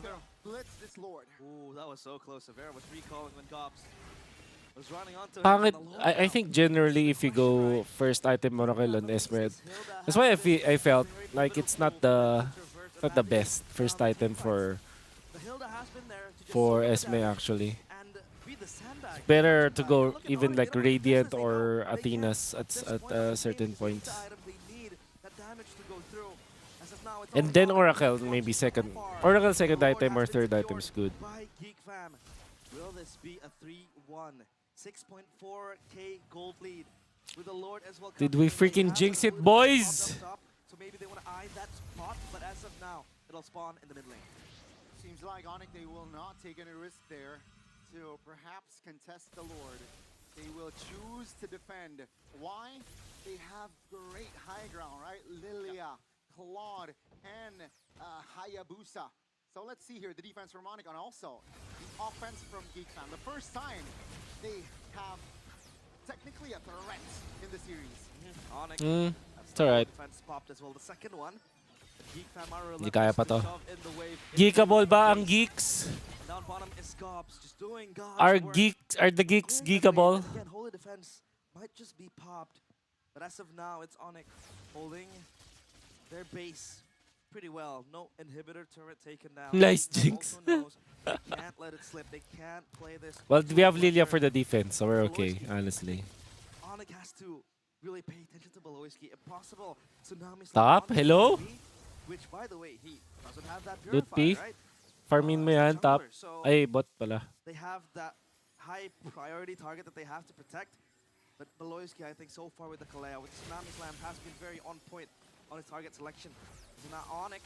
to blitz this Lord? Ooh, that was so close. Severo was recalling when Gobs was running onto Pangit, him. on the low I think generally if you go first item Oracle on Esmed, that's why I felt like it's not the best first item for The Hilda has been there to just for slow it Esme down actually. and be the sandbag. Better to go Look at even Onic, like they don't make Radiant sense, they or know they Athena's can't. at this point of the certain game, points. the item they need that damage to go through. As of now, it's And all then about Oracle watching maybe so second. far. Oracle second The Lord item or has been third item is secured good. by Geek Fam. Will this be a 3-1? 6.4k gold lead with the Lord as well. Did we coming in. They freaking have jinx a it, little boys? up top, so maybe they want to eye that spot, but as of now, it'll spawn in the mid lane. Seems like Onic, they will not take any risk there to perhaps contest the Lord. They will choose to defend. Why? They have great high ground, right? Lilia, Claude, and Hayabusa. So let's see here the defense from Onic and also the offense from Geek Fam. The first time they have technically a threat in the series. Onic, It's alright. defense popped as well. The second one. Geek Fam are Hindi kaya pa to. shove in the wave. Geekable ba ang geeks? Down bottom is Gobs, just doing Gobs Are work. the geeks Going geekable? away. Again, holy defense might just be popped, but as of now, it's Onic holding their base pretty well. No inhibitor turret taken down. Nice Geek Fam jinx. also knows they can't let it slip. They can't play this. Well, we have Lilia for pressure. the defense, so we're okay, honestly. Onic has to really pay attention to Beloyski. If possible, Tsunami Top, hello? Which, by the way, he doesn't have that Good P. purifier, right? Farmin mo He's a yan, top. jungler, so Ay, bot pala. they have that high priority target that they have to protect. But Beloyski, I think, so far with the Kalea, with Tsunami Slam, has been very on point on his target selection. So now Onic,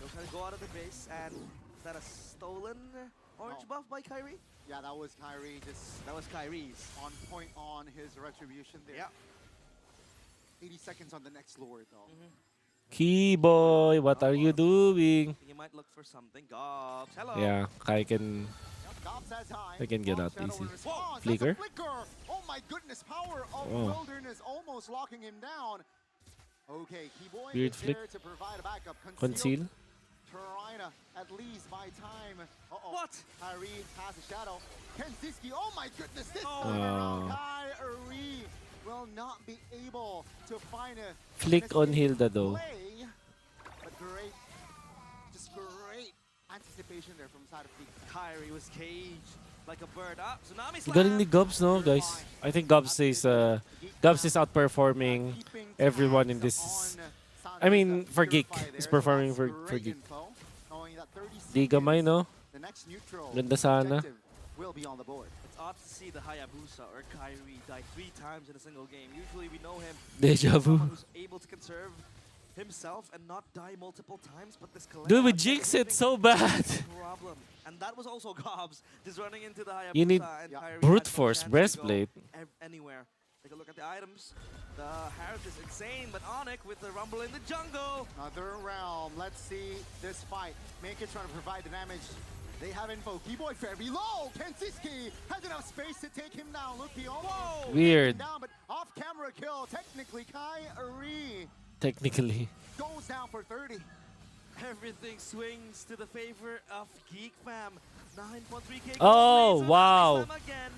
they'll try to go out of the base, and is that a stolen orange No. buff by Kyrie? Yeah, that was Kyrie just That was Kyrie's. on point on his retribution there. Yeah. 80 seconds on the next Lord though. Keyboy, what are you doing? You might look for something. Gobs, hello. Yeah, Kai can... Gob says hi. I can get out Shadow easy. in response. That's a Flicker? flicker. Oh my goodness, power of Oh. wilderness almost locking him down. Okay, Keyboy Weird is flick. there to provide a backup. Conceal? Trina at least by time. Uh-oh. What? Kyrie has a shadow. Kensiski, oh my goodness, this Oh. time around, Kyrie will not be able to find a Flick an on escape Hilda though. play. But great, just great anticipation there from side of Geek. Kyrie was caged like a bird. Ah, Tsunami Slam. Galing ni Gobs, no, guys? I think Gobs is outperforming Keeping everyone in tabs this. on I mean, Sandra's for Geek. purify He's there, so performing that's for great Geek. info, knowing that 30 Di gamay, seconds, no? the next neutral Ganda sana. objective will be on the board. It's odd to see the Hayabusa or Kyrie die 3 times in a single game. Usually we know him Deja as vu. someone who's able to conserve himself and not die multiple times, but this Kalea Dude, we has jinx it everything so bad. problem. And that was also Gobs just running into the Hayabusa. You need and Kyrie brute had no force chance to breastplate. go anywhere. Take a look at the items. The Harris is insane, but Onic with the rumble in the jungle. Another realm. Let's see this fight. Make it trying to provide the damage. They have info. Keyboy very low. Kensiski has enough space to take him down. Look, he almost Weird. down, but off-camera kill. Technically, Kyrie Technically. goes down for 30. Everything swings to the favor of Geek Fam. 9.3k. Oh, wow. Again.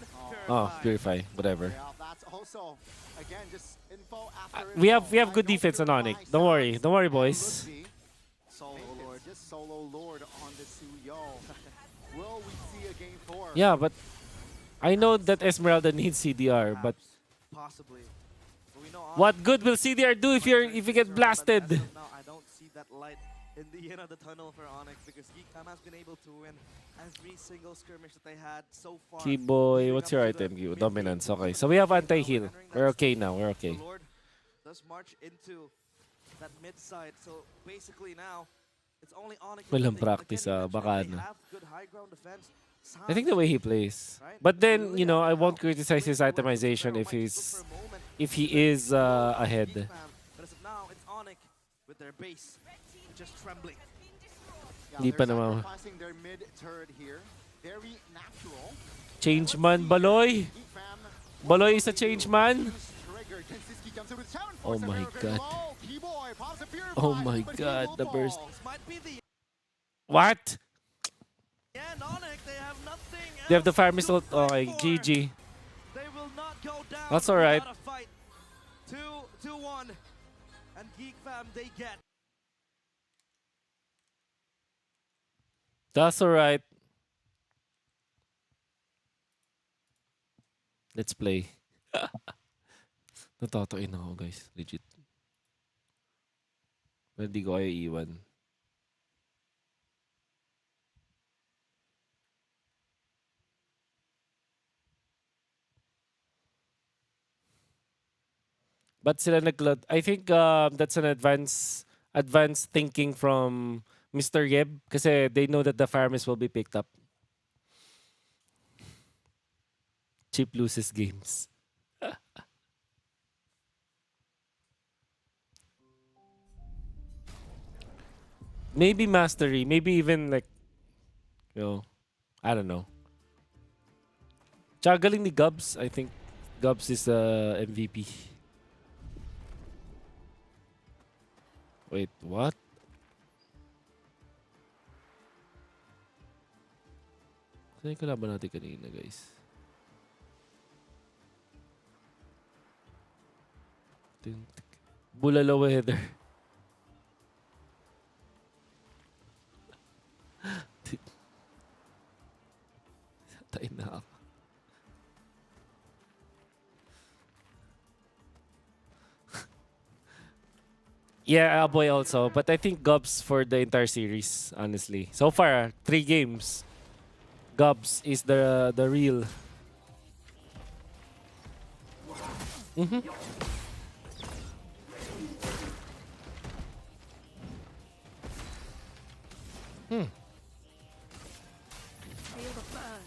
Oh, Purify. Whatever. Yeah, that's also, again, just info after We have info. good I defense on don't Onic. purify Don't worry. sounds Don't worry, and boys. Ludwig. Solo Maybe Lord. it's just solo Lord on the Suyo. Will we see a game 4? Yeah, but I know that Esmeralda needs CDR, but Possibly. But we know what good will CDR do if you get blasted? As of now, I don't see that light in the end of the tunnel for Onyx because Geek Fam has been able to win every single skirmish that they had so far. Keyboy, what's your item? Dominance. Okay, so we have anti-heal. We're okay now. We're okay. The Lord does march into that mid side. So basically now, it's only Onyx. Walang practice, baka They ano. have good high ground defense. I think the way he plays. But then, you know, I won't criticize his itemization if he is ahead. But as of now, it's Onyx with their base just trembling. Yeah, Di pa they're naman. sacrificing their mid turret here. Very natural. Change man, Baloy. Geek Fam Baloy is a change man. triggered. Kensiski comes in with challenge Oh force my and very God. low. Keyboy pops a purify, Oh my but he God, will the burst. fall. This might be the What? end. Onyx, they have nothing They have the else fire to missile. fight Okay, for. GG. They will not go down. That's alright. without a fight. 2-1. And Geek Fam, they get. That's alright. Let's play. Natatayin ako, guys. Legit. Pero di ko kayo iwan. But sila I think that's an advanced thinking from Mr. Yeb kasi they know that the farmers will be picked up. Chip loses games. Maybe mastery, maybe even like, you know, I don't know. Tsaka galing ni Gubs, I think Gubs is MVP. Wait, what? Saan yung kalaban natin kanina, guys? Bulalo weather. Tayo na ako. Yeah, boy also. But I think Gubs for the entire series, honestly. So far, 3 games. Gubs is the real. Feel the burn.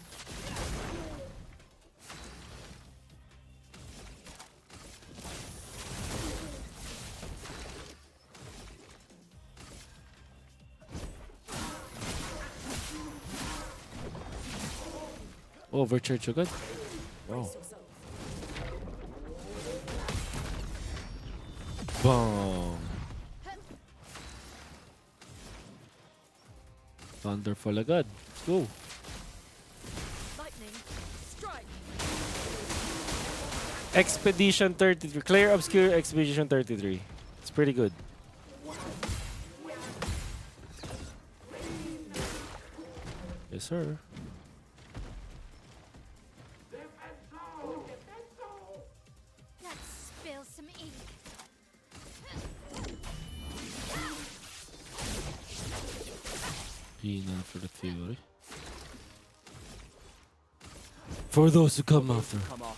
Overcharge agad. Wow. Boom. Thunderfall agad. Let's go. Lightning. Strike. Expedition 33. Clear Obscure Expedition 33. It's pretty good. Yes, sir. Let's spill some ink. Hina for the Fury. For those who come after. Come off.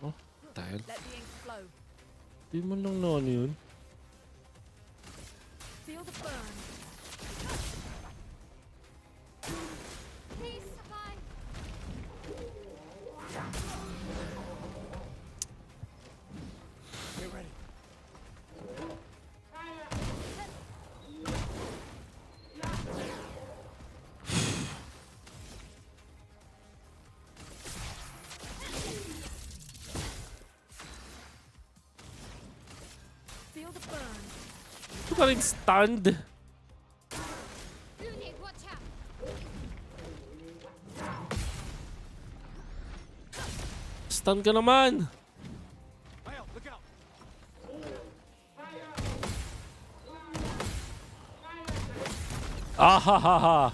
Oh, dahil. Let the ink flow. Di man lang na ano yun. Feel the burn. Please survive. Get ready. Feel the burn. Ito pa rin stunned. Onic, watch out. Stun ka naman. Ah ha ha ha.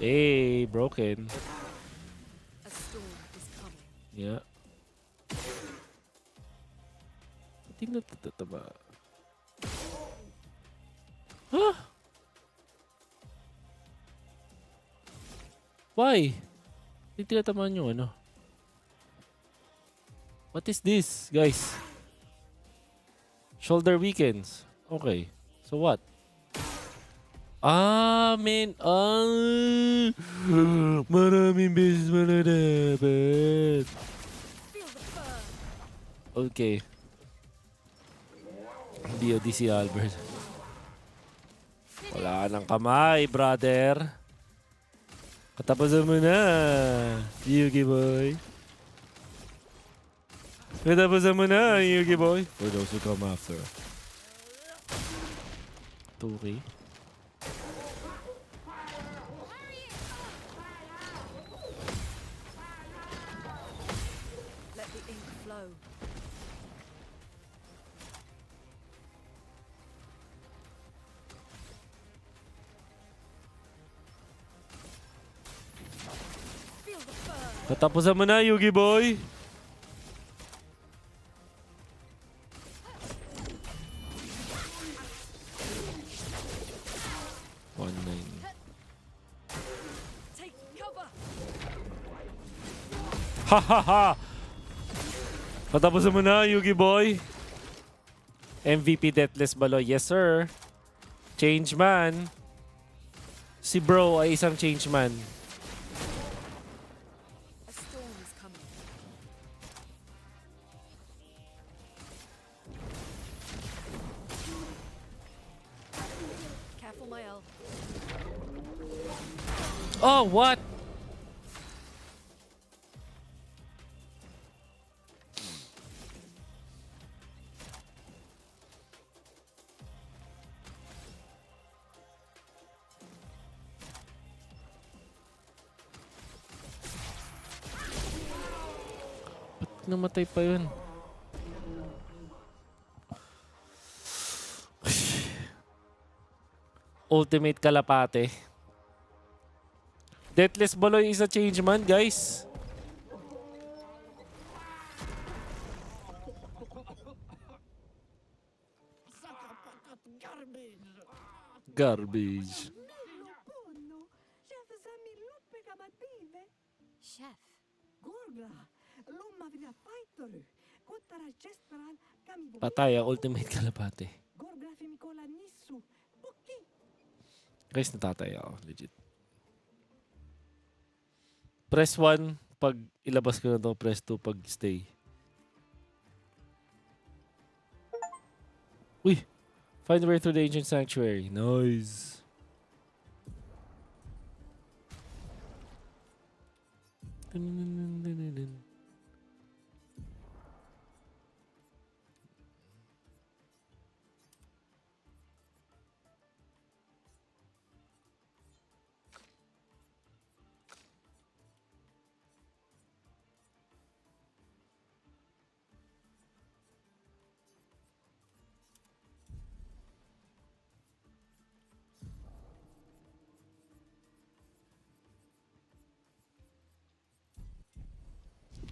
Hey, broken. A storm is coming. Yeah. Hindi natataba. Huh? Why? Hindi tinatamaan yung ano. What is this, guys? Shoulder weakens. Okay. So what? Ah, man. Ah. Maraming beses mo na dapat. Feel the burn. Okay. DOD si Albert. Wala nang kamay, brother. Katapusan mo na, Yugi boy. Katapusan mo na, Yugi boy. For those who come after. 2K. Let the ink flow. Feel the burn. Katapusan mo na, Yugi boy. Take cover. Ha ha ha! Katapusan mo na, Yugi boy. MVP Deathless Baloy. Yes, sir. Change man. Si bro ay isang change man. A storm is coming. Careful, my elf. Oh, what? Ba't namatay pa yun? Ultimate kalapate. Deathless Baloy is a change man, guys. Garbage. Chef. Patay ang ultimate kalapate. Guys, natatay ako. Legit. Press 1 pag ilabas ko na to. Press 2 pag stay. Uy! Find the way through the ancient sanctuary. Nice.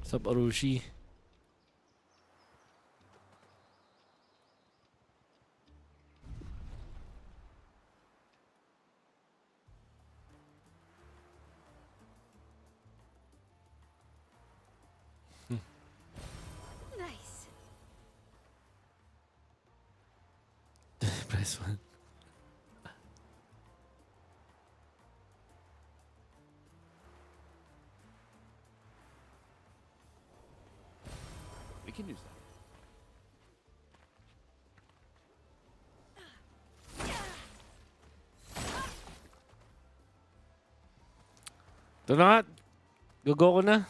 Sup, Arushi? Nice. Press 1. We can use that. Ito na nga. Go ko na.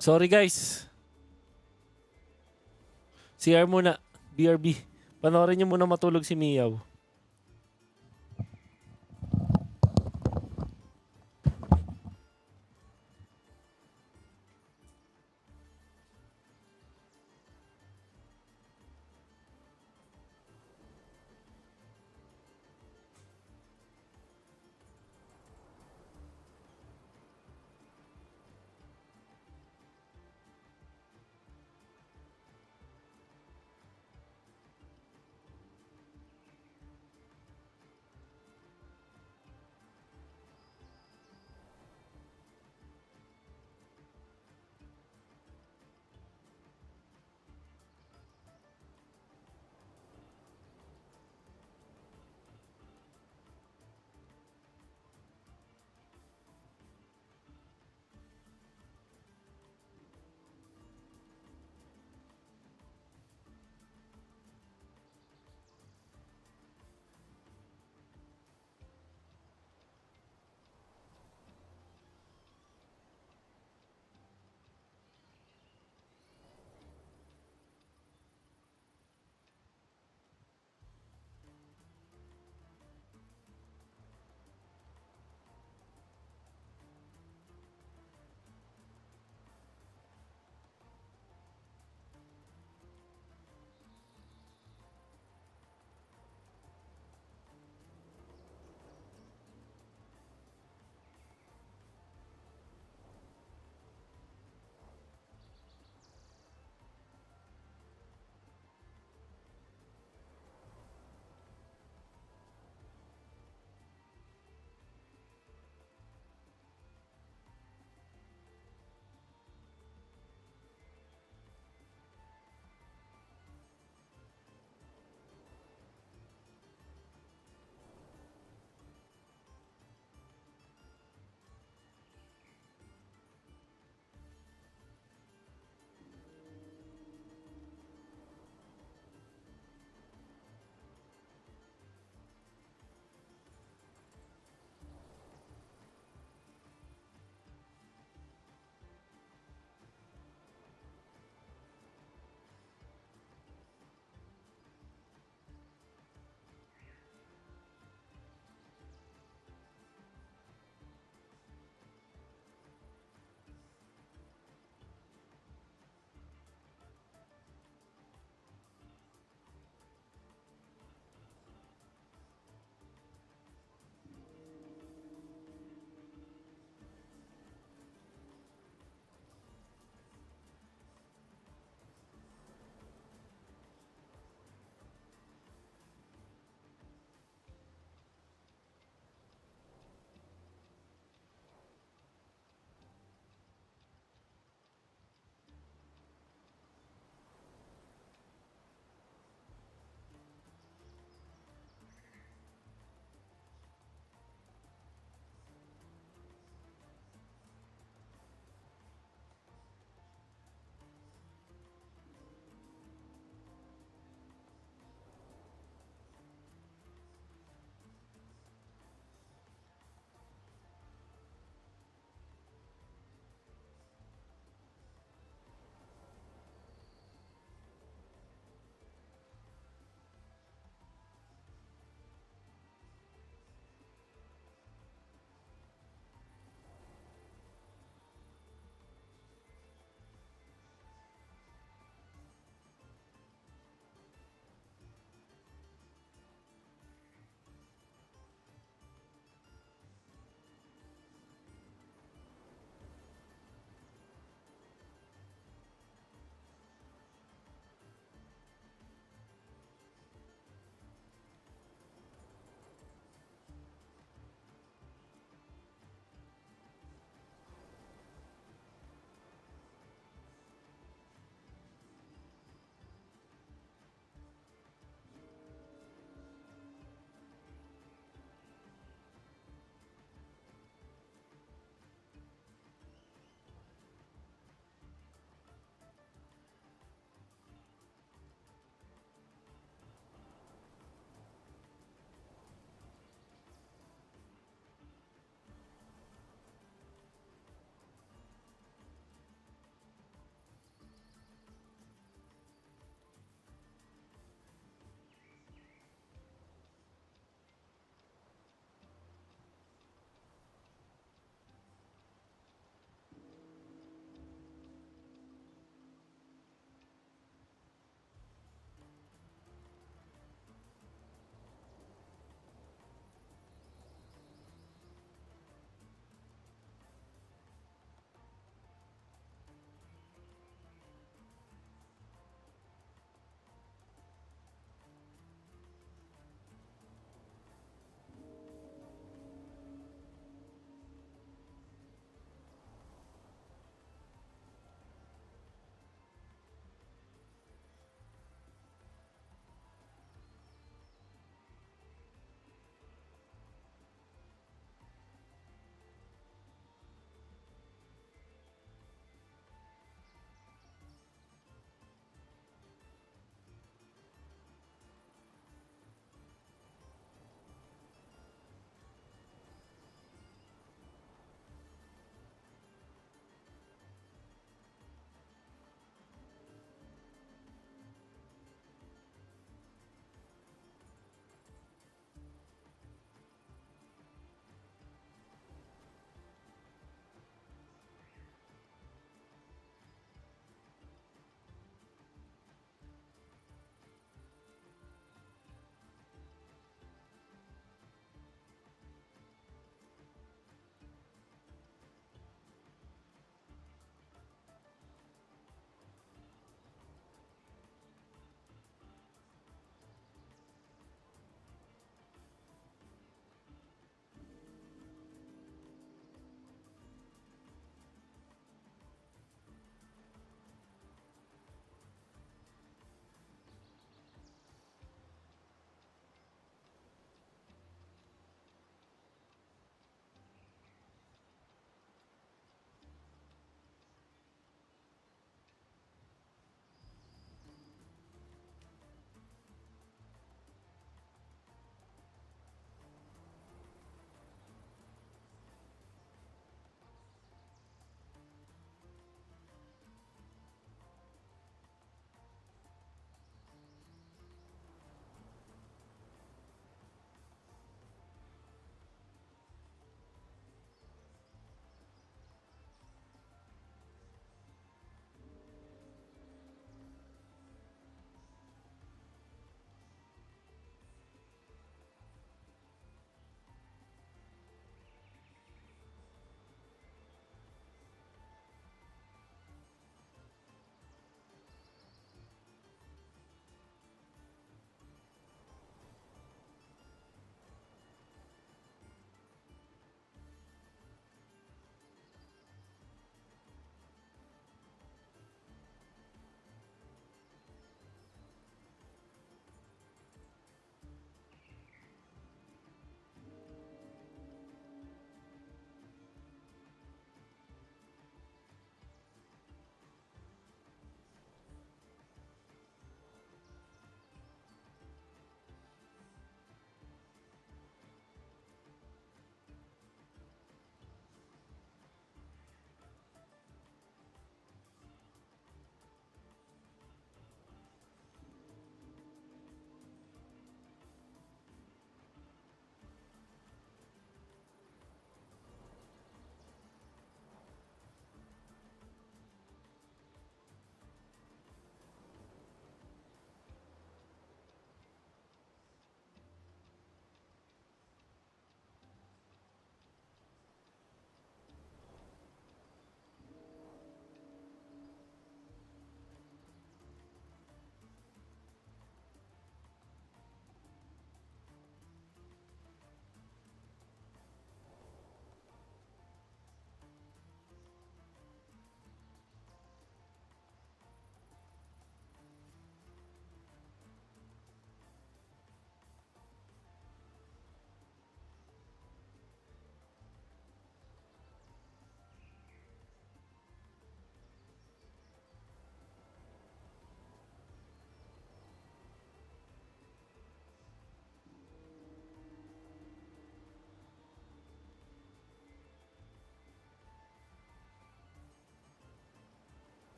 Sorry guys. CR muna. BRB. Panoorin niyo muna matulog si Miyaw.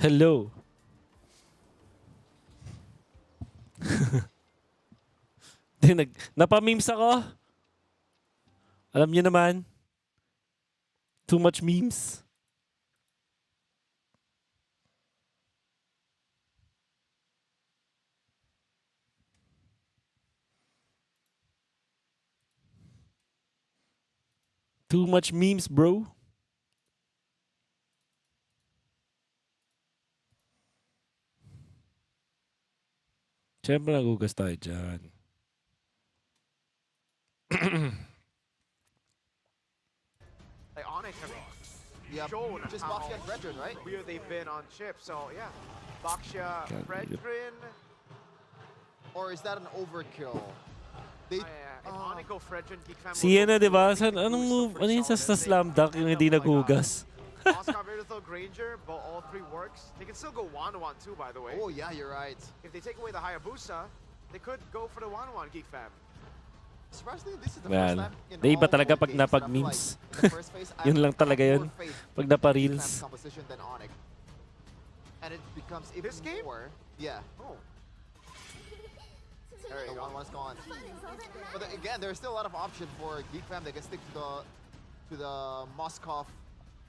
Hello. Napa-memes ako. Alam niyo naman. Too much memes. Too much memes, bro. Siyempre nagugas tayo dyan. Like Onic have Yep. shown Just how Baxia and Fredrin, right? where they've been on chip. So yeah, Baxia, Can't beat it. Fredrin. Or is that an overkill? They, If Onic go Fredrin, Geek Fam Si Yena, di ba? Anong move? Ano yun sa slam dunk yung hindi naghugas? Moscow Virtual Granger, but all three works. They can still go 1-1 too, by the way. oh yeah, you're right. If they take away the Hayabusa, they could go for the 1-1 Geek Fam. Surprisingly, this is the Well, first time in di iba all talaga 4 pag games that I feel napag-memes. like the first phase, I Yun lang have talaga more yun. faith Pag in Geek napa-reels. Fam's composition than Onic. And it becomes even This game? more. Yeah. Oh. There The you go. 1-1's gone. But again, there's still a lot of option for Geek Fam. They can stick to the Moskov,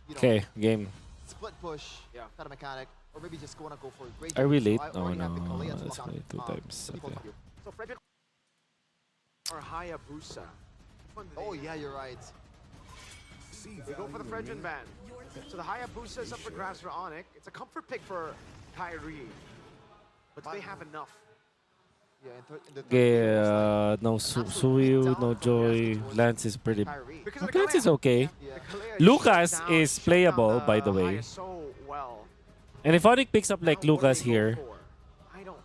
you know, Okay, game. split push kind of mechanic, or maybe just wanna go for a great. Are we late? I No, already have the no. Kalea to That's lock only down, 2 times. the default Okay. view. So Fredrin or Hayabusa. Which one do Oh they- yeah, you're right. They go for the Fredrin ban. So the Hayabusa is up for grabs for Onic. It's a comfort pick for Kyrie. But do they have enough? Yeah, in in the third Okay, game, it was no Suyu, no Joy. Lance is pretty... like Kyrie. Because of the Lance is Kalea. okay. Yeah. The Kalea Lucas shut down- is shut playable, down by the way. Haya so well. And if Onic picks up like Now, what do Lucas they go here, for? I don't.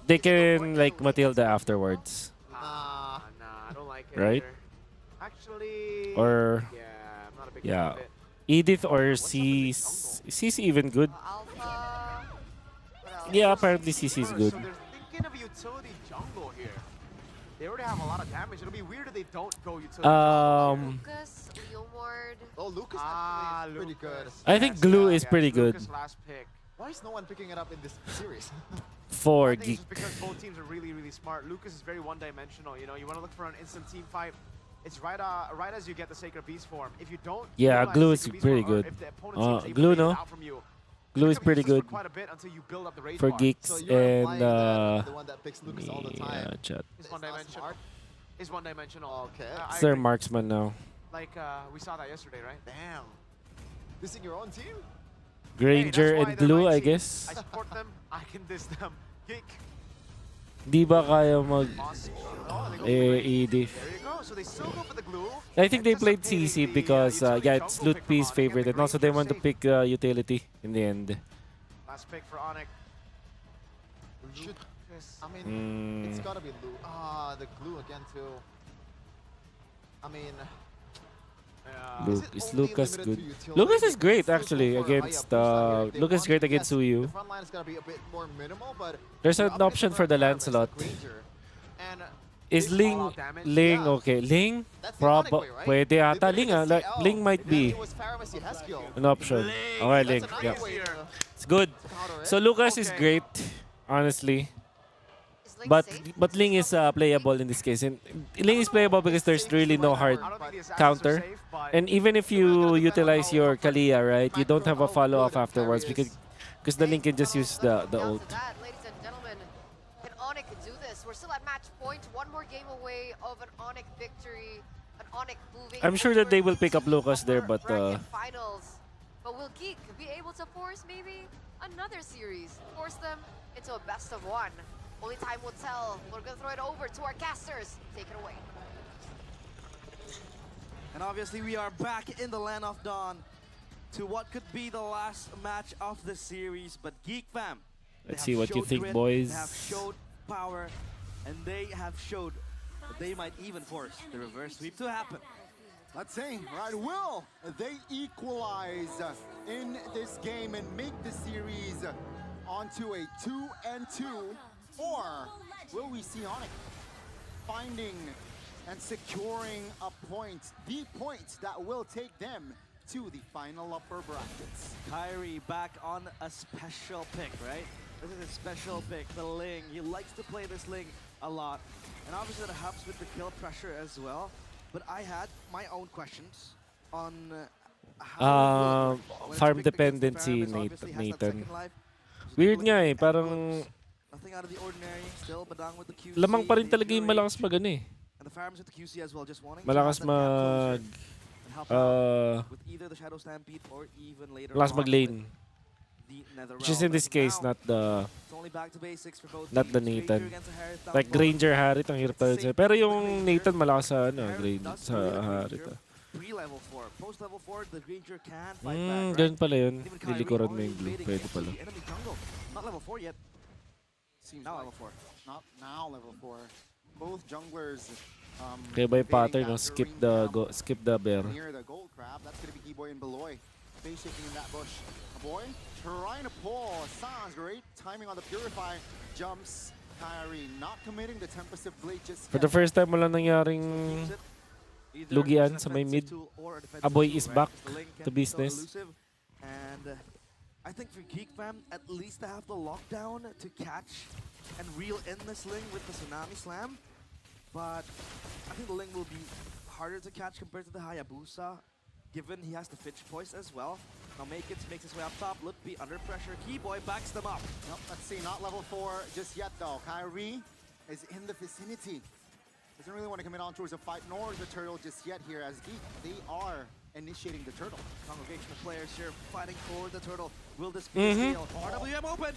they can like Matilda afterwards. Nah, I don't like it. Right? Either. Actually. Or... Yeah, I'm not a big Yeah. fan of it. Edith or What's up with this CC. CC even good. Alpha. What else? Yeah, apparently CC is good. So they're thinking of utility jungle here. They already have a lot of damage. It'll be weird if they don't go utility jungle. Lucas, Leomord. Oh, Lucas Ah, actually is pretty good. Lucas. I think Glue is pretty good. Lucas last pick. Why is no one picking it up in this series? For I think Geek. it's just because both teams are really, really smart. Lucas is very one-dimensional. You know, you want to look for an instant team fight. It's right as you get the Sacred Beast form. If you don't, Yeah, utilize Glue the is Sacred Beast pretty form, or good. if the opponent seems able to Glue, bait it no? out from you, Glue you're is gonna be pretty useless good for quite a bit until you build up the rage for bar. Geeks So you're implying and that the one that picks Lucas all the yeah, time chat. It's is not one-dimensional. smart? Is one-dimensional. Okay. I It's their agree. marksman now. Like we saw that yesterday, right? Damn. This in your own team? Granger Hey, that's why and they're Glue, my I team. guess. I support them. I can diss them. Geek. Di ba kaya mag Awesome. Oh, they go for the Granger. Edith? There you go. So they still go for the Glue. I think they played anticipating CC the, because utility yeah, it's jungle Loot pick from P's Onic, favorite, the and also they Granger want to safe. pick utility in the end. Last pick for Onic. Should, Lucas. I mean, it's Mm. gotta be Lu. The glue again too. I mean, Luke, it is only Lucas limited good? to utility? Lucas They is can great still go actually for against Hayabusa here if they Lucas want great to. against Yes, Suyu. The front line is gonna be a bit more minimal, but There's you're an up against option the for the environments like Lancelot. Granger. And Is Big Ling all-out damage. Ling Yeah. okay? Ling that's the Onic prob way, right? pwede They ata did it Ling against like CL. Ling might Then be it was Faramis Yehezkiel. an option. Okay, Ling. That's Yeah, another way to it's good. counter it. So Lucas is Okay. great, honestly. Is Link But safe? Ling is playable in this case. And Ling is playable because there's really no hard I don't think the assassins counter. are safe, but And even if you utilize your Kalia, right, you don't have a follow-up good afterwards Kyrie because the Link can just use the Down ult. to that, ladies and gentlemen. Can Onic do this? We're still at match point. One more game away of an Onic victory. An Onic moving. I'm sure that they will over pick up to Lucas there, upper but bracket finals. But will Geek be able to force maybe another series? Force them into a best of one. Only time will tell. We're gonna throw it over to our casters. Take it away. And obviously we are back in the land of dawn to what could be the last match of the series. But Geek Fam, they Let's have see what you showed think, grit, boys. They have showed power, and they have showed that they might even force the reverse sweep to happen. Let's see, right? Will they equalize in this game and make the series onto a 2-2? Or will we see Onic finding and securing a point, the point that will take them to the final upper brackets. Kyrie back on a special pick, right? This is a special pick, the Ling. He likes to play this Ling a lot. And obviously that helps with the kill pressure as well. But I had my own questions on how farm dependency, Nathan. Weird nga eh, parang nothing out of the ordinary, still Badang with the QC. lamang pa rin talaga yung malakas mag ano eh. And the farms with the QC as well, just wanting Malakas to have that gap closer mag and help out with either the Shadow Stampede or even later malakas on mag lane. with the Nether Which is Realm. in this case Now, not the it's only back to basics for both not the teams. Nathan. Granger against a Harith down Like below. Granger Harith ang hirap talaga sa'yo. Pero yung Nathan malakas sa ano, Harith does sa play the Harith. Granger pre-level 4. Post-level 4, the Granger can fight back, right? Ganun pala yun. Even Kyrie Lilikuran mo already yung blue. invading Pwede into pala. the enemy jungle. Not level 4 yet. Seems Now like level 4. not now level 4. Both junglers Kaya by invading pattern, that no? skip green camp skip the bear. near the gold crab. That's gonna be Keyboy and Beloy. Face shaking in that bush. A boy trying to pull. Sounds great. Timing on the Purify. Jumps. Kyrie not committing the Tempest of Blade just For the yet. first time, wala nangyaring Either Lugian as sa an may mid. offensive tool or a defensive Aboy tool, is right? back Because the Ling can to be so business. elusive. And I think for Geek fam, at least they have the lockdown to catch and reel in this Ling with the Tsunami Slam. But I think the Ling will be harder to catch compared to the Hayabusa, given he has the Fitch Poise as well. Now makes his way up top. Lutfi under pressure. Keyboy backs them up. Nope, let's see, not level 4 just yet though. Kyrie is in the vicinity. Doesn't really want to commit on towards a fight, nor the turtle just yet here as Geek. They are initiating the turtle. Congregation of players here fighting for the turtle. Will this be a steal? RWM open.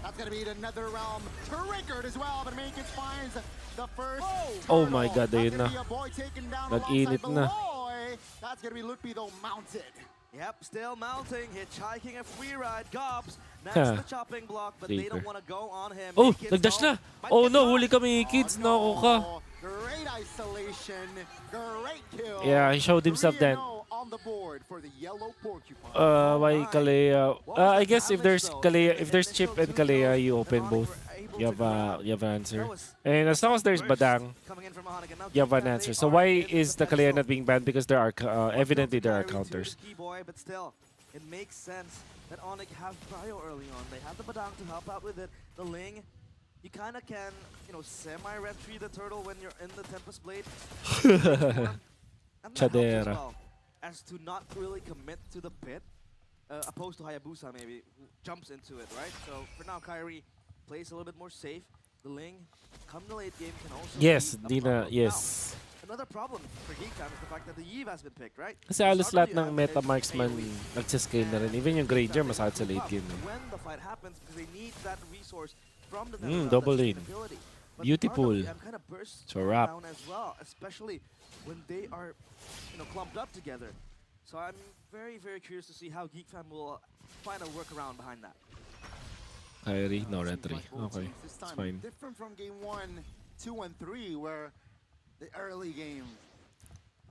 That's gonna be the Nether Realm triggered as well, but Makins finds the first Oh turtle. my God, That's ayun gonna na. be a boy taken down Nag-init alongside na. Beloy. That's gonna be Lutfi though mounted. Yep, still mounting, hitchhiking a free ride. Gobs next Huh. to the chopping block, but they don't Sleeper. want to go on him. Oh, Makins, nagdash though, na! might Oh get no, caught. huli kami, kids. Nako ka. Great isolation, great kill. Yeah, he showed himself then. 3-0 on the board for the yellow porcupine. Why Kalea? I guess if there's Kalea, if there's Chip and Kalea, you open both. You have an answer. And as long as there's Badang, Coming in from Onic, and now you have an Geek fam, answer. they So are why in is the Kalea pedestal. not being banned? Because there are evidently there are Kyrie to counters. the Keyboy, but still, it makes sense that Onic have prio early on. They have the Badang to help out with it. The Ling, you kind of can, semi-retreat the turtle when you're in the Tempest Blade. And that helps as Chadera. well, as to not really commit to the pit, opposed to Hayabusa maybe, who jumps into it, right? So for now, Kyrie plays a little bit more safe. The Ling, come the late game, can also Yes, be a Dina, problem. yes. Now, another problem for Geek Fam is the fact that the Eve has been picked, right? Kasi halos lahat ng RWM meta is marksman AoE. nagsiscale na rin. Even yung Granger masakit sa late game. When the fight happens, because they need that resource from the double lane. Beautiful. Kind of bursts So wrap. down as well, especially when they are, clumped up together. So I'm very, very curious to see how Geek Fam will find a workaround behind that. Kyrie, no Seems retry. like both Okay, teams this it's time fine. different from game 1, 2, and 3, where the early game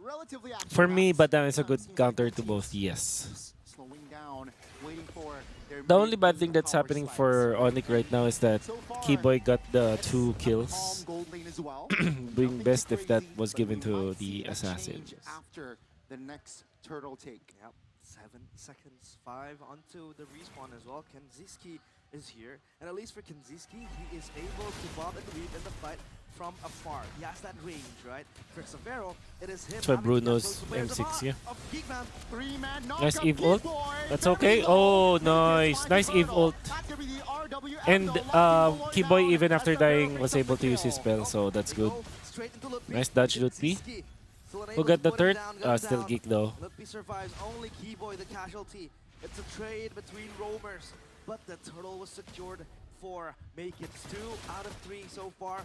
relatively For me, action-packed. Badang is a good Seems like counter both to teams both, yes. slowing down, waiting for their The only bad mid thing that's power happening spikes. for Onic right now is that So far, Keyboy got the it's 2 a kills. calm gold lane as well. Being Nothing best too if that crazy, was but given we to might the see a assassin. change after the next turtle take. Yep, 7 seconds, 5 onto the respawn as well. Kenziski is here, and at least for Kenziski, he is able to bob and weave in the fight from afar. He has that range, right? For Severo, it is him. That's why having to get Bruno's close to players M6, yeah. of Geek Fam. 3-man Nice knockup, Eve ult. Keyboy, That's very okay. low. Oh, nice. Finds Nice the Eve turtle. ult. That's gonna be the RWM And though. Lucky Keyboy, down even as after Severo dying, picks was up able the to use his kill. spell, so that's They good. go straight into Lutfi. Nice dodge, Lutfi. Kenziski still unable Who got to the put him third? down, guns Still down. Geek though. Lutfi survives, only Keyboy the casualty. It's a trade between roamers, but the turtle was secured for Makins. 2 out of 3 so far.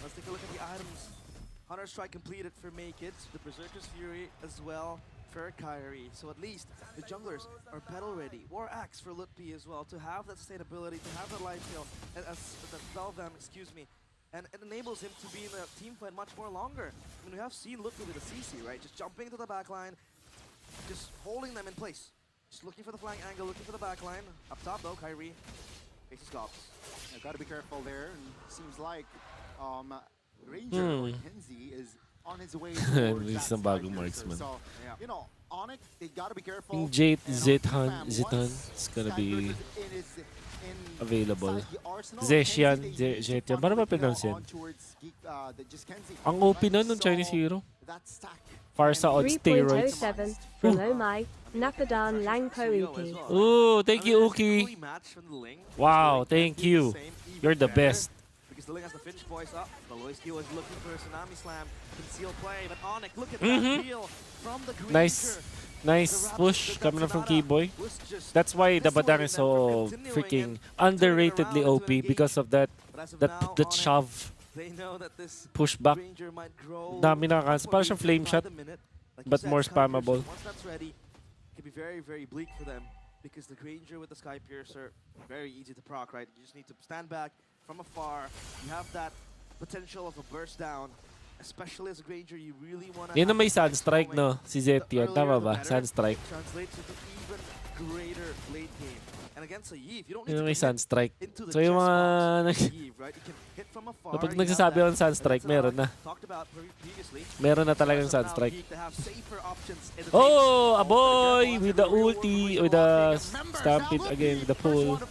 Let's take a look at the items. Hunter Strike completed for Makins, the Berserker's Fury as well for Kyrie. So at least the junglers are battle ready. War Axe for Lutfi as well, to have that sustainability, to have that life kill, and the Velvam, and it enables him to be in the team fight much more longer. I mean, we have seen Lutfi with a CC, right? Just jumping into the back line, just holding them in place. Just looking for the flank angle, looking for the back line. Up top though, Kyrie faces Gobs. Yeah, gotta be careful there. And seems like Ranger or Kenzie is on his way Release ng bagong marksman. So, you know, Onic, they gotta be careful. Yung Jade And Zetan once is gonna Skyper be is available. inside the arsenal, Zeshian, Kenzie, they use Zetian. to Paano ba funnel the pronounce kill yan? on towards Geek, the just Kenzie. Ang OP nun Right? nung Chinese So, hero. that stack. Farsa on steroids. 3.07 from Omai, Napadan Langpo EP. Ooh, thank you, Uki. Wow, thank you. You're the best. Because the Ling has the finish boys up. Baloyski was looking for a Tsunami Slam. Conceal play, but Onic, look at that deal from the Granger. Nice push coming from Keyboy. That's why the Badang is so freaking underratedly OP because of that shove. They know that this Pushback. Granger might grow. Dami nakakans. Parang siyang flame shot, but more spammable. Once that's ready, it can be very, very bleak for them because the Granger with the Sky Piercer, very easy to proc, right? You just need to stand back from afar. You have that potential of a burst down, especially as a Granger. You really want to. Yan na may Sunstrike, no? Si Zetian. Tama ba? Sunstrike. Translates into even greater late game. And against a Yves, you don't need Yan na to may Sunstrike. into the So yung chest mga box of Yves, right? You can hit from afar. Kapag You have nagsasabi that. ng Sunstrike, meron na. Talked about previously. Meron na talagang As of now, Sunstrike. Geek, they have safer options in the Oh, team. a boy with the ulti, with the stampede again, with the pull.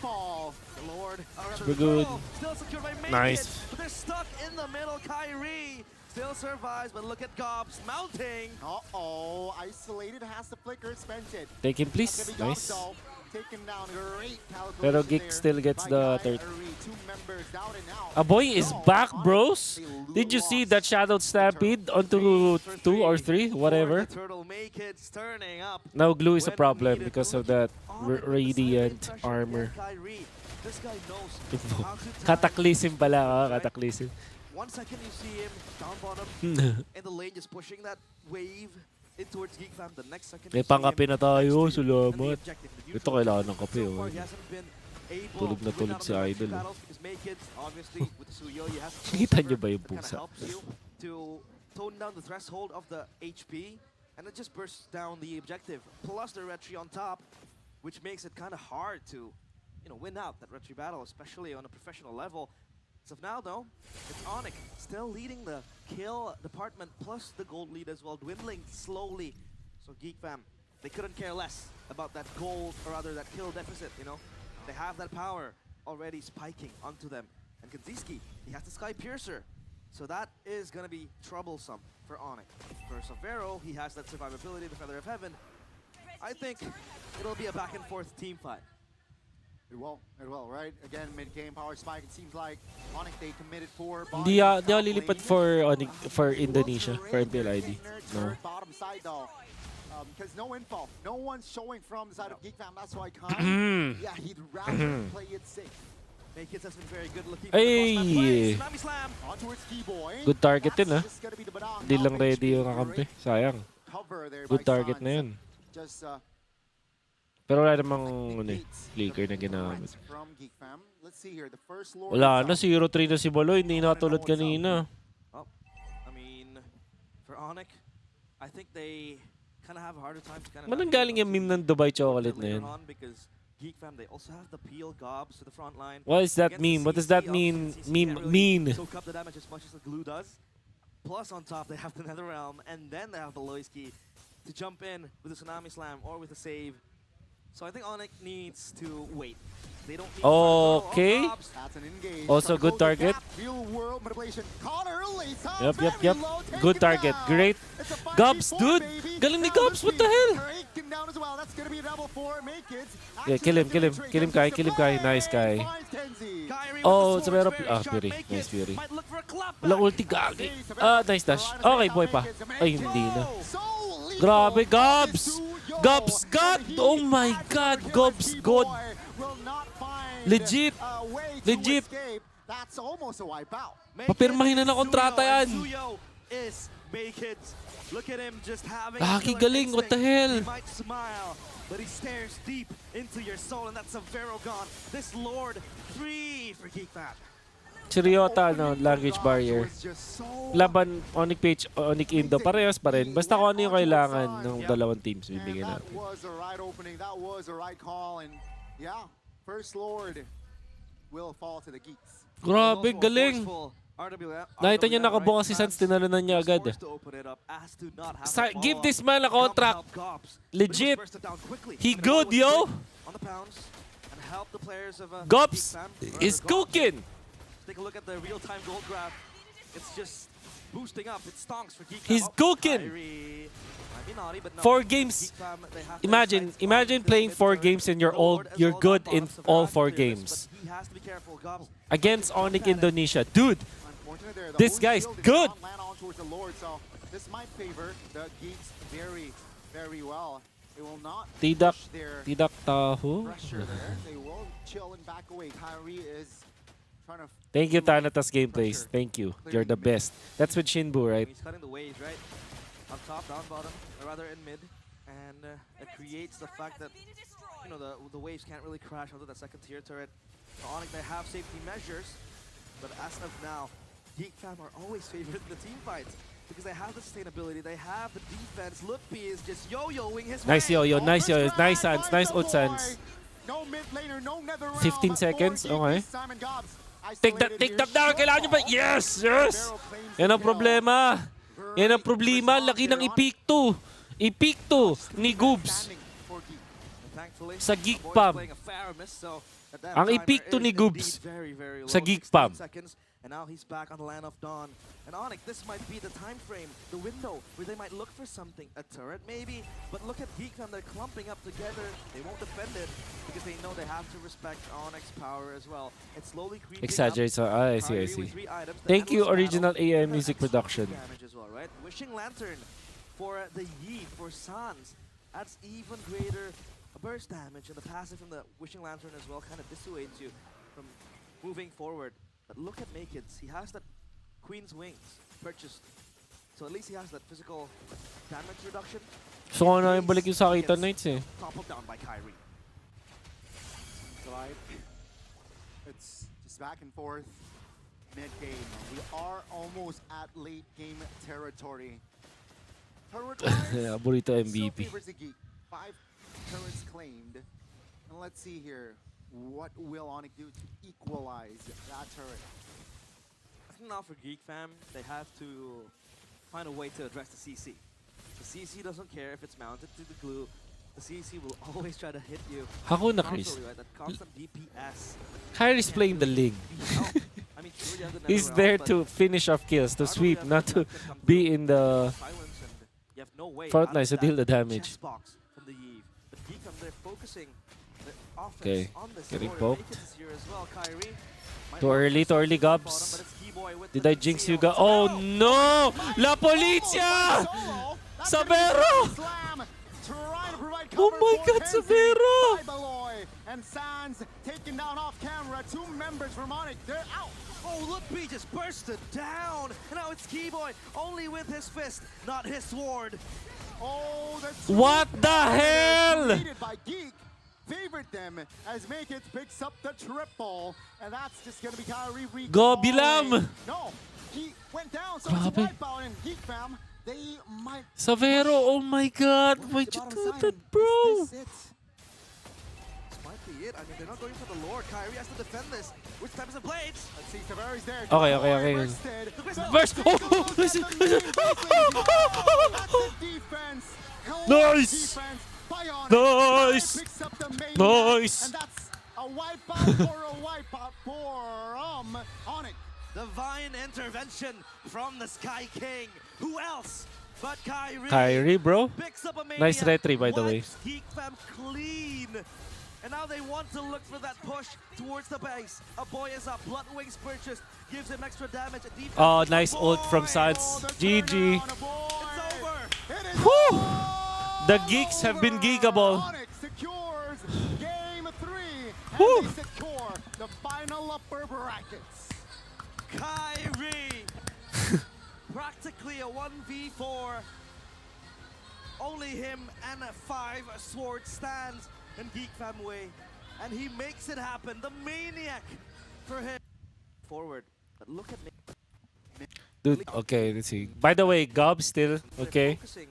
Super good. Still secured by Nice. Make It, but they're stuck in the middle. Kyrie still survives, but look at Gobs mounting. Uh-oh, isolated, has the flicker, spent it. Take him, please. That's gonna be Nice. Gobs, though. Taken down, great calculation Pero Geek there still gets by the Kyrie. third. Two members down and out. A boy is back, bros. Did you see that shadow stampede onto 2 or 3, whatever? Turtle Make It's turning up. Now glue is a When problem needed. because of Look that at Onic with the radiant silent pressure armor. against Kyrie. This guy knows how to time Cataclysm pala, right? Cataclysm. 1 second you see him down bottom in the lane just pushing that wave in towards Geek Fam. The next second May you see pangkape him na tayo, next to you. And the salamat. objective, the Ito neutral kailangan zone. ng kape, So oh. far, he hasn't been able Tulog na to win tulog out si on the Idol, oh. battles because Make It, obviously, with the Suyo, you have to Kita close niyo over. ba yung That kinda pusa? helps you to tone down the threshold of the HP, and it just bursts down the objective. Plus the retry on top, which makes it kind of hard to, win out that retry battle, especially on a professional level. As of now, though, it's Onic still leading the kill department, plus the gold lead as well, dwindling slowly. So Geek Fam, they couldn't care less about that gold, or rather that kill deficit, They have that power already spiking onto them. And Kadziski, he has the Sky Piercer. So that is going to be troublesome for Onic. For Savero, he has that survivability, the Feather of Heaven. I think it'll be a back and forth team fight. It will, right? Again, mid-game power spike, it seems like Onic, they committed for Di ako lilipat for Indonesia, for MPLID. No. Bottom side though. Because no info, no one's showing from the side of Geek Fam. That's why Khan, yeah, he'd rather play it safe. Make It has been very good looking. Ay! Tsunami Slam. On towards Keyboy. Good target din, That's just gonna be the Badang. Di lang Now ready yung HP, kakampi. great Sayang. cover there Good by target Sans. na yun. Just Pero wala namang flicker na ginamit. from Geek Fam. Let's see here, the first Lord Wala na, itself. 0-3 na si Baloy. Hindi nakatulad kanina. Oh, I mean, for Onic, I think they kind of have a harder time to kind of. Manang galing yung meme ng Dubai chocolate na yun? Because Geek Fam, they also have the peel gobs to the front line. What is that Against meme? the What does CC, that mean? obviously, CC Meme can't really mean? soak up the damage as much as the glue does. Plus, on top, they have the Netherrealm, and then they have the Loiski to jump in with a Tsunami Slam or with a save. So I think Onic needs to wait. They don't need Okay. That's an engage. Also Trying to good close the target. gap. Real world manipulation. Caught early. Sounds Yep. very low. Take Good him target. down. Great. It's a 5v4, Gobs, dude. baby. Galing ni Now Gobs. What the Lucy. hell? Take him down as well. That's gonna be a double for Make It. Yeah, kill him, kill him. Kill him, Kai. Kill him, Kai. Nice, Kai. Oh, sa meron. Fury. Nice, Fury. Wala ulti, gagi. Nice dash. Okay, boy pa. Ay, hindi na. Grabe, Gobs! Gobs God! Oh my God! Gobs God! Legit! Legit! That's almost a wipeout. Papirmahin na ng kontrata yan. Look at him just having Laki galing, what the hell? He might smile, but he stares deep into your soul, and that's a Verogon. This Lord, free for Geek Fam. Chiriota, language barrier. Laban, Onic Page, Onic Indo, parehas pa rin. Basta kung ano yung kailangan ng dalawang teams, bibigyan natin. That was the right opening, that was the right call, and yeah, First Lord will fall to the Geeks. Grabe, Also a galing. forceful Nakita niyo nakabukas si Sans, tinalunan niya agad. Give this man a contract. Legit. He good, yo. Gops is cooking. Take a look at the real-time gold graph. It's just boosting up. It stonks for Geek. He's cooking. Might be naughty, but no. 4 games. Imagine playing 4 games and you're good in all 4 games. He has to be careful. Gobbs Against Onic Indonesia. Dude, this guy's good. This might favor the Geeks very, very well. It will not Tidak push their tahu. pressure there. They will chill and back away. Kyrie is trying to. Thank you, Thanatos Gameplays. Thank you. You're the best. That's with Shinbu, right? He's cutting the waves, right? Up top, down bottom, or rather in mid, and it creates the fact that the waves can't really crash onto that second tier turret. So Onic, they have safety measures, but as of now, Geek fam are always favored in the team fights because they have the sustainability, they have the defense. Look, B is just yo-yoing his Nice way. yo-yo, nice yo-yo, nice Sans, nice ult Sans. No mid laner, no nether 15 realm, seconds, but for okay. Geek, Simon Gobbs Take that down, kailangan nyo ba? Yes, yes! Yan ang problema. Yan ang problema, laki ng i-peak to. I-peak to ni Goobs. Sa Geek Pam. Ang i-peak to ni Goobs sa Geek Pam. And now he's back on the land of Dawn. And Onic, this might be the time frame, the window, where they might look for something. A turret, maybe? But look at Geek fam, they're clumping up together. They won't defend it because they know they have to respect Onyx's power as well. It's slowly creeping Exaggerates. up. I see. Thank you, Original AM Music Production. Damage as well, right? Wishing Lantern for the Yi, for Sans. That's even greater burst damage, and the passive from the Wishing Lantern as well kind of dissuades you from moving forward. But look at Makids. He has that Queen's Wings purchased. So at least he has that physical damage reduction. So ano yung balik yung sa Akita Knights eh. Toppled down by Kyrie. It's just back and forth mid-game. We are almost at late game territory. Yeah, Burrito MVP. Favors the Geek. 5 turrets claimed. And let's see here. What will Onic do to equalize that turret? I think now for Geek fam, they have to find a way to address the CC. The CC doesn't care if it's mounted to the glue. The CC will always try to hit you. Hakuna Chris. Right? That constant DPS. Kyrie's playing the league. I mean, sure, you have the He's nether there realm, to finish off kills, to sweep, not to be in the you have no way front out lines of to deal the that damage. chess box from the Eve. But Geek fam, they're focusing the offense Okay, on this. getting Lord. poked. Makids is here as well. Kyrie might Too not early, push the Gobs. bottom, but it's Keyboy with Did the I jinx you conceal. guys? Oh no! La Polizia! Sabero! Oh my God, Sabero! And Sans taken down off camera. 2 members from Onic. They're out. Oh, look, B just bursted down. And now it's Keyboy, only with his fist, not his sword. Oh, What the hell? Defeated by Geek. Favored them as Makids picks up the triple. And that's just going to be Kyrie recalling. Go, Bilam! No, he went down. So it's a Grabe. wipeout and Geek fam. They might. Savero, oh my God! Why'd you do that, bro? Is this it? This might be it. I mean, they're not going for the Lord. Kyrie has to defend this. Which types of blades? Let's see, Savero's there. Okay. Burst! Listen! Defense. Nice! Nice! Picks up the main Nice! and that's a wipeout or a wipeout for Onic. Divine intervention from the Sky King. Who else but Kyrie? Kyrie, bro. Picks up a Nice Maniac, retry, by the way. wipes Geek fam clean. And now they want to look for that push towards the base. A boy is up. Blood Wings purchased. Gives him extra damage. Defense Oh, push. nice ult from Sans. GG. It's over. Whew! The Geeks have been geekable. Onic secures game 3. Whew. And they secure the final upper brackets. Kyrie. Practically a 1v4. Only him and a 5 sword stands in Geek fam way. And he makes it happen. The Maniac for him. Forward. But look at me. Dude, okay, let's see. By the way, Gob still, okay, Focusing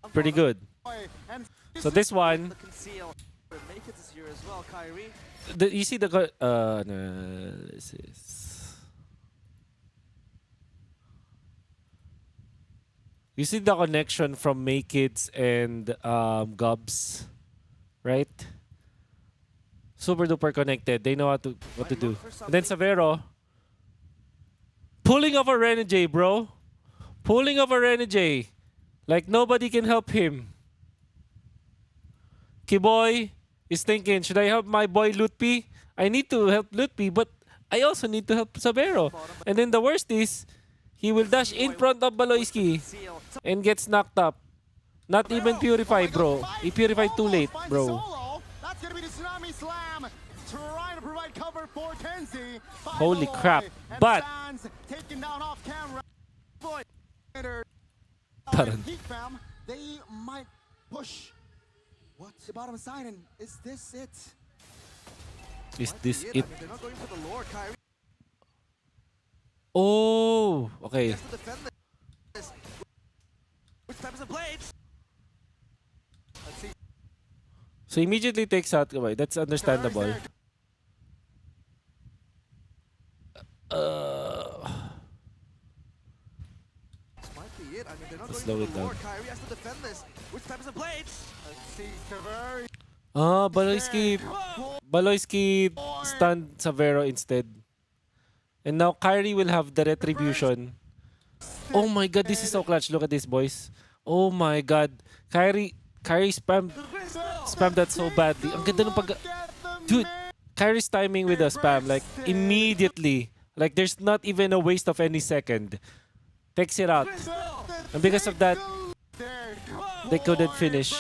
on pretty bottom. good. And So this one, The conceal. Make it this year as well, Kyrie. you see the analysis. You see the connection from Maykids and Gubs, right? Super duper connected. They know what to do. And then Severo, pulling off a Renegade, bro. Pulling off a Renegade. Like nobody can help him. Kiboy is thinking, should I help my boy Lutpi? I need to help Lutpi, but I also need to help Severo. And then the worst is, he will dash in front of Baloyski and gets knocked up. Not even purified, bro. He purified too late, bro. That's gonna be the Tsunami Slam. Trying to provide cover for Kenzie. Holy crap. But taken down off camera. Parang, Geek fam, they might push the bottom side, and is this it? is this it? They're not going for the lore. Kyrie Oh, okay. has to defend this. Which types of blades? Let's see. So immediately takes out Kawhi. That's understandable. This might be it. I mean, they're not Let's going slow for it the lore. down. Kyrie has to defend this. Which types of blades? Let's see. Kaveri. Baloyski stunned Severo instead. And now Kyrie will have the retribution. Oh my god, this is so clutch. Look at this, boys. Oh my god. Kyrie spammed that so badly. Ang ganda ng Dude, Kyrie's timing with the spam, like, immediately. Like, there's not even a waste of any second. Takes it out. And because of that, they couldn't finish.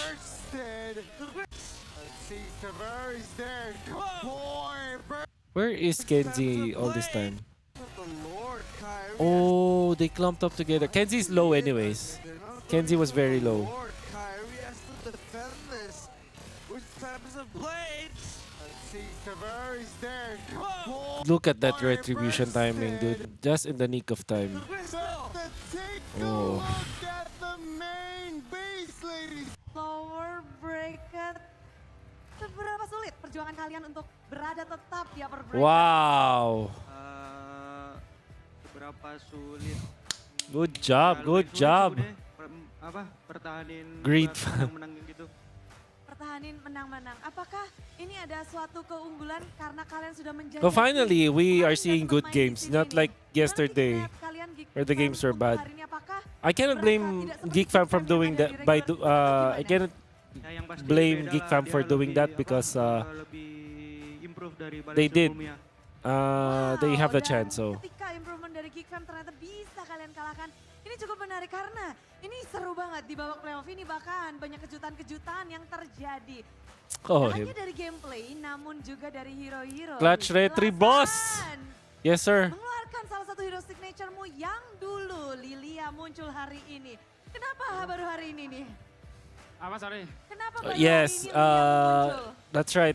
Where is Kenzie all this time? Oh, they clumped up together. Kenzie's low anyways. Kenzie was very low. Kyrie has to defend this. Which types of blades? Look at that retribution timing, dude. Just in the nick of time. Oh. Lower bracket. Seberapa sulit perjuangan kalian untuk berada tetap di upper bracket? Wow. Seberapa sulit. Good job, good job. Pertahanin Great. menang gitu. Pertahanin menang-menang. Apakah ini ada suatu keunggulan karena kalian sudah menjadi? Well, finally, we are seeing good games, not like yesterday, where the games were bad. I cannot blame Geek Fam from doing that. I cannot blame Geek Fam for doing that because they did. They have the chance. So. Ketika improvement dari Geek Fam ternyata bisa kalian kalahkan. Ini cukup menarik karena ini seru banget di babak playoff ini, bahkan banyak kejutan-kejutan yang terjadi. Oh, hanya dari gameplay, namun juga dari hero-hero. Clutch retry, boss. Yes, sir. Mengeluarkan salah satu hero signature-mu yang dulu Lilia muncul hari ini. Kenapa baru hari ini nih? Apa sorry? Kenapa baru Yes, hari ini Lilia muncul? that's right.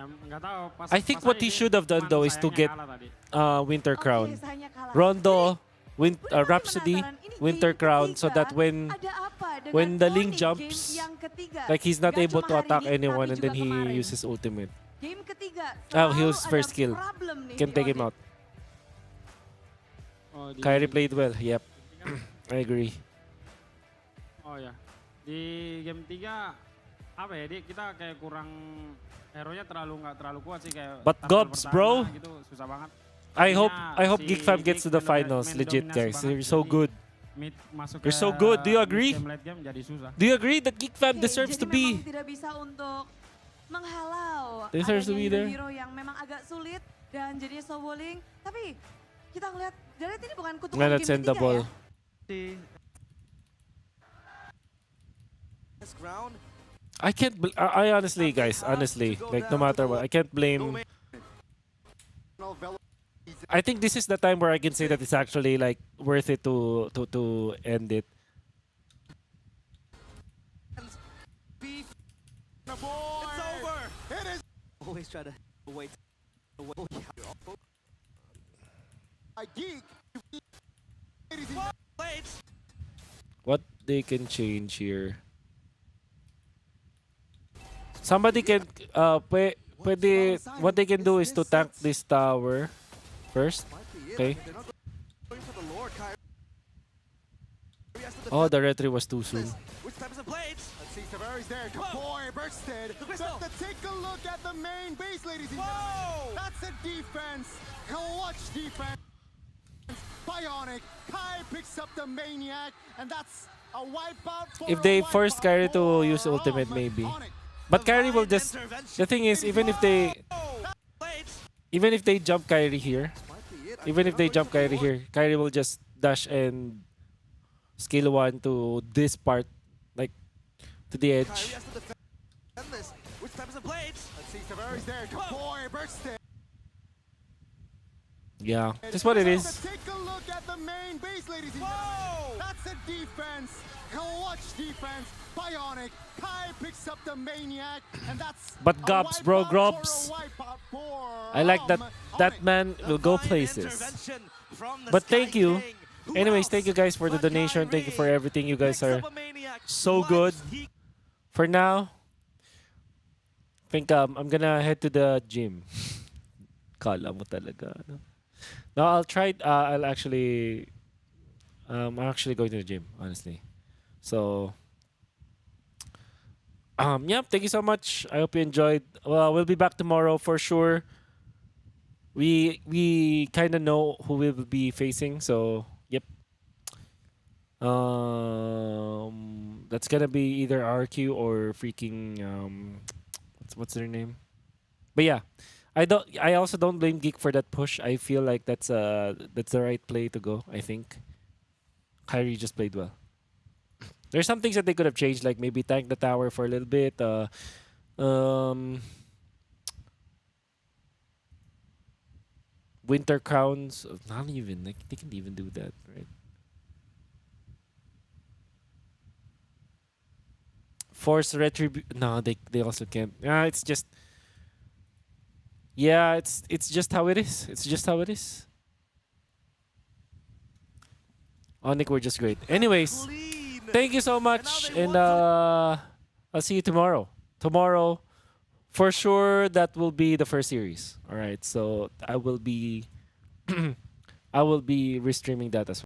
Nggak tahu. I think what he should have done though is to get Winter Crown. Sayangnya kalah. Rondo, Udah Rhapsody, penasaran, ini Winter game Crown, so ketiga, that when ada apa dengan the Link Onic jumps, game yang ketiga? like he's not Nggak able cuma to hari attack ini, anyone, tapi and then juga he kemarin. uses ultimate. Game ketiga. Oh, he selalu was first ada kill. problem nih Can di take him Onic. out. Kyrie played well. Yep, I agree. Oh ya. Di game 3 apa ya, kita kayak kurang hero-nya nggak terlalu kuat sih kayak. But tackle Gobs, bro. pertama Gitu, susah banget. I hope Si Geek Fam gets to the Geek bener-bener finals. main Legit, dominasi guys. banget, They're so jadi good. Mid masuk They're ke so good. Do you agree? mid game, late game jadi susah. Do you agree that Geek Fam Oke, deserves jadi to be? memang tidak bisa untuk menghalau Deserves to adanya be there. hero yang memang agak sulit dan jadinya snowballing. Tapi kita ngeliat dari ini bukan kutukan Nah, game let's end the ketiga ball. ya. I can't. I honestly, guys, honestly, like no matter what, I can't blame. I think this is the time where I can say that it's actually like worth it to end it. It's over. It is. Always try to wait. A Geek. Blades. What they can change here? Somebody can. What they can do is to tank this tower first. Okay. They're not going for the lore. Kyrie has to Oh, the retry was too soon. Which types of blades? Let's see, Tavares there. Kapoy bursted. The crystal. But take a look at the main base, ladies and Whoa! gentlemen. That's a defense. Clutch defense. Bionic. Kai picks up the Maniac, and that's a wipeout for If they a force wipeout Kyrie to for, use ultimate, maybe. Onic. But Kyrie will just. Intervention. The thing is, even if they jump Kyrie here, Kyrie will just dash and skill 1 to this part, like to the Kyrie edge. has to defend this. Which types of blades? Let's see, Tavares there. Kapoy bursted. Yeah, that's what it is. Take a look at the main base, ladies and Whoa! gentlemen. That's a defense. Clutch defense. Bionic. Kai picks up the Maniac, and that's But a Gobs, bro, wipeout for a Grobs. wipeout for, I like that Onic. man will go Divine places. intervention from the But Sky thank you. King. Who Anyways, else thank you guys for the but donation. Thank you for Kyrie? everything. You guys Picks are up a Maniac. so Wipes good. Geek. For now, I think I'm gonna head to the gym. Kala mo talaga. Ano? No, I'll try. I'll actually. I'm actually going to the gym, honestly. So. Yeah. Thank you so much. I hope you enjoyed. Well, we'll be back tomorrow for sure. We kind of know who we will be facing. So yep. That's gonna be either RQ or freaking what's their name? But yeah, I also don't blame Geek for that push. I feel like that's the right play to go. I think Kyrie just played well. There's some things that they could have changed, like maybe tank the tower for a little bit. Winter crowns. Not even like they can't even do that, right? Force retribution. No, they also can't. It's just. Yeah, it's just how it is. It's just how it is. Onic, we're just great. Anyways, thank you so much, and I'll see you tomorrow. Tomorrow, for sure, that will be the first series. All right, so I will be, I will be restreaming that as well.